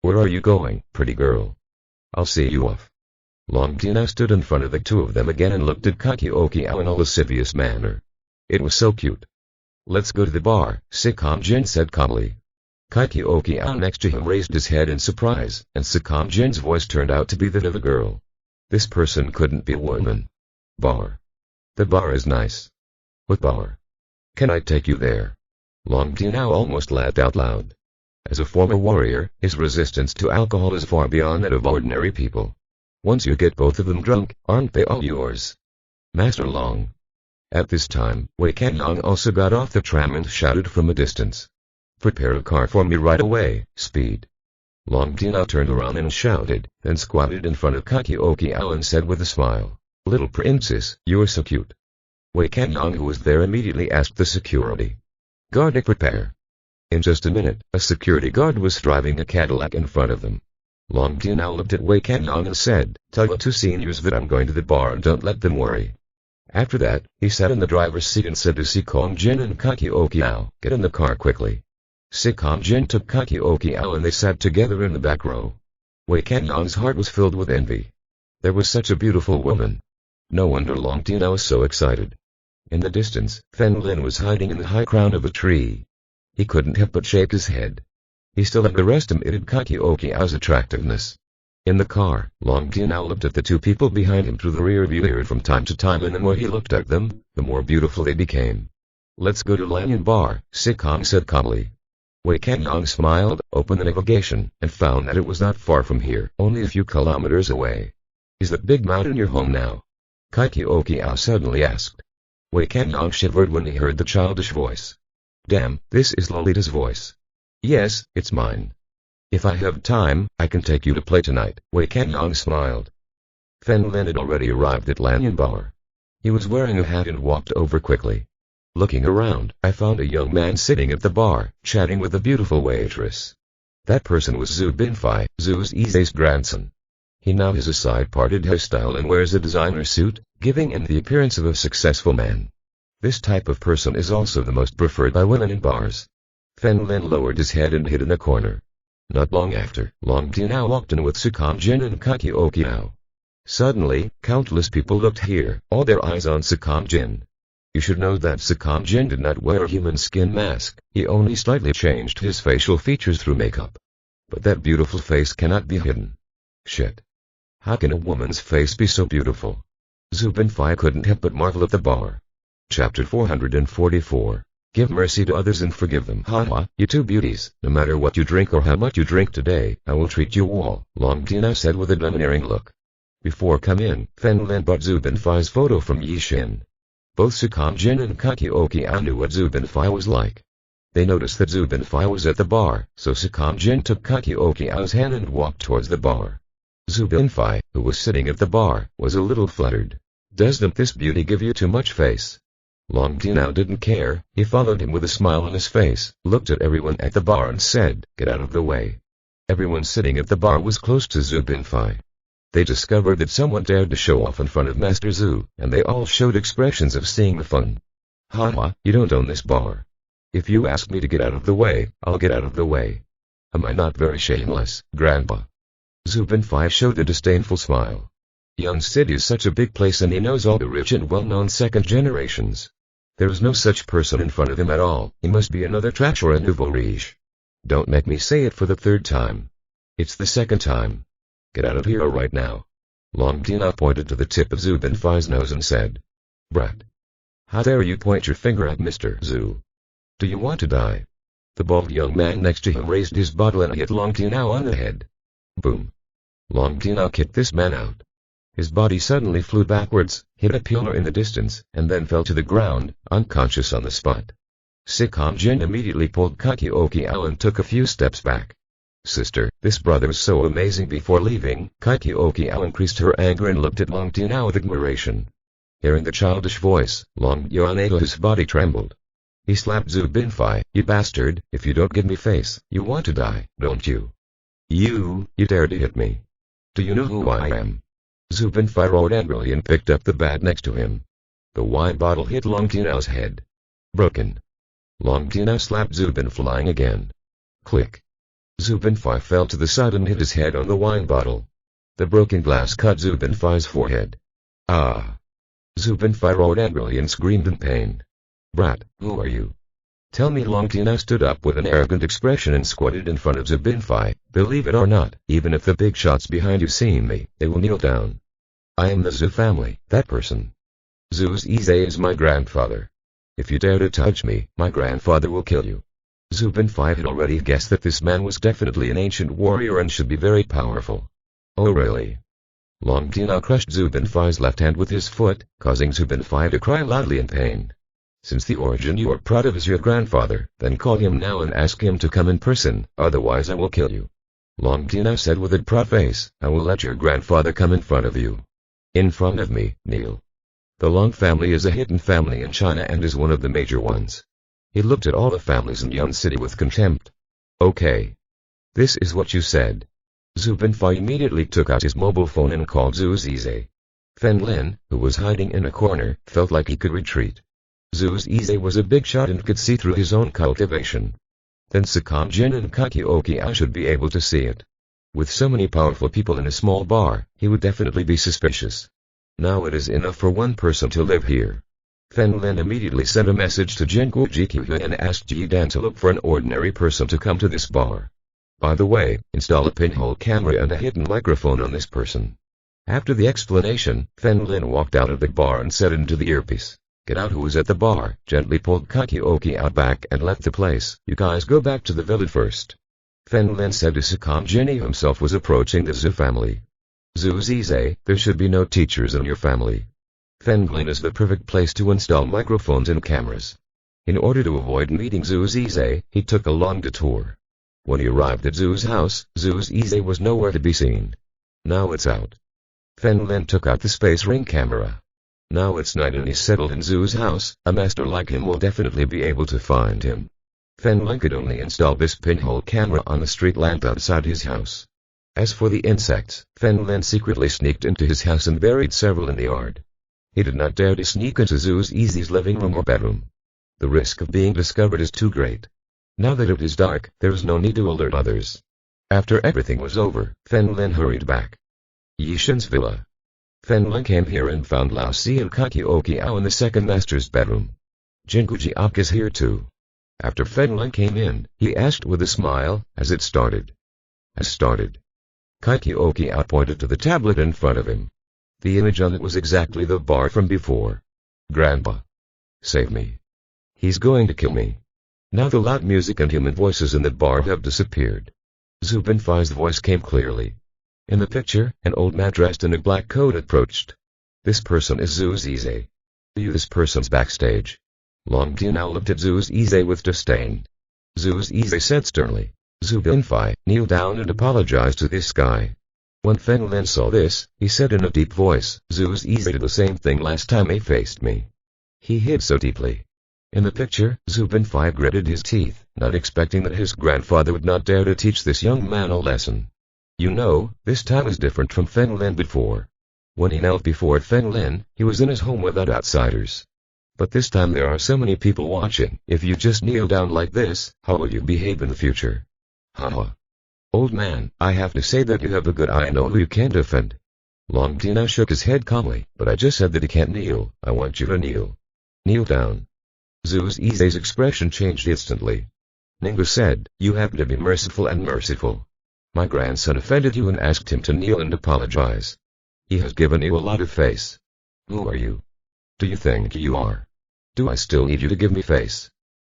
Where are you going, pretty girl? I'll see you off. Long Tinao stood in front of the two of them again and looked at Kakioki in a lascivious manner. It was so cute. Let's go to the bar, Jin said calmly. Kakioki next to him raised his head in surprise, and Jin's voice turned out to be that of a girl. This person couldn't be a woman. Bar. The bar is nice. What bar? Can I take you there? Long Tinao almost laughed out loud. As a former warrior, his resistance to alcohol is far beyond that of ordinary people. Once you get both of them drunk, aren't they all yours? Master Long. At this time, Wei Kenyang also got off the tram and shouted from a distance. Prepare a car for me right away, speed. Long Tinao turned around and shouted, then squatted in front of Kakioki and said with a smile, Little princess, you are so cute. Wei Kenyang, who was there, immediately asked the security guard to prepare. In just a minute, a security guard was driving a Cadillac in front of them. Long Tinao looked at Wei Kenyang and said, Tell the two seniors that I'm going to the bar and don't let them worry. After that, he sat in the driver's seat and said to Jin and Kakioki, Get in the car quickly. Jin took Kakioki and they sat together in the back row. Wei Kenyang's heart was filled with envy. There was such a beautiful woman. No wonder Long Tinao was so excited. In the distance, Lin was hiding in the high crown of a tree. He couldn't help but shake his head. He still underestimated Kakioki's attractiveness. In the car, Long Tinao looked at the two people behind him through the rear-view mirror from time to time, and the more he looked at them, the more beautiful they became. Let's go to Lanyan Bar, said calmly. Wei Kenyang smiled, opened the navigation, and found that it was not far from here, only a few kilometers away. Is that big mountain your home now? Kakioki suddenly asked. Wei Kenyang shivered when he heard the childish voice. Damn, this is Lolita's voice. Yes, it's mine. If I have time, I can take you to play tonight, Wei Kenyang smiled. Lin had already arrived at Lanyan Bar. He was wearing a hat and walked over quickly. Looking around, I found a young man sitting at the bar, chatting with a beautiful waitress. That person was Zhu Binfei, Zhu's Ise's grandson. He now has a side-parted hairstyle and wears a designer suit, giving him the appearance of a successful man. This type of person is also the most preferred by women in bars. Lin lowered his head and hid in a corner. Not long after, Long Tinao walked in with Jin and Kakioki. Suddenly, countless people looked here, all their eyes on Jin. You should know that Jin did not wear a human skin mask, he only slightly changed his facial features through makeup. But that beautiful face cannot be hidden. Shit. How can a woman's face be so beautiful? Zhu Binfei couldn't help but marvel at the bar. Chapter 444. Give mercy to others and forgive them. Haha, you two beauties, no matter what you drink or how much you drink today, I will treat you all, Long Tinao said with a domineering look. Before come in, Lin brought Zhu Binfei's photo from Yixin. Both Jin and Kakioki knew what Zhu Binfei was like. They noticed that Zhu Binfei was at the bar, so Jin took Kakioki's hand and walked towards the bar. Zhu Binfei, who was sitting at the bar, was a little fluttered. Doesn't this beauty give you too much face? Long Tinao didn't care, he followed him with a smile on his face, looked at everyone at the bar and said, Get out of the way. Everyone sitting at the bar was close to Zhu Binfei. They discovered that someone dared to show off in front of Master Zhu, and they all showed expressions of seeing the fun. Haha, you don't own this bar. If you ask me to get out of the way, I'll get out of the way. Am I not very shameless, Grandpa? Zhu Binfei showed a disdainful smile. Young City is such a big place and he knows all the rich and well-known second generations. There is no such person in front of him at all, he must be another trash or a nouveau riche. Don't make me say it for the third time. It's the second time. Get out of here right now. Long Tinao pointed to the tip of Zhu Binfei's nose and said, Brat. How dare you point your finger at Mr. Zhu? Do you want to die? The bald young man next to him raised his bottle and hit Long Tinao on the head. Boom. Long Tinao kicked this man out. His body suddenly flew backwards, hit a pillar in the distance, and then fell to the ground, unconscious on the spot. Jin immediately pulled Kakioki and took a few steps back. Sister, this brother was so amazing. Before leaving, Kaikiokiao increased her anger and looked at Long Tianao with admiration. Hearing the childish voice, Long Tianao's body trembled. He slapped Zhu Binfei. You bastard, if you don't give me face, you want to die, don't you? You dare to hit me. Do you know who I am? Zhu Binfei roared angrily and picked up the bat next to him. The wine bottle hit Long Tianao's head. Broken. Long Tianao slapped Zhu Bin flying again. Click. Zhu Binfei fell to the side and hit his head on the wine bottle. The broken glass cut Zhu Binfei's forehead. Ah! Zhu Binfei roared angrily and screamed in pain. Brat, who are you? Tell me. Long Tianao stood up with an arrogant expression and squatted in front of Zhu Binfei. Believe it or not, even if the big shots behind you see me, they will kneel down. I am the Zhu family, that person. Zhu Zizai is my grandfather. If you dare to touch me, my grandfather will kill you. Zhu Binfei had already guessed that this man was definitely an ancient warrior and should be very powerful. Oh really? Long Tianao crushed Zhu Binfei's left hand with his foot, causing Zhu Binfei to cry loudly in pain. Since the origin you are proud of is your grandfather, then call him now and ask him to come in person, otherwise I will kill you. Long Tianao said with a proud face, I will let your grandfather come in front of you. In front of me, kneel. The Long family is a hidden family in China and is one of the major ones. He looked at all the families in Yun City with contempt. Okay. This is what you said. Zhu Binfei immediately took out his mobile phone and called Zhu Zizai. Fen Lin, who was hiding in a corner, felt like he could retreat. Zhu Zizai was a big shot and could see through his own cultivation. Then Sakam Jin and Kaikiokiao should be able to see it. With so many powerful people in a small bar, he would definitely be suspicious. Now it is enough for one person to live here. Fen Lin immediately sent a message to Jingu Jiqiu and asked Ji Dan to look for an ordinary person to come to this bar. By the way, install a pinhole camera and a hidden microphone on this person. After the explanation, Fen Lin walked out of the bar and said into the earpiece, Get out. Who was at the bar, gently pulled Kaikiokiao back and left the place. You guys go back to the village first. Fen Lin said to Sakam Jin himself was approaching the Zhu family. Zhu Zizai, there should be no teachers in your family. Fen Lin is the perfect place to install microphones and cameras. In order to avoid meeting Zhu Zizai, he took a long detour. When he arrived at Zhu's house, Zhu Zizai was nowhere to be seen. Now it's out. Fen Lin took out the space ring camera. Now it's night and he's settled in Zhu's house. A master like him will definitely be able to find him. Fen Lin could only install this pinhole camera on the street lamp outside his house. As for the insects, Fen Lin secretly sneaked into his house and buried several in the yard. He did not dare to sneak into Zhu Zizai's living room or bedroom. The risk of being discovered is too great. Now that it is dark, there is no need to alert others. After everything was over, Fen Lin hurried back. Yishin's villa. Fen Lin came here and found Lao Si and Kaikiokiao in the second master's bedroom. Jingu Jiak is here too. After Fen Lin came in, he asked with a smile, Has it started? Has started. Kaikiokiao pointed to the tablet in front of him. The image on it was exactly the bar from before. Grandpa. Save me. He's going to kill me. Now the loud music and human voices in the bar have disappeared. Zhu Binfei's voice came clearly. In the picture, an old man dressed in a black coat approached. This person is Zhu Zizai. This person's backstage. Long Tianao looked at Zhu Zizai with disdain. Zhu Zizai said sternly, Zhu Binfei, kneel down and apologize to this guy. When Fen Lin saw this, he said in a deep voice, Zhu Zizai did the same thing last time he faced me. He hid so deeply. In the picture, Zhu Binfei gritted his teeth, not expecting that his grandfather would not dare to teach this young man a lesson. You know, this time is different from Fen Lin before. When he knelt before Fen Lin, he was in his home without outsiders. But this time there are so many people watching. If you just kneel down like this, how will you behave in the future? Haha. Old man, I have to say that you have a good eye. I know who you can defend. Long Tianao shook his head calmly, but I just said that he can't kneel. I want you to kneel. Kneel down. Zhu Zizai's expression changed instantly. Ninggu said, You have to be merciful and merciful. My grandson offended you and asked him to kneel and apologize. He has given you a lot of face. Who are you? Do you think you are? Do I still need you to give me face?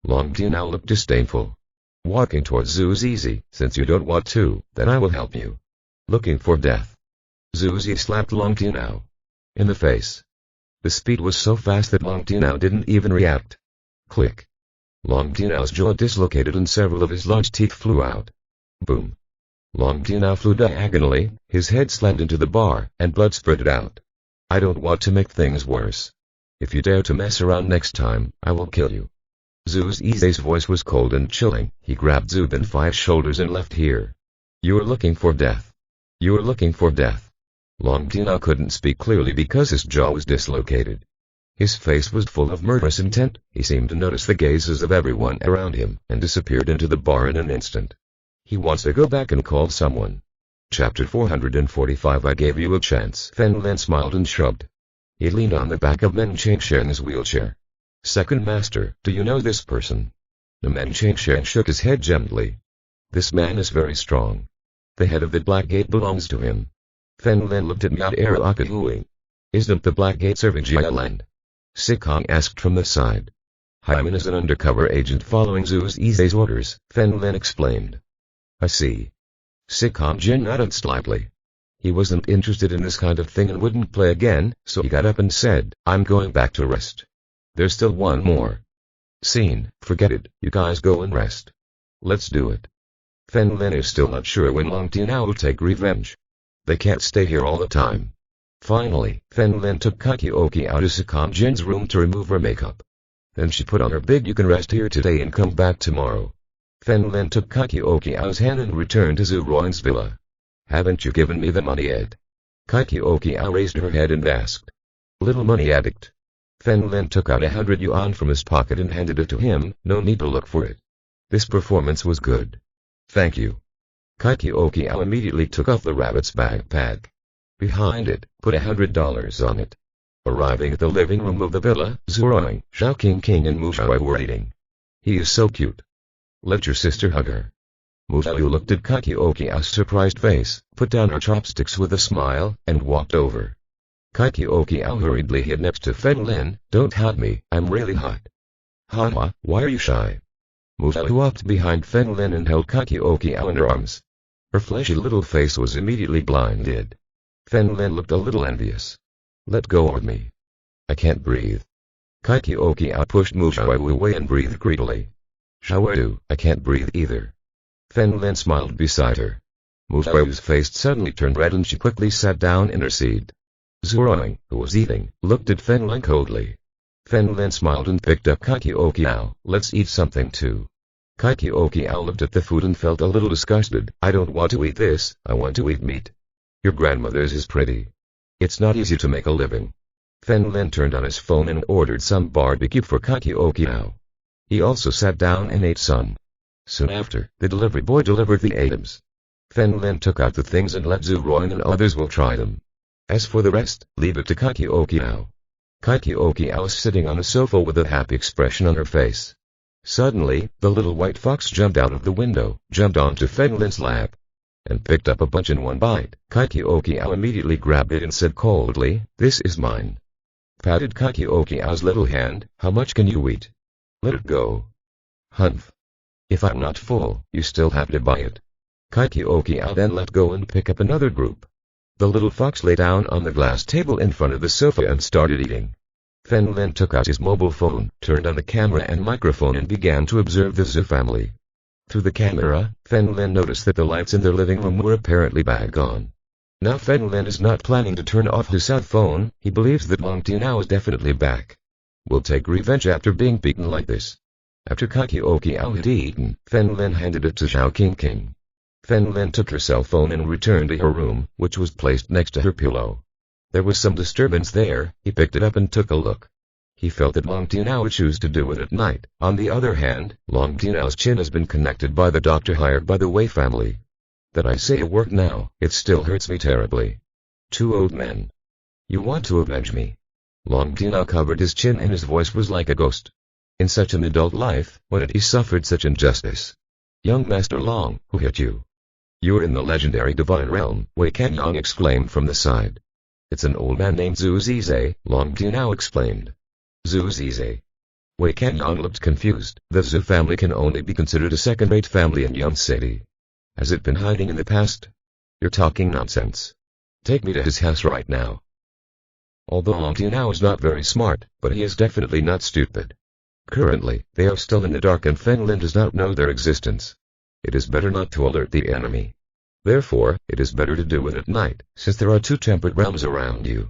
Long Tianao looked disdainful. Walking towards Zhu Zizai, since you don't want to, then I will help you. Looking for death. Zhu Zizai slapped Long Tianao in the face. The speed was so fast that Long Tianao didn't even react. Click. Long Tianao's jaw dislocated and several of his large teeth flew out. Boom. Long Tianao flew diagonally, his head slammed into the bar, and blood spurted out. I don't want to make things worse. If you dare to mess around next time, I will kill you. Zhu Zizai's voice was cold and chilling. He grabbed Zhu Binfei's shoulders and left here. You are looking for death. You are looking for death. Long Tianao couldn't speak clearly because his jaw was dislocated. His face was full of murderous intent. He seemed to notice the gazes of everyone around him, and disappeared into the bar in an instant. He wants to go back and call someone. Chapter 445 I gave you a chance. Fen Lin smiled and shrugged. He leaned on the back of Men Changsheng's wheelchair. Second Master, do you know this person? The Men Changsheng shook his head gently. This man is very strong. The head of the Black Gate belongs to him. Fen Lin looked at Miao Akahui. Isn't the Black Gate serving Jialand? Sikong asked from the side. Hyman is an undercover agent following Zhu Zizai's orders, Fen Lin explained. I see. Sikong Jin nodded slightly. He wasn't interested in this kind of thing and wouldn't play again, so he got up and said, I'm going back to rest. There's still one more scene. Forget it, you guys go and rest. Let's do it. Fen Lin is still not sure when Long Tianao will take revenge. They can't stay here all the time. Finally, Fen Lin took Kakioki out of Sikong Jin's room to remove her makeup. Then she put on her big you can rest here today and come back tomorrow. Fen Lin took Kakioki Ao's hand and returned to Zhu Ruan's villa. Haven't you given me the money yet? Kakioki Ao raised her head and asked. Little money addict. Fen Lin took out 100 yuan from his pocket and handed it to him, no need to look for it. This performance was good. Thank you. Kakioki Ao immediately took off the rabbit's backpack. Behind it, put $100 on it. Arriving at the living room of the villa, Zhuang, Zhao King and Mu Shuai were eating. He is so cute. Let your sister hug her. Mu Shuai looked at Kakioki Ao's surprised face, put down her chopsticks with a smile, and walked over. Kakioki Ao hurriedly hid next to Fen Lin. Don't hug me, I'm really hot. Haha, why are you shy? Mu Shuai walked behind Fen Lin and held Kakioki Ao in her arms. Her fleshy little face was immediately blinded. Fen Lin looked a little envious. Let go of me. I can't breathe. Kakioki Ao pushed Mu Shuai away and breathed greedily. Shuai, I can't breathe either. Fen Lin smiled beside her. Mu Shuai's face suddenly turned red and she quickly sat down in her seat. Zhuang, who was eating, looked at Fen Lin coldly. Fen Lin smiled and picked up Kakioki Ao. Let's eat something too. Kakioki Ao looked at the food and felt a little disgusted. I don't want to eat this, I want to eat meat. Your grandmother's is pretty. It's not easy to make a living. Fen Lin turned on his phone and ordered some barbecue for Kakioki Ao. He also sat down and ate some. Soon after, the delivery boy delivered the items. Fen Lin took out the things and let Zhu Ruan and others will try them. As for the rest, leave it to Kakioki Ao. Kakioki Ao was sitting on a sofa with a happy expression on her face. Suddenly, the little white fox jumped out of the window, jumped onto Fen Lin's lap, and picked up a bunch in one bite. Kakioki Ao immediately grabbed it and said coldly, this is mine. Patted Kakioki Ao's little hand, how much can you eat? Let it go. Humph. If I'm not full, you still have to buy it. Kakioki Ao then let go and pick up another group. The little fox lay down on the glass table in front of the sofa and started eating. Fen Lin took out his mobile phone, turned on the camera and microphone and began to observe the Zhu family. Through the camera, Fen Lin noticed that the lights in their living room were apparently back on. Now Fen Lin is not planning to turn off his cell phone. He believes that Long Tianao is definitely back. Will take revenge after being beaten like this. After Kakioki Ao had eaten, Fen Lin handed it to Zhao King. Fen Lin took her cell phone and returned to her room, which was placed next to her pillow. There was some disturbance there. He picked it up and took a look. He felt that Long Tianao would choose to do it at night. On the other hand, Long Tianao's chin has been connected by the doctor hired by the Wei family. That I say at work now, it still hurts me terribly. Two old men. You want to avenge me? Long Tianao covered his chin and his voice was like a ghost. In such an adult life, when had he suffered such injustice? Young Master Long, who hit you? You're in the legendary divine realm, Wei Kenyang exclaimed from the side. It's an old man named Zhu Zizai, Long Tianao explained. Zhu Zizai. Wei Kenyang looked confused. The Zhu family can only be considered a second-rate family in Yum City. Has it been hiding in the past? You're talking nonsense. Take me to his house right now. Although Long Tianao is not very smart, but he is definitely not stupid. Currently, they are still in the dark and Fen Lin does not know their existence. It is better not to alert the enemy. Therefore, it is better to do it at night, since there are two temperate realms around you.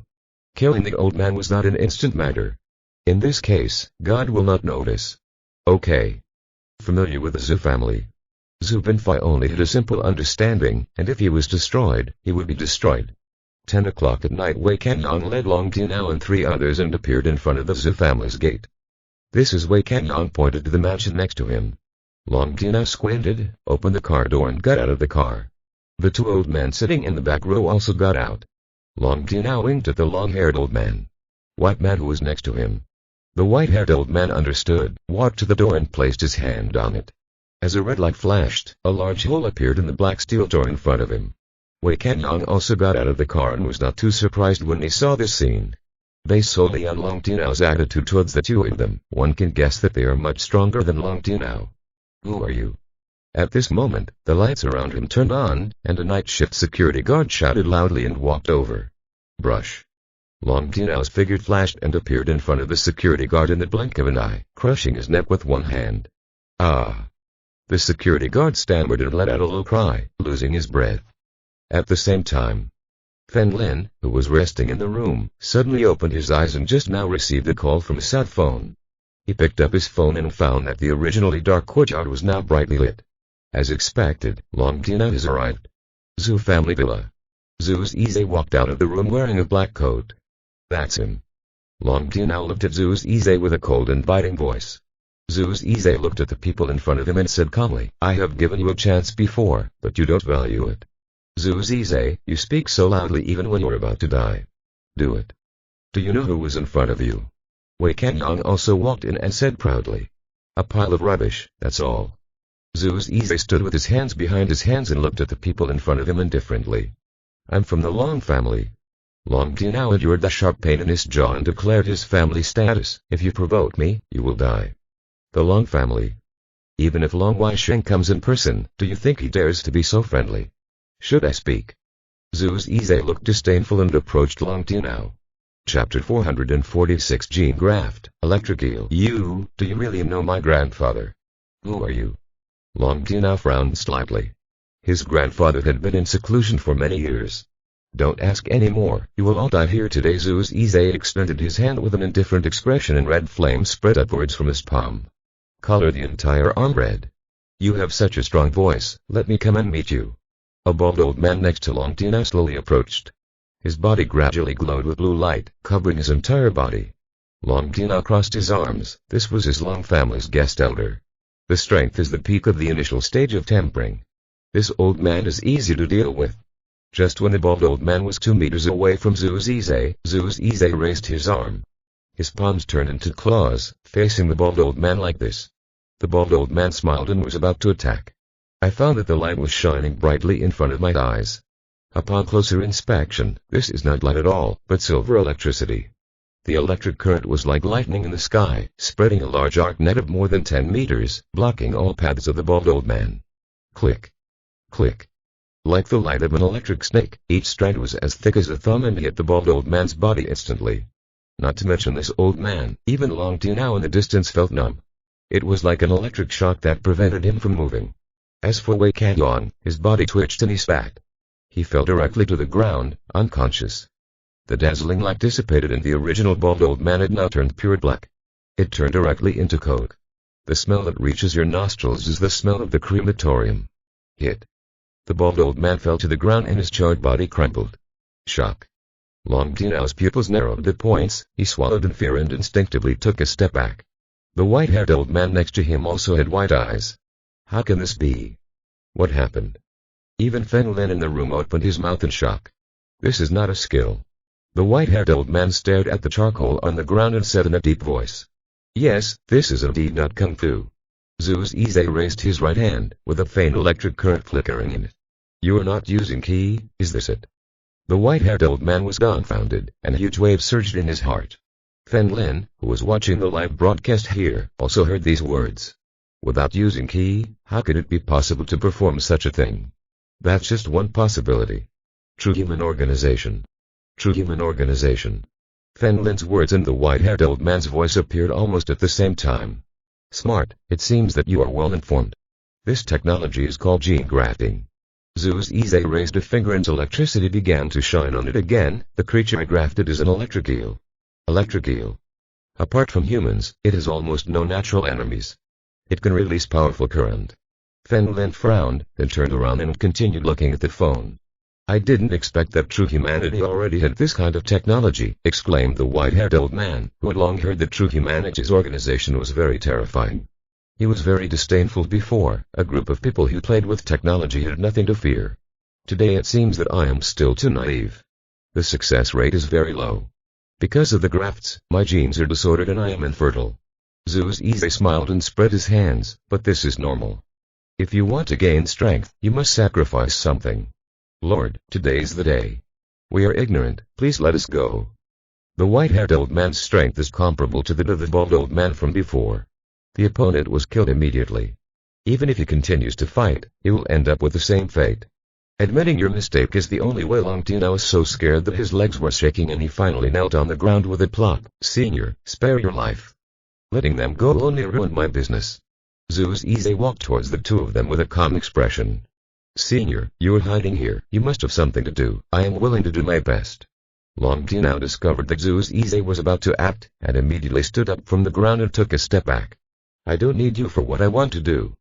Killing the old man was not an instant matter. In this case, God will not notice. Okay. Familiar with the Zhu family? Zhu Binfei only had a simple understanding, and if he was destroyed, he would be destroyed. 10 o'clock at night, Wei Kanyang led Long Tianao and 3 others and appeared in front of the Zhu family's gate. This is Wei Kanyang pointed to the mansion next to him. Long Tianao squinted, opened the car door and got out of the car. The 2 old men sitting in the back row also got out. Long Tianao winked at the long-haired old man. White man who was next to him. The white-haired old man understood, walked to the door and placed his hand on it. As a red light flashed, a large hole appeared in the black steel door in front of him. Wei Kanyang also got out of the car and was not too surprised when he saw this scene. Based solely on Long Tianao's attitude towards the 2 of them, one can guess that they are much stronger than Long Tianao. Who are you? At this moment, the lights around him turned on, and a night shift security guard shouted loudly and walked over. Brush. Long Tianao's figure flashed and appeared in front of the security guard in the blink of an eye, crushing his neck with one hand. Ah! The security guard stammered and let out a low cry, losing his breath. At the same time, Fen Lin, who was resting in the room, suddenly opened his eyes and just now received a call from his cell phone. He picked up his phone and found that the originally dark courtyard was now brightly lit. As expected, Long Tianao has arrived. Zhu family villa. Zhu's Ize walked out of the room wearing a black coat. That's him. Long Tianao looked at Zhu's Ize with a cold inviting voice. Zhu's Ize looked at the people in front of him and said calmly, I have given you a chance before, but you don't value it. Zhu's Ize, you speak so loudly even when you're about to die. Do it. Do you know who was in front of you? Wei Kanyang also walked in and said proudly. A pile of rubbish, that's all. Zhu's Ize stood with his hands behind his hands and looked at the people in front of him indifferently. I'm from the Long family. Long Tianao endured the sharp pain in his jaw and declared his family status. If you provoke me, you will die. The Long family. Even if Long Weisheng comes in person, do you think he dares to be so friendly? Should I speak? Zhu's Ize looked disdainful and approached Long Tianao. Chapter 446 Gene Graft, Electric Eel. Do you really know my grandfather? Who are you? Long Tianao frowned slightly. His grandfather had been in seclusion for many years. Don't ask any more, you will all die here today. Zhu's Ize extended his hand with an indifferent expression and red flames spread upwards from his palm. Color the entire arm red. You have such a strong voice, let me come and meet you. A bald old man next to Long Tianao slowly approached. His body gradually glowed with blue light, covering his entire body. Long Tianao crossed his arms. This was his Long family's guest elder. The strength is the peak of the initial stage of tempering. This old man is easy to deal with. Just when the bald old man was 2 meters away from Zhu's Ize raised his arm. His palms turned into claws, facing the bald old man like this. The bald old man smiled and was about to attack. I found that the light was shining brightly in front of my eyes. Upon closer inspection, this is not light at all, but silver electricity. The electric current was like lightning in the sky, spreading a large arc net of more than 10 meters, blocking all paths of the bald old man. Click. Click. Like the light of an electric snake, each strand was as thick as a thumb and hit the bald old man's body instantly. Not to mention this old man, even Long Tianao in the distance felt numb. It was like an electric shock that prevented him from moving. As for Wei Kanyang, his body twitched and he spat. He fell directly to the ground, unconscious. The dazzling light dissipated and the original bald old man had now turned pure black. It turned directly into coke. The smell that reaches your nostrils is the smell of the crematorium. Hit. The bald old man fell to the ground and his charred body crumbled. Shock. Long Tianao's pupils narrowed to points, he swallowed in fear and instinctively took a step back. The white-haired old man next to him also had white eyes. How can this be? What happened? Even Fen Lin in the room opened his mouth in shock. This is not a skill. The white-haired old man stared at the charcoal on the ground and said in a deep voice. Yes, this is indeed not kung fu. Zhu's Ize raised his right hand, with a faint electric current flickering in it. You are not using ki, is this it? The white-haired old man was dumbfounded, and a huge wave surged in his heart. Fen Lin, who was watching the live broadcast here, also heard these words. Without using ki, how could it be possible to perform such a thing? That's just one possibility. True human organization. True human organization. Fen Lin's words and the white-haired old man's voice appeared almost at the same time. Smart, it seems that you are well informed. This technology is called gene grafting. Zhu's Ize raised a finger and electricity began to shine on it again. The creature I grafted is an electric eel. Electric eel. Apart from humans, it has almost no natural enemies. It can release powerful current. Fen Lin frowned, then turned around and continued looking at the phone. I didn't expect that true humanity already had this kind of technology, exclaimed the white-haired old man, who had long heard that true humanity's organization was very terrifying. He was very disdainful before. A group of people who played with technology had nothing to fear. Today it seems that I am still too naive. The success rate is very low. Because of the grafts, my genes are disordered and I am infertile. Zhu's Ize smiled and spread his hands, but this is normal. If you want to gain strength, you must sacrifice something. Lord, today's the day. We are ignorant, please let us go. The white-haired old man's strength is comparable to that of the bald old man from before. The opponent was killed immediately. Even if he continues to fight, he will end up with the same fate. Admitting your mistake is the only way. Long Tina was so scared that his legs were shaking and he finally knelt on the ground with a plop. Senior, spare your life. Letting them go only ruined my business. Zhu's Ize walked towards the two of them with a calm expression. Senior, you are hiding here. You must have something to do. I am willing to do my best. Long Tina now discovered that Zhu's Ize was about to act, and immediately stood up from the ground and took a step back. I don't need you for what I want to do.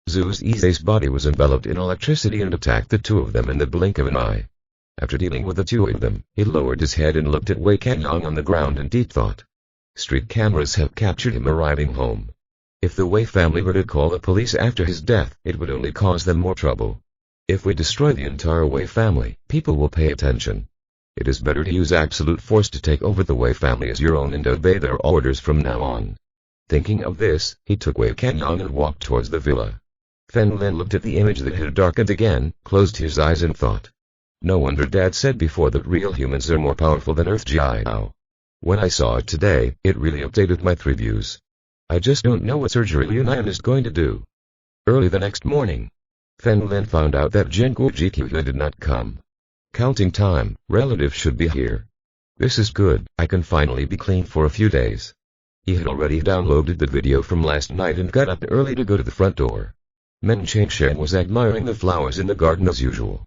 Zhu's Ize's body was enveloped in electricity and attacked the two of them in the blink of an eye. After dealing with the two of them, he lowered his head and looked at Wei Kanyang on the ground in deep thought. Street cameras have captured him arriving home. If the Wei family were to call the police after his death, it would only cause them more trouble. If we destroy the entire Wei family, people will pay attention. It is better to use absolute force to take over the Wei family as your own and obey their orders from now on. Thinking of this, he took Wei Kanyang and walked towards the villa. Fen Lin looked at the image that had darkened again, closed his eyes and thought. No wonder Dad said before that real humans are more powerful than Earth Jiao. When I saw it today, it really updated my 3 views. I just don't know what surgery Lian is going to do. Early the next morning, Fen Lin found out that Zhenguo Jiqiu did not come. Counting time, relatives should be here. This is good, I can finally be clean for a few days. He had already downloaded the video from last night and got up early to go to the front door. Men Changshan was admiring the flowers in the garden as usual.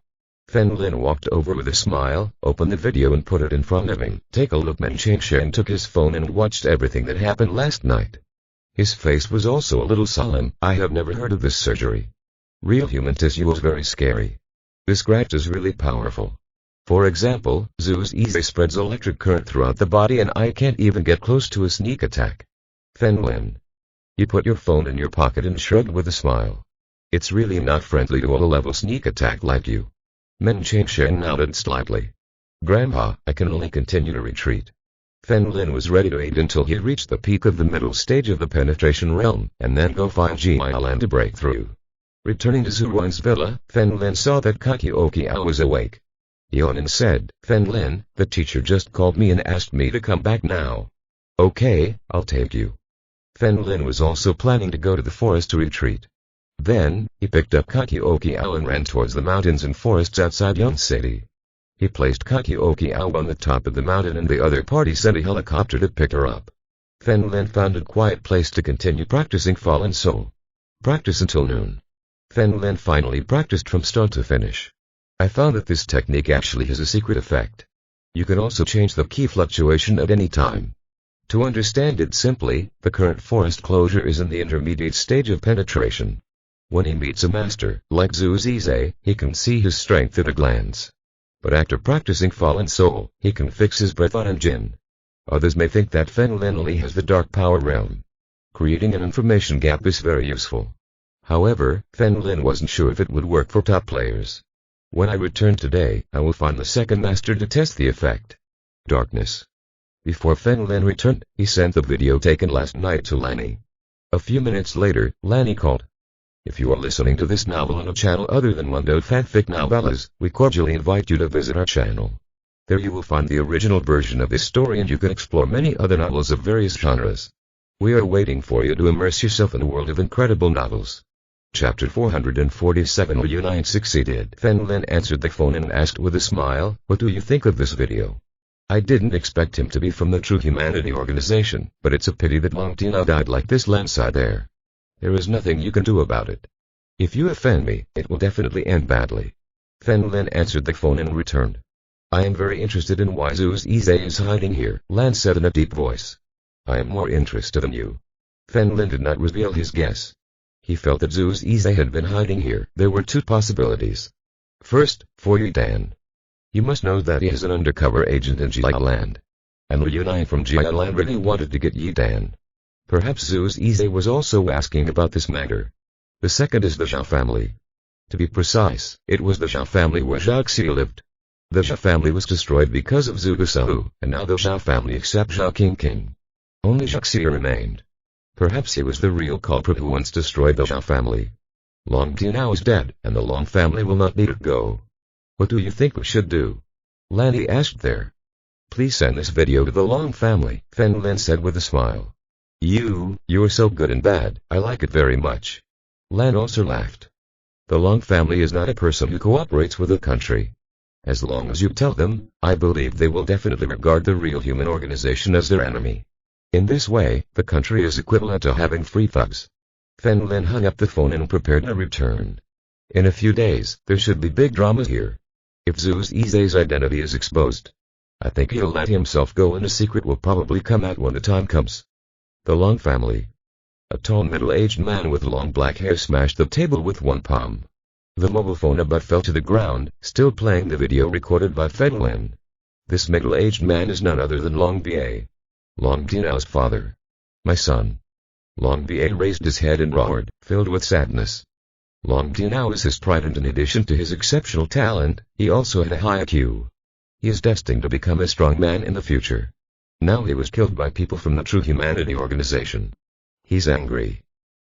Fen Lin walked over with a smile, opened the video and put it in front of him. Take a look. Men Changshan took his phone and watched everything that happened last night. His face was also a little solemn. I have never heard of this surgery. Real human tissue was very scary. This graft is really powerful. For example, Zhu's Ize spreads electric current throughout the body and I can't even get close to a sneak attack. Fen Lin. You put your phone in your pocket and shrugged with a smile. It's really not friendly to a low-level sneak attack like you. Men Changshan nodded slightly. Grandpa, I can only continue to retreat. Fen Lin was ready to wait until he reached the peak of the middle stage of the penetration realm, and then go find Jialan to break through. Returning to Zhuang's villa, Fen Lin saw that Kakiokiao was awake. Yaonan said, Fen Lin, the teacher just called me and asked me to come back now. Okay, I'll take you. Fen Lin was also planning to go to the forest to retreat. Then, he picked up Kakiokiao and ran towards the mountains and forests outside Yonsei. He placed Kakiokiao on the top of the mountain and the other party sent a helicopter to pick her up. Fen Lin found a quiet place to continue practicing Fallen Soul. Practice until noon. Fen Lin finally practiced from start to finish. I found that this technique actually has a secret effect. You can also change the key fluctuation at any time. To understand it simply, the current forest closure is in the intermediate stage of penetration. When he meets a master, like Zhu's Ize, he can see his strength at a glance. But after practicing Fallen Soul, he can fix his breath on and Jin. Others may think that Fen Lin only has the dark power realm. Creating an information gap is very useful. However, Fen Lin wasn't sure if it would work for top players. When I return today, I will find the second master to test the effect. Darkness. Before Fen Lin returned, he sent the video taken last night to Lanny. A few minutes later, Lanny called. If you are listening to this novel on a channel other than Mundo Fanfic Novellas, we cordially invite you to visit our channel. There you will find the original version of this story and you can explore many other novels of various genres. We are waiting for you to immerse yourself in a world of incredible novels. Chapter 447. Will Unite succeeded? Fen Lin answered the phone and asked with a smile, what do you think of this video? I didn't expect him to be from the True Humanity organization, but it's a pity that Long Tina died like this landside there. There is nothing you can do about it. If you offend me, it will definitely end badly. Fen Lin answered the phone and returned. I am very interested in why Zhu Zize is hiding here, Lan said in a deep voice. I am more interested in you. Fen Lin did not reveal his guess. He felt that Zhu Zize had been hiding here. There were two possibilities. First, for Yi Dan. You must know that he is an undercover agent in Jia Land. And Liu Yunai from Jia Land really wanted to get Yi Dan. Perhaps Zhu Zize was also asking about this matter. The second is the Zhao family. To be precise, it was the Zhao family where Zhao Xi lived. The Zhao family was destroyed because of Zhu Gusahu, and now the Zhao family except Zhao King. Only Zhao Xi remained. Perhaps he was the real culprit who once destroyed the Zhao family. Long Di now is dead, and the Long family will not let it go. What do you think we should do? Lanny asked there. Please send this video to the Long family, Fen Lin said with a smile. You're so good and bad, I like it very much. Lan also laughed. The Long family is not a person who cooperates with the country. As long as you tell them, I believe they will definitely regard the real human organization as their enemy. In this way, the country is equivalent to having free thugs. Fen Lin hung up the phone and prepared to return. In a few days, there should be big drama here. If Zhu Zize's identity is exposed, I think he'll let himself go and a secret will probably come out when the time comes. The Long family. A tall middle-aged man with long black hair smashed the table with one palm. The mobile phone above fell to the ground, still playing the video recorded by Fen Lin. This middle-aged man is none other than Long Ba. Long Dinao's father. My son. Long Ba raised his head and roared, filled with sadness. Long Dinao is his pride, and in addition to his exceptional talent, he also had a high IQ. He is destined to become a strong man in the future. Now he was killed by people from the True Humanity organization. He's angry.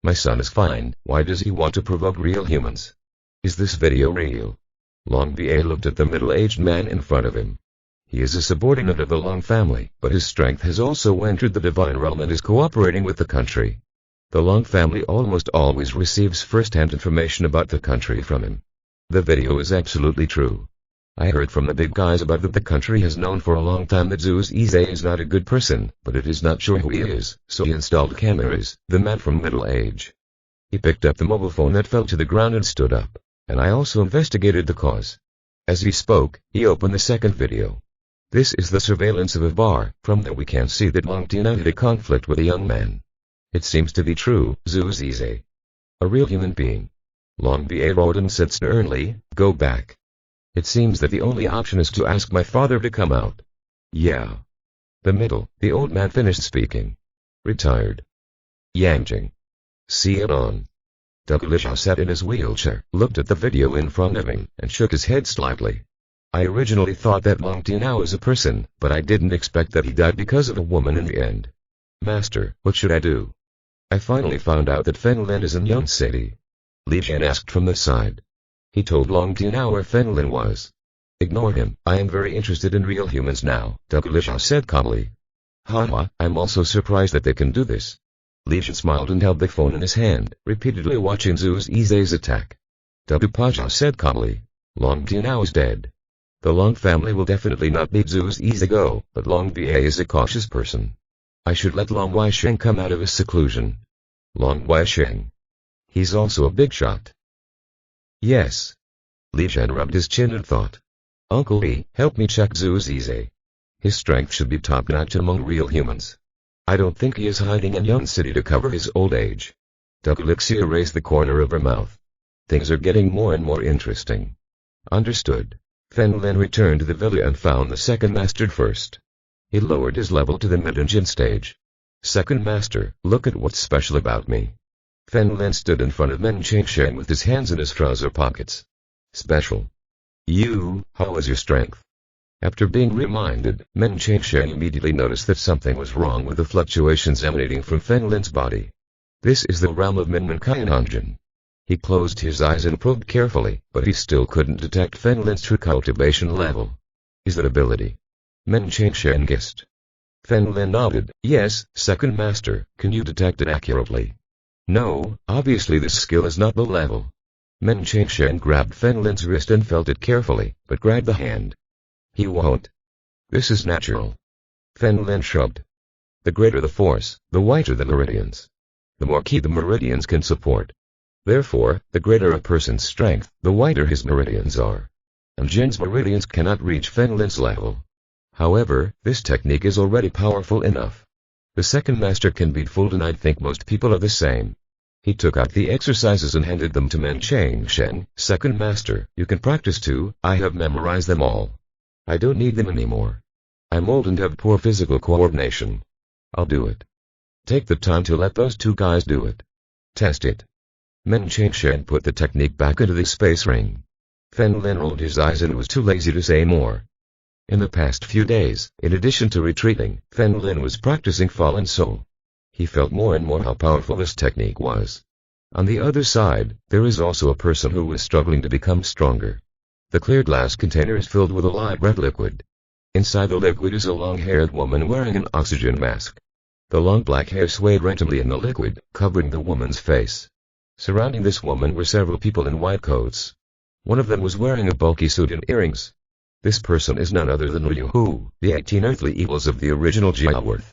My son is fine, why does he want to provoke real humans? Is this video real? Long Ba looked at the middle-aged man in front of him. He is a subordinate of the Long family, but his strength has also entered the divine realm and is cooperating with the country. The Long family almost always receives first-hand information about the country from him. The video is absolutely true. I heard from the big guys about that the country has known for a long time that Zhu Zize is not a good person, but it is not sure who he is, so he installed cameras. The man from middle age. He picked up the mobile phone that fell to the ground and stood up, and I also investigated the cause. As he spoke, he opened the second video. This is the surveillance of a bar. From that we can see that Long Tina had a conflict with a young man. It seems to be true, Zhu Zize. A real human being. Long Ba roared and said sternly, go back. It seems that the only option is to ask my father to come out. Yeah. The old man finished speaking. Retired. Yangjing. See it on. Douglas sat in his wheelchair, looked at the video in front of him, and shook his head slightly. I originally thought that Long Tinao was a person, but I didn't expect that he died because of a woman in the end. Master, what should I do? I finally found out that Fen Lin is in Yun City. Li Jian asked from the side. He told Long Tinao where Fen Lin was. Ignore him, I am very interested in real humans now, Douglas said calmly. Haha, I'm also surprised that they can do this. Li Jian smiled and held the phone in his hand, repeatedly watching Zhu Zize's attack. Douglas said calmly. Long Tinao is dead. The Long family will definitely not let Zhu Zize go, but Long Ba is a cautious person. I should let Long Weisheng come out of his seclusion. Long Weisheng. He's also a big shot. Yes. Li Jian rubbed his chin and thought. Uncle Li, help me check Zhu Zize. His strength should be top-notch among real humans. I don't think he is hiding in Yun City to cover his old age. Douglas raised the corner of her mouth. Things are getting more and more interesting. Understood. Fen Lin returned to the villa and found the second master first. He lowered his level to the mid-engine stage. Second master, look at what's special about me. Fen Lin stood in front of Men Chengsheng with his hands in his trouser pockets. Special. How is your strength? After being reminded, Men Chengsheng immediately noticed that something was wrong with the fluctuations emanating from Fen Lin's body. This is the realm of Minmen. He closed his eyes and probed carefully, but he still couldn't detect Fen Lin's true cultivation level. Is that ability? Men Chengsheng guessed. Fen Lin nodded. Yes, second master, can you detect it accurately? No, obviously this skill is not low level. Men Chengsheng grabbed Fen Lin's wrist and felt it carefully, but grabbed the hand. He won't. This is natural. Fen Lin shrugged. The greater the force, the whiter the meridians. The more ki the meridians can support. Therefore, the greater a person's strength, the whiter his meridians are. and Jin's meridians cannot reach Fen Lin's level. However, this technique is already powerful enough. The second master can be fooled, and I think most people are the same. He took out the exercises and handed them to Men Chang Shen. Second master, you can practice too. I have memorized them all. I don't need them anymore. I'm old and have poor physical coordination. I'll do it. Take the time to let those two guys do it. Test it. Men Chang Shen put the technique back into the space ring. Fen Lin rolled his eyes and was too lazy to say more. In the past few days, in addition to retreating, Fen Lin was practicing Fallen Soul. He felt more and more how powerful this technique was. On the other side, there is also a person who was struggling to become stronger. The clear glass container is filled with a light red liquid. Inside the liquid is a long-haired woman wearing an oxygen mask. The long black hair swayed randomly in the liquid, covering the woman's face. Surrounding this woman were several people in white coats. One of them was wearing a bulky suit and earrings. This person is none other than Liu Hu, the 18 earthly evils of the original Jiaworth.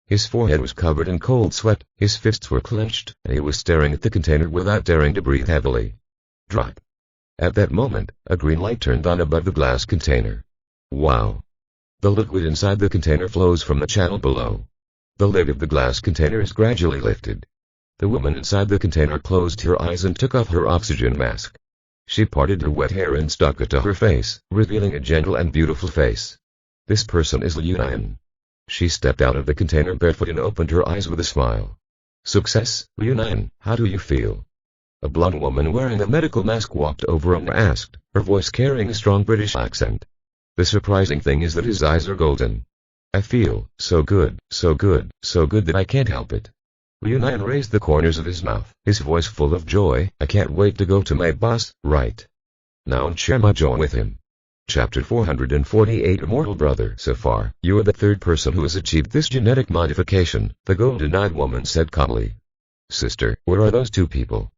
His forehead was covered in cold sweat, his fists were clenched, and he was staring at the container without daring to breathe heavily. Drop. At that moment, a green light turned on above the glass container. Wow! The liquid inside the container flows from the channel below. The lid of the glass container is gradually lifted. The woman inside the container closed her eyes and took off her oxygen mask. She parted her wet hair and stuck it to her face, revealing a gentle and beautiful face. This person is Liu Nian. She stepped out of the container barefoot and opened her eyes with a smile. Success, Liu Nian, how do you feel? A blonde woman wearing a medical mask walked over and asked, her voice carrying a strong British accent. The surprising thing is that his eyes are golden. I feel so good, so good, so good that I can't help it. Liu Nian raised the corners of his mouth, his voice full of joy. I can't wait to go to my boss, right now, and share my joy with him. Chapter 448 Immortal Brother. So far, you are the third person who has achieved this genetic modification, the golden-eyed woman said calmly. Sister, where are those two people?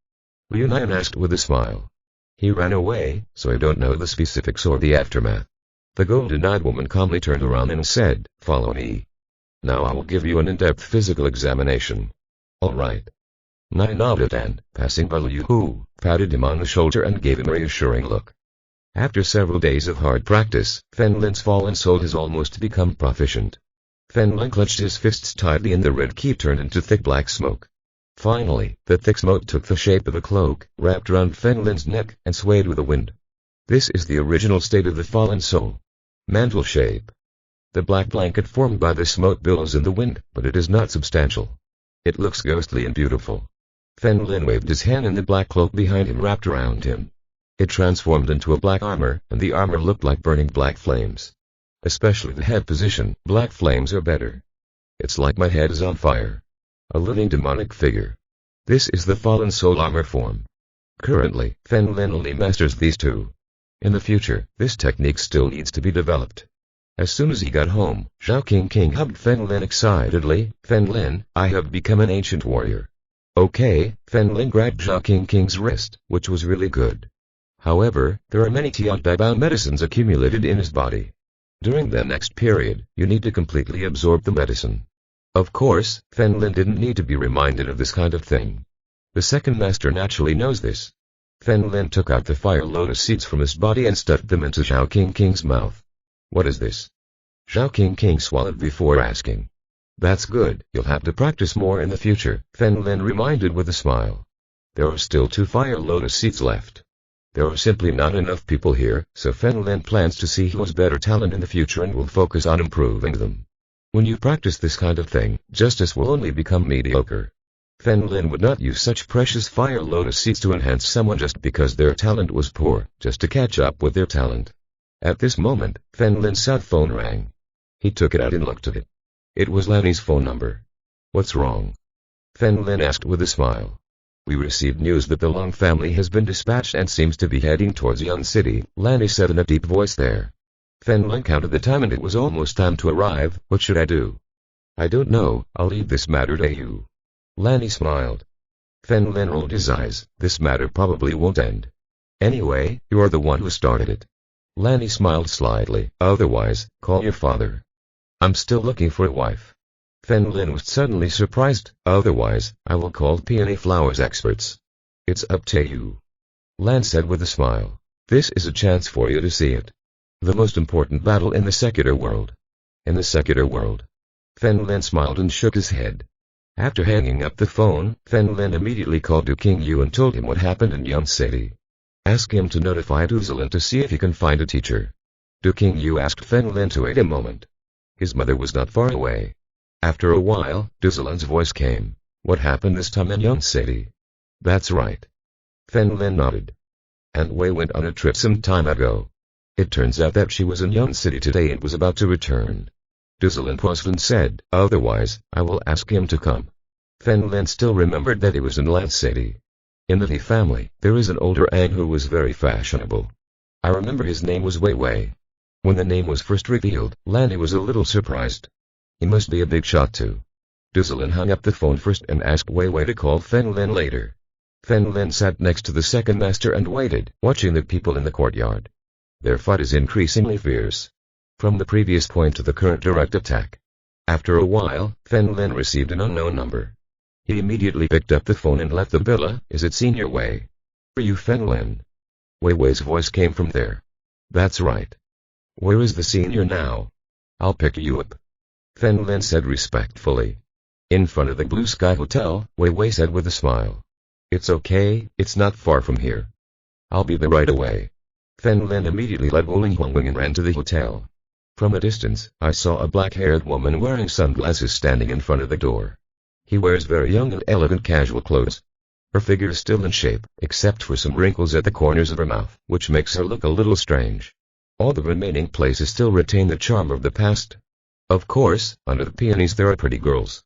Liu Nian asked with a smile. He ran away, so I don't know the specifics or the aftermath. The golden-eyed woman calmly turned around and said, follow me. Now I will give you an in-depth physical examination. All right. Nai nodded and, passing by Liu Hu, patted him on the shoulder and gave him a reassuring look. After several days of hard practice, Fen Lin's fallen soul has almost become proficient. Fen Lin clenched his fists tightly and the red key turned into thick black smoke. Finally, the thick smoke took the shape of a cloak, wrapped around Fen Lin's neck, and swayed with the wind. This is the original state of the fallen soul. Mantle shape. The black blanket formed by the smoke billows in the wind, but it is not substantial. It looks ghostly and beautiful. Fen Lin waved his hand and the black cloak behind him wrapped around him. It transformed into a black armor, and the armor looked like burning black flames. Especially the head position, black flames are better. It's like my head is on fire. A living demonic figure. This is the fallen soul armor form. Currently, Fen Lin only masters these two. In the future, this technique still needs to be developed. As soon as he got home, Zhao King hugged Fen Lin excitedly. Fen Lin, I have become an ancient warrior. Okay, Fen Lin grabbed Zhao King's wrist, which was really good. However, there are many Tiantai-bound medicines accumulated in his body. During the next period, you need to completely absorb the medicine. Of course, Fen Lin didn't need to be reminded of this kind of thing. The second master naturally knows this. Fen Lin took out the fire lotus seeds from his body and stuffed them into Zhao King's mouth. What is this? Zhao King swallowed before asking. That's good, you'll have to practice more in the future, Fen Lin reminded with a smile. There are still 2 fire lotus seeds left. There are simply not enough people here, so Fen Lin plans to see who has better talent in the future and will focus on improving them. When you practice this kind of thing, justice will only become mediocre. Fen Lin would not use such precious fire lotus seeds to enhance someone just because their talent was poor, just to catch up with their talent. At this moment, Fen Lin's cell phone rang. He took it out and looked at it. It was Lanny's phone number. What's wrong? Fen Lin asked with a smile. We received news that the Long family has been dispatched and seems to be heading towards Yun City, Lanny said in a deep voice there. Fen Lin counted the time and it was almost time to arrive. What should I do? I don't know, I'll leave this matter to you. Lanny smiled. Fen Lin rolled his eyes. This matter probably won't end. Anyway, you are the one who started it. Lanny smiled slightly. Otherwise, call your father. I'm still looking for a wife. Fen Lin was suddenly surprised. Otherwise, I will call peony flowers experts. It's up to you. Lan said with a smile. This is a chance for you to see it. The most important battle in the secular world. In the secular world. Fen Lin smiled and shook his head. After hanging up the phone, Fen Lin immediately called to King Yu and told him what happened in Yun City. Ask him to notify Duzalin to see if he can find a teacher. Du King Yu asked Fen Lin to wait a moment. His mother was not far away. After a while, Duzalin's voice came. What happened this time in Yun City? That's right. Fen Lin nodded. Aunt Wei went on a trip some time ago. It turns out that she was in Yun City today and was about to return. Duzalin paused and said, otherwise, I will ask him to come. Fen Lin still remembered that he was in Lan City. In the Li family, there is an older Ang who was very fashionable. I remember his name was Wei Wei. When the name was first revealed, Lanny was a little surprised. He must be a big shot too. Duzalin hung up the phone first and asked Wei Wei to call Fen Lin later. Fen Lin sat next to the second master and waited, watching the people in the courtyard. Their fight is increasingly fierce. From the previous point to the current direct attack. After a while, Fen Lin received an unknown number. He immediately picked up the phone and left the villa. Is it Senior Wei? Are you Fen Lin? Wei Wei's voice came from there. That's right. Where is the senior now? I'll pick you up. Fen Lin said respectfully. In front of the Blue Sky Hotel, Wei Wei said with a smile. It's okay, it's not far from here. I'll be there right away. Fen Lin immediately led Wu Ling Huangwing and ran to the hotel. From a distance, I saw a black-haired woman wearing sunglasses standing in front of the door. He wears very young and elegant casual clothes. Her figure is still in shape, except for some wrinkles at the corners of her mouth, which makes her look a little strange. All the remaining places still retain the charm of the past. Of course, under the peonies there are pretty girls.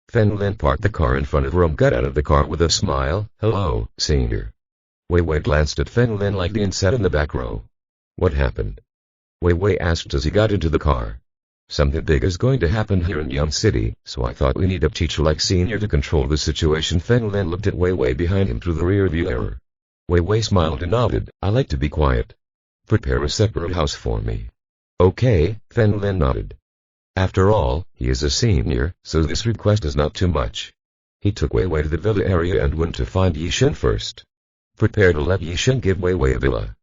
Fen Lin parked the car in front of her and got out of the car with a smile. Hello, senior. Wei Wei glanced at Fen Lin lightly and sat in the back row. What happened? Wei Wei asked as he got into the car. Something big is going to happen here in Yun City, so I thought we need a teacher like senior to control the situation. Fen Lin looked at Wei Wei behind him through the rear view mirror. Wei Wei smiled and nodded. I like to be quiet. Prepare a separate house for me. Okay, Fen Lin nodded. After all, he is a senior, so this request is not too much. He took Wei Wei to the villa area and went to find Yi Shen first. Prepare to let Yi Shen give Wei Wei a villa.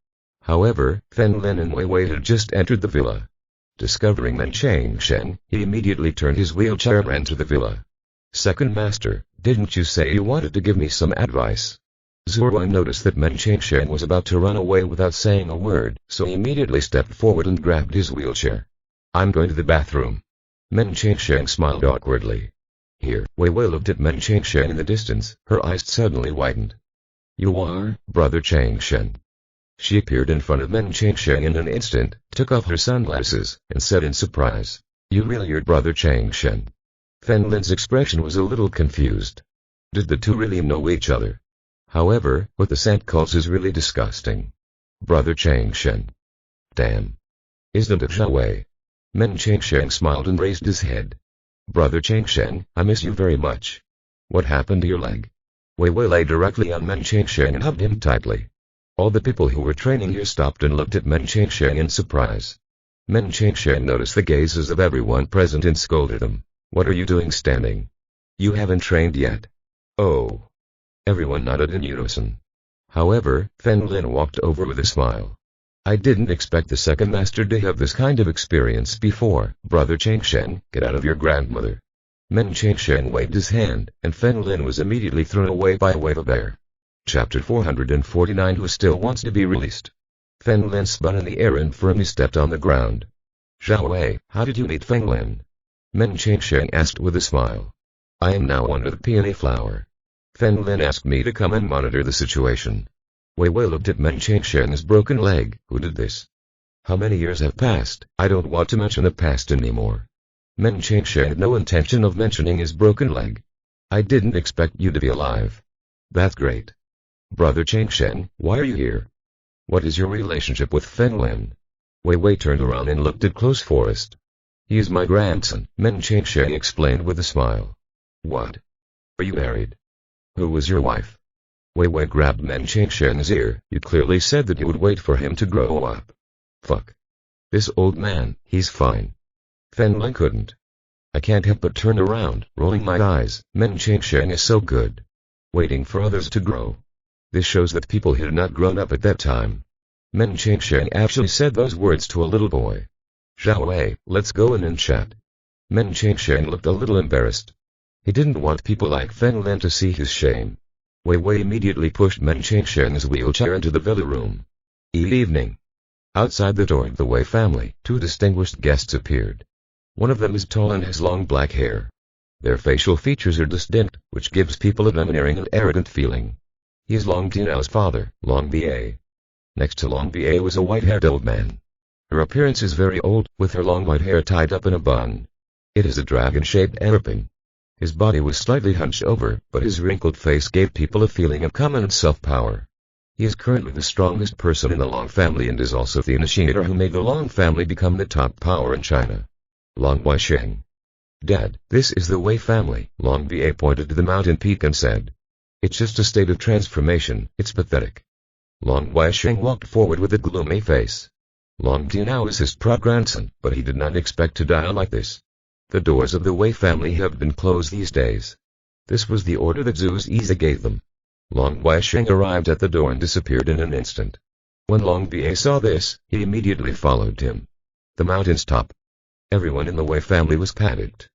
However, Fen Lin and Wei Wei had just entered the villa. Discovering Men Chang Shen, he immediately turned his wheelchair and ran to the villa. Second master, didn't you say you wanted to give me some advice? Zhuo noticed that Men Chang Shen was about to run away without saying a word, so he immediately stepped forward and grabbed his wheelchair. I'm going to the bathroom. Men Chang Shen smiled awkwardly. Here, Wei Wei looked at Men Chang Shen in the distance, her eyes suddenly widened. You are, Brother Chang Shen. She appeared in front of Men Chang Shen in an instant, took off her sunglasses, and said in surprise, You really are Brother Chang Shen. Fen Lin's expression was a little confused. Did the two really know each other? However, what the Sant calls is really disgusting. Brother Chang Shen. Damn. Isn't it Zhao Wei? Men Chang Shen smiled and raised his head. Brother Chang Shen, I miss you very much. What happened to your leg? Wei Wei lay directly on Men Chang Shen and hugged him tightly. All the people who were training here stopped and looked at Men Chang Shen in surprise. Men Chang Shen noticed the gazes of everyone present and scolded them. What are you doing standing? You haven't trained yet. Oh. Everyone nodded in unison. However, Fen Lin walked over with a smile. I didn't expect the second master to have this kind of experience before. Brother Chang Shen, get out of your grandmother. Men Chang Shen waved his hand, and Fen Lin was immediately thrown away by a wave of air. Chapter 449 Who still wants to be released? Fen Lin spun in the air and firmly stepped on the ground. Zhao Wei, how did you meet Fen Lin? Men Chang Shen asked with a smile. I am now under the peony flower. Fen Lin asked me to come and monitor the situation. Wei Wei looked at Men Chang Shen's broken leg. Who did this? How many years have passed? I don't want to mention the past anymore. Men Chang Shen had no intention of mentioning his broken leg. I didn't expect you to be alive. That's great. Brother Chang Shen, why are you here? What is your relationship with Fen Lin? Wei Wei turned around and looked at Close Forest. He is my grandson, Men Chang Shen explained with a smile. What? Are you married? Who was your wife? Wei Wei grabbed Men Chang Shen's ear. You clearly said that you would wait for him to grow up. Fuck. This old man, he's fine. Fen Lin couldn't. I can't help but turn around, rolling my eyes. Men Chang Shen is so good. Waiting for others to grow. This shows that people had not grown up at that time. Men Chengsheng actually said those words to a little boy. Zhao Wei, let's go in and chat. Men Chengsheng looked a little embarrassed. He didn't want people like Feng Lin to see his shame. Wei Wei immediately pushed Men Chengsheng's wheelchair into the villa room. Evening. Outside the door of the Wei family, two distinguished guests appeared. One of them is tall and has long black hair. Their facial features are distinct, which gives people a domineering and arrogant feeling. He is Long Tinao's father, Long Ba. Next to Long Ba was a white-haired old man. Her appearance is very old, with her long white hair tied up in a bun. It is a dragon-shaped hairpin. His body was slightly hunched over, but his wrinkled face gave people a feeling of calm and self-power. He is currently the strongest person in the Long family and is also the initiator who made the Long family become the top power in China. Long Weisheng. Dad, this is the Wei family. Long Ba pointed to the mountain peak and said. It's just a state of transformation, it's pathetic. Long Weisheng walked forward with a gloomy face. Long Tinao is his prop-grandson, but he did not expect to die like this. The doors of the Wei family have been closed these days. This was the order that Zhu Zize gave them. Long Weisheng arrived at the door and disappeared in an instant. When Long Ba saw this, he immediately followed him. The mountain's top. Everyone in the Wei family was panicked.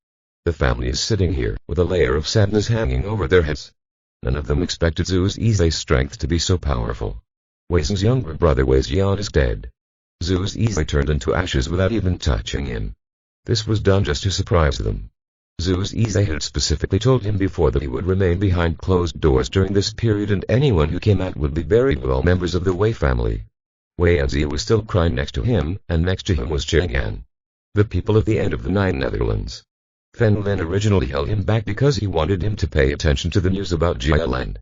The family is sitting here, with a layer of sadness hanging over their heads. None of them expected Zhu Zize's strength to be so powerful. Wei Zheng's younger brother Wei Jian is dead. Zhu Zize turned into ashes without even touching him. This was done just to surprise them. Zhu Zize had specifically told him before that he would remain behind closed doors during this period and anyone who came out would be buried with all members of the Wei family. Wei Anzi was still crying next to him, and next to him was Chang'an. The people of the end of the Nine Netherlands. Feng Lin originally held him back because he wanted him to pay attention to the news about Jialand.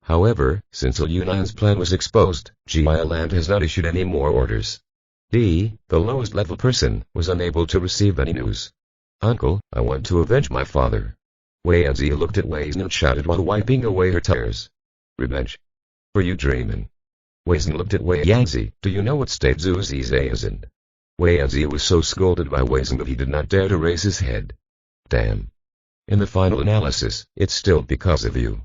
However, since Liu Yunan's plan was exposed, Jialand has not issued any more orders. D, the lowest level person, was unable to receive any news. Uncle, I want to avenge my father. Wei Anzi looked at Wei Zhen and shouted while wiping away her tears. Revenge? For you dreaming. Wei Zhen looked at Wei Yanzi. Do you know what state Zhu Zize is in? Wei Yanzi was so scolded by Wei Zhen that he did not dare to raise his head. Damn. In the final analysis, it's still because of you.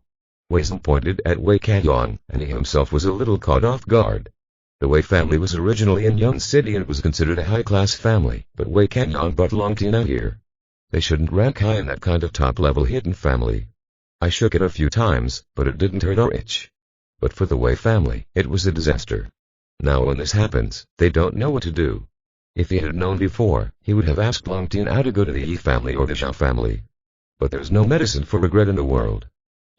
Wei Zhen pointed at Wei Kanyang, and he himself was a little caught off guard. The Wei family was originally in Yun City and was considered a high-class family, but Wei Kanyang brought Long Tina here. They shouldn't rank high in that kind of top-level hidden family. I shook it a few times, but it didn't hurt or itch. But for the Wei family, it was a disaster. Now when this happens, they don't know what to do. If he had known before, he would have asked Long Tina to go to the Yi family or the Zhao family. But there's no medicine for regret in the world.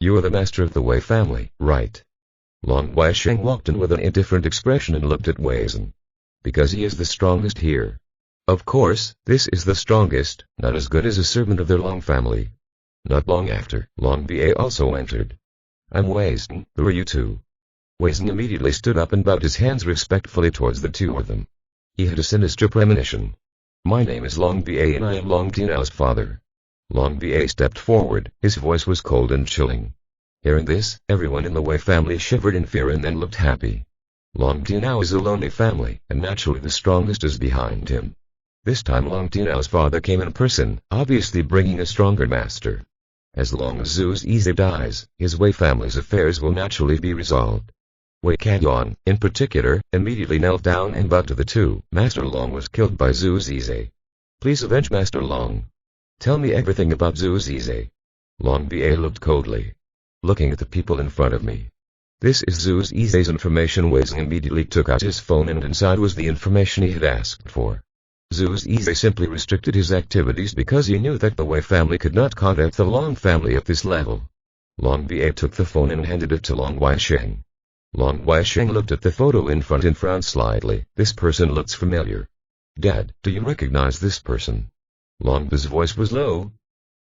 You are the master of the Wei family, right? Long Weisheng walked in with an indifferent expression and looked at Wei Zhen. Because he is the strongest here. Of course, this is the strongest, not as good as a servant of their Long family. Not long after, Long Ba also entered. I'm Wei Zhen, who are you two? Wei Zhen immediately stood up and bowed his hands respectfully towards the two of them. He had a sinister premonition. My name is Long Ba and I am Long Tinao's father. Long Ba stepped forward, his voice was cold and chilling. Hearing this, everyone in the Wei family shivered in fear and then looked happy. Long Tinao is a lonely family, and naturally the strongest is behind him. This time Long Tinao's father came in person, obviously bringing a stronger master. As long as Zhu Zize dies, his Wei family's affairs will naturally be resolved. Wei Kanyang, in particular, immediately knelt down and bowed to the two. Master Long was killed by Zhu Zize. Please avenge Master Long. Tell me everything about Zhu Zize. Long Ba looked coldly. Looking at the people in front of me. This is Zhu Zize's information. Wei Zhen immediately took out his phone and inside was the information he had asked for. Zhu Zize simply restricted his activities because he knew that the Wei family could not contact the Long family at this level. Long Ba took the phone and handed it to Long Weisheng. Long Weisheng looked at the photo in front and frowned slightly. This person looks familiar. Dad, do you recognize this person? Long Ba's voice was low.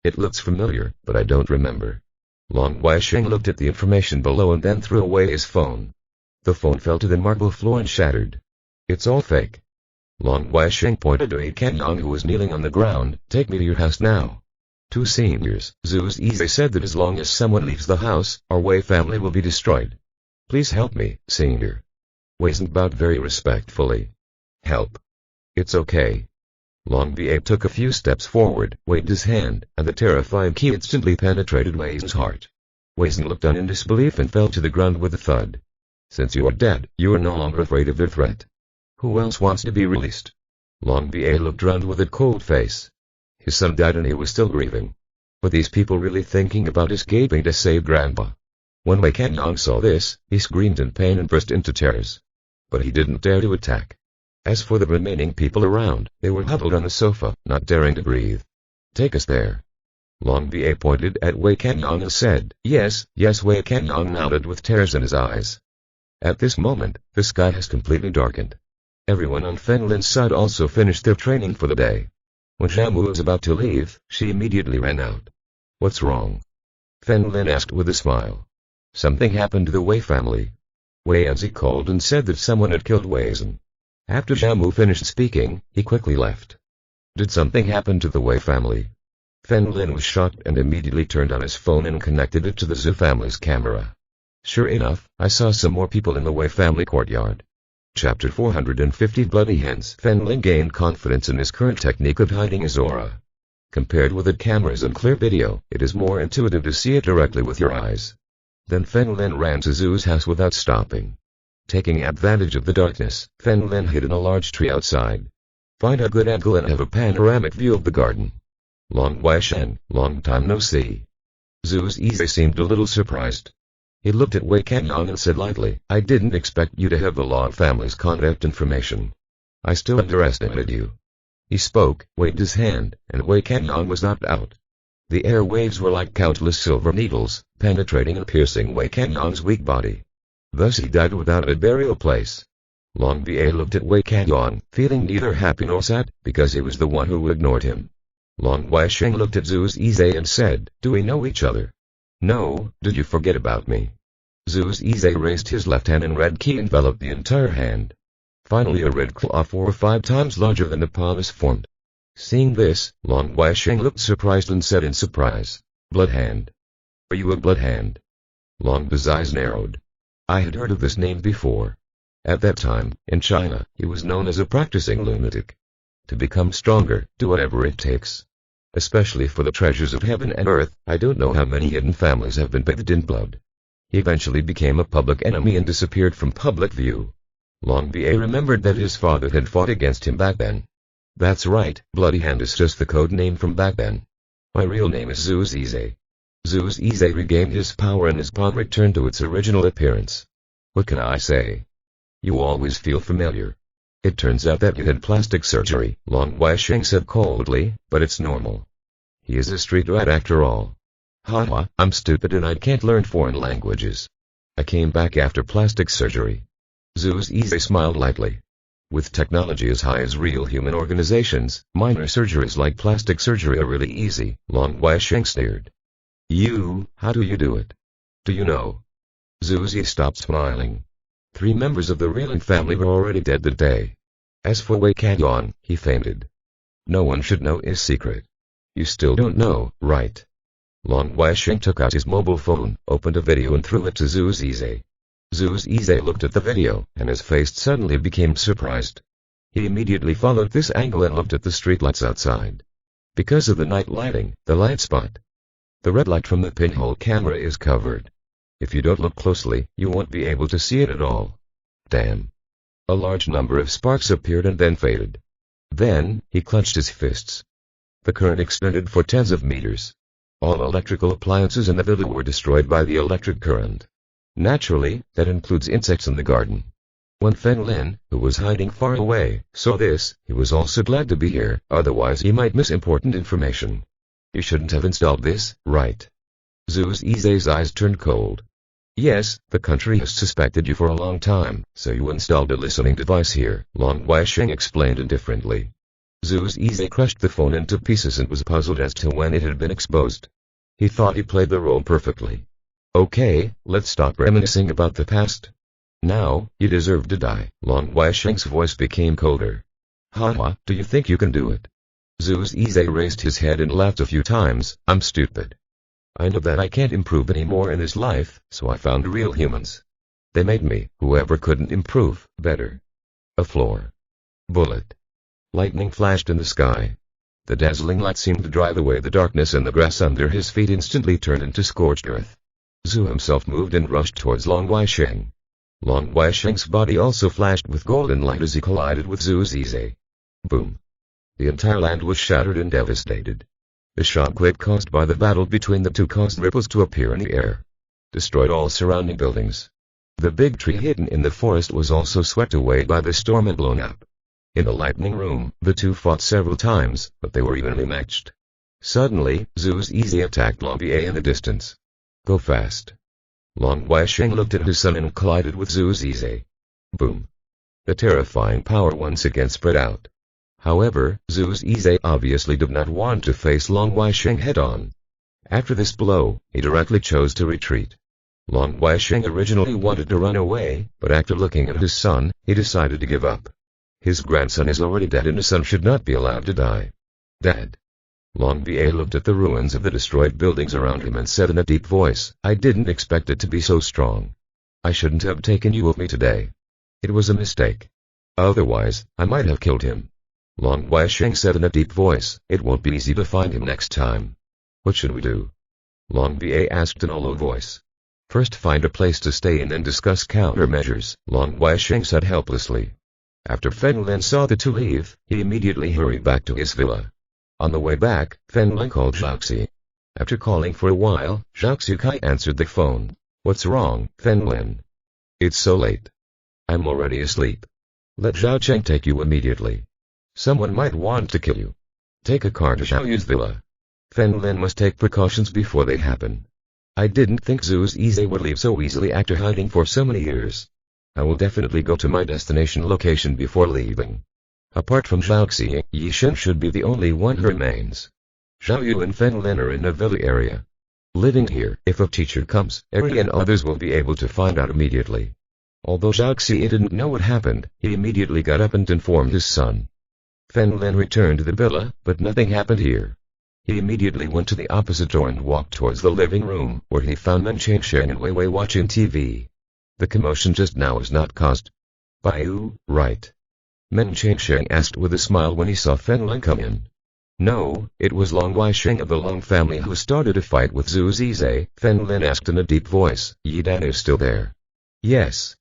It looks familiar, but I don't remember. Long Weisheng looked at the information below and then threw away his phone. The phone fell to the marble floor and shattered. It's all fake. Long Weisheng pointed to Wei Kanyang who was kneeling on the ground. Take me to your house now. Two seniors, Zhu Zize said that as long as someone leaves the house, our Wei family will be destroyed. Please help me, senior. Wei Zhen bowed very respectfully. Help. It's okay. Long Ba took a few steps forward, waved his hand, and the terrifying key instantly penetrated Wei Zhen's heart. Wei Zhen looked on in disbelief and fell to the ground with a thud. Since you are dead, you are no longer afraid of their threat. Who else wants to be released? Long B.A. looked round with a cold face. His son died and he was still grieving. Were these people really thinking about escaping to save Grandpa? When Wei Kanyang saw this, he screamed in pain and burst into tears. But he didn't dare to attack. As for the remaining people around, they were huddled on the sofa, not daring to breathe. Take us there. Long B.A. pointed at Wei Kanyang and said, Yes, yes. Wei Kanyang nodded with tears in his eyes. At this moment, the sky has completely darkened. Everyone on Fen Lin's side also finished their training for the day. When Shamu was about to leave, she immediately ran out. What's wrong? Fen Lin asked with a smile. Something happened to the Wei family. Wei Anzi called and said that someone had killed Wei Zhen. After Shamu finished speaking, he quickly left. Did something happen to the Wei family? Fen Lin was shocked and immediately turned on his phone and connected it to the Zhu family's camera. Sure enough, I saw some more people in the Wei family courtyard. Chapter 450 Bloody Hens. Fen Lin gained confidence in his current technique of hiding his aura. Compared with the cameras and clear video, it is more intuitive to see it directly with your eyes. Then Fen Lin ran to Zhu's house without stopping. Taking advantage of the darkness, Fen Lin hid in a large tree outside. Find a good angle and have a panoramic view of the garden. Long Wai Shen, long time no see. Zhu's Izai seemed a little surprised. He looked at Wei Kanyang and said lightly, I didn't expect you to have the Long family's contact information. I still underestimated you. He spoke, waved his hand, and Wei Kanyang was knocked out. The air waves were like countless silver needles, penetrating and piercing Wei Kanyang's weak body. Thus he died without a burial place. Long B.A. looked at Wei Kanyang, feeling neither happy nor sad, because he was the one who ignored him. Long Wai Sheng looked at Zhu's Izai and said, Do we know each other? No, did you forget about me? Zhu's Izai raised his left hand and red key enveloped the entire hand. Finally a red claw 4 or 5 times larger than the palm is formed. Seeing this, Long Wai Sheng looked surprised and said in surprise, Blood hand. Are you a blood hand? Long's eyes narrowed. I had heard of this name before. At that time, in China, he was known as a practicing lunatic. To become stronger, do whatever it takes. Especially for the treasures of heaven and earth, I don't know how many hidden families have been bathed in blood. He eventually became a public enemy and disappeared from public view. Long B.A. remembered that his father had fought against him back then. That's right, Bloody Hand is just the code name from back then. My real name is Zhu's Izai. Zhu's Izai regained his power and his palm returned to its original appearance. What can I say? You always feel familiar. It turns out that you had plastic surgery, Long Wai Sheng said coldly, but it's normal. He is a street rat after all. Haha, I'm stupid and I can't learn foreign languages. I came back after plastic surgery. Zhu's Izai smiled lightly. With technology as high as real human organizations, minor surgeries like plastic surgery are really easy, Long Wai Sheng sneered. How do you do it? Do you know? Zhu's Izai stopped smiling. 3 members of the Lin family were already dead that day. As for Wei Kanyang, he fainted. No one should know his secret. You still don't know, right? Long Wai Sheng took out his mobile phone, opened a video and threw it to Zhu's Izai. Zhu's Izai looked at the video, and his face suddenly became surprised. He immediately followed this angle and looked at the streetlights outside. Because of the night lighting, the light spot. The red light from the pinhole camera is covered. If you don't look closely, you won't be able to see it at all. Damn. A large number of sparks appeared and then faded. Then, he clenched his fists. The current extended for tens of meters. All electrical appliances in the villa were destroyed by the electric current. Naturally, that includes insects in the garden. When Fen Lin, who was hiding far away, saw this, he was also glad to be here, otherwise he might miss important information. You shouldn't have installed this, right? Zhu's Izai's eyes turned cold. Yes, the country has suspected you for a long time, so you installed a listening device here, Long Wai Sheng explained indifferently. Zhu's Izai crushed the phone into pieces and was puzzled as to when it had been exposed. He thought he played the role perfectly. Okay, let's stop reminiscing about the past. Now, you deserve to die. Long Wai Sheng's voice became colder. Haha, do you think you can do it? Zhu's Izai raised his head and laughed a few times. I'm stupid. I know that I can't improve anymore in this life, so I found real humans. They made me, whoever couldn't improve, better. A floor. Bullet. Lightning flashed in the sky. The dazzling light seemed to drive away the darkness and the grass under his feet instantly turned into scorched earth. Zhu himself moved and rushed towards Long Wai Sheng. Long Weisheng's body also flashed with golden light as he collided with Zhu Zize. Boom. The entire land was shattered and devastated. The shockwave caused by the battle between the two caused ripples to appear in the air, destroyed all surrounding buildings. The big tree hidden in the forest was also swept away by the storm and blown up. In the lightning room, the two fought several times, but they were evenly matched. Suddenly, Zhu Zize attacked Long Bie in the distance. Go fast. Long Weisheng looked at his son and collided with Zhu Zize. Boom. The terrifying power once again spread out. However, Zhu Zize obviously did not want to face Long Weisheng head-on. After this blow, he directly chose to retreat. Long Weisheng originally wanted to run away, but after looking at his son, he decided to give up. His grandson is already dead and his son should not be allowed to die. Dead. Long Bie looked at the ruins of the destroyed buildings around him and said in a deep voice, I didn't expect it to be so strong. I shouldn't have taken you with me today. It was a mistake. Otherwise, I might have killed him. Long Weisheng said in a deep voice, it won't be easy to find him next time. What should we do? Long Bie asked in a low voice. First find a place to stay in and discuss countermeasures, Long Weisheng said helplessly. After Fen Lin saw the two leave, he immediately hurried back to his villa. On the way back, Fen Lin called Zhaoxi. After calling for a while, Zhaoxi Kai answered the phone. What's wrong, Fen Lin? It's so late. I'm already asleep. Let Zhao Cheng take you immediately. Someone might want to kill you. Take a car to Zhao Yu's villa. Fen Lin must take precautions before they happen. I didn't think Zhu Zize would leave so easily after hiding for so many years. I will definitely go to my destination location before leaving. Apart from Zhaoxi, Yi Shen should be the only one who remains. Zhao Yu and Fen Lin are in the villa area. Living here, if a teacher comes, Eri and others will be able to find out immediately. Although Zhaoxi didn't know what happened, he immediately got up and informed his son. Fen Lin returned to the villa, but nothing happened here. He immediately went to the opposite door and walked towards the living room, where he found Men Changsheng and Wei Wei watching TV. The commotion just now was not caused by you, right? Men Changsheng asked with a smile when he saw Fen Lin come in. No, it was Long Weisheng of the Long family who started a fight with Zhu Zize, Fen Lin asked in a deep voice. Yi Dan is still there. Yes.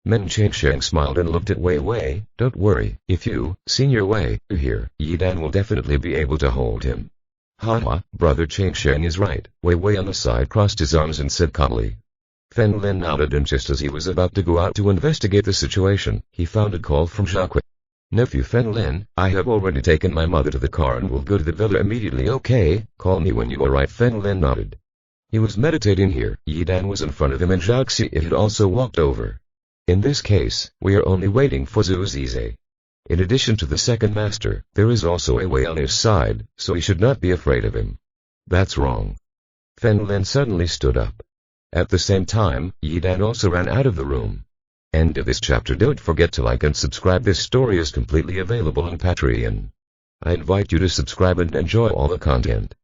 Men Changsheng smiled and looked at Wei Wei. Don't worry, if you, Senior Wei, are here, Yi Dan will definitely be able to hold him. Haha, Brother Changsheng is right, Wei Wei on the side crossed his arms and said calmly. Fen Lin nodded and just as he was about to go out to investigate the situation, he found a call from Zhao. Nephew Fen Lin, I have already taken my mother to the car and will go to the villa immediately. Okay, call me when you arrive. Fen Lin nodded. He was meditating here, Yi Dan was in front of him and Zhaoxi had also walked over. In this case, we are only waiting for Zhu Zize. In addition to the second master, there is also a Wei on his side, so he should not be afraid of him. That's wrong. Fen Lin suddenly stood up. At the same time, Yi Dan also ran out of the room. End of this chapter. Don't forget to like and subscribe. This story is completely available on Patreon. I invite you to subscribe and enjoy all the content.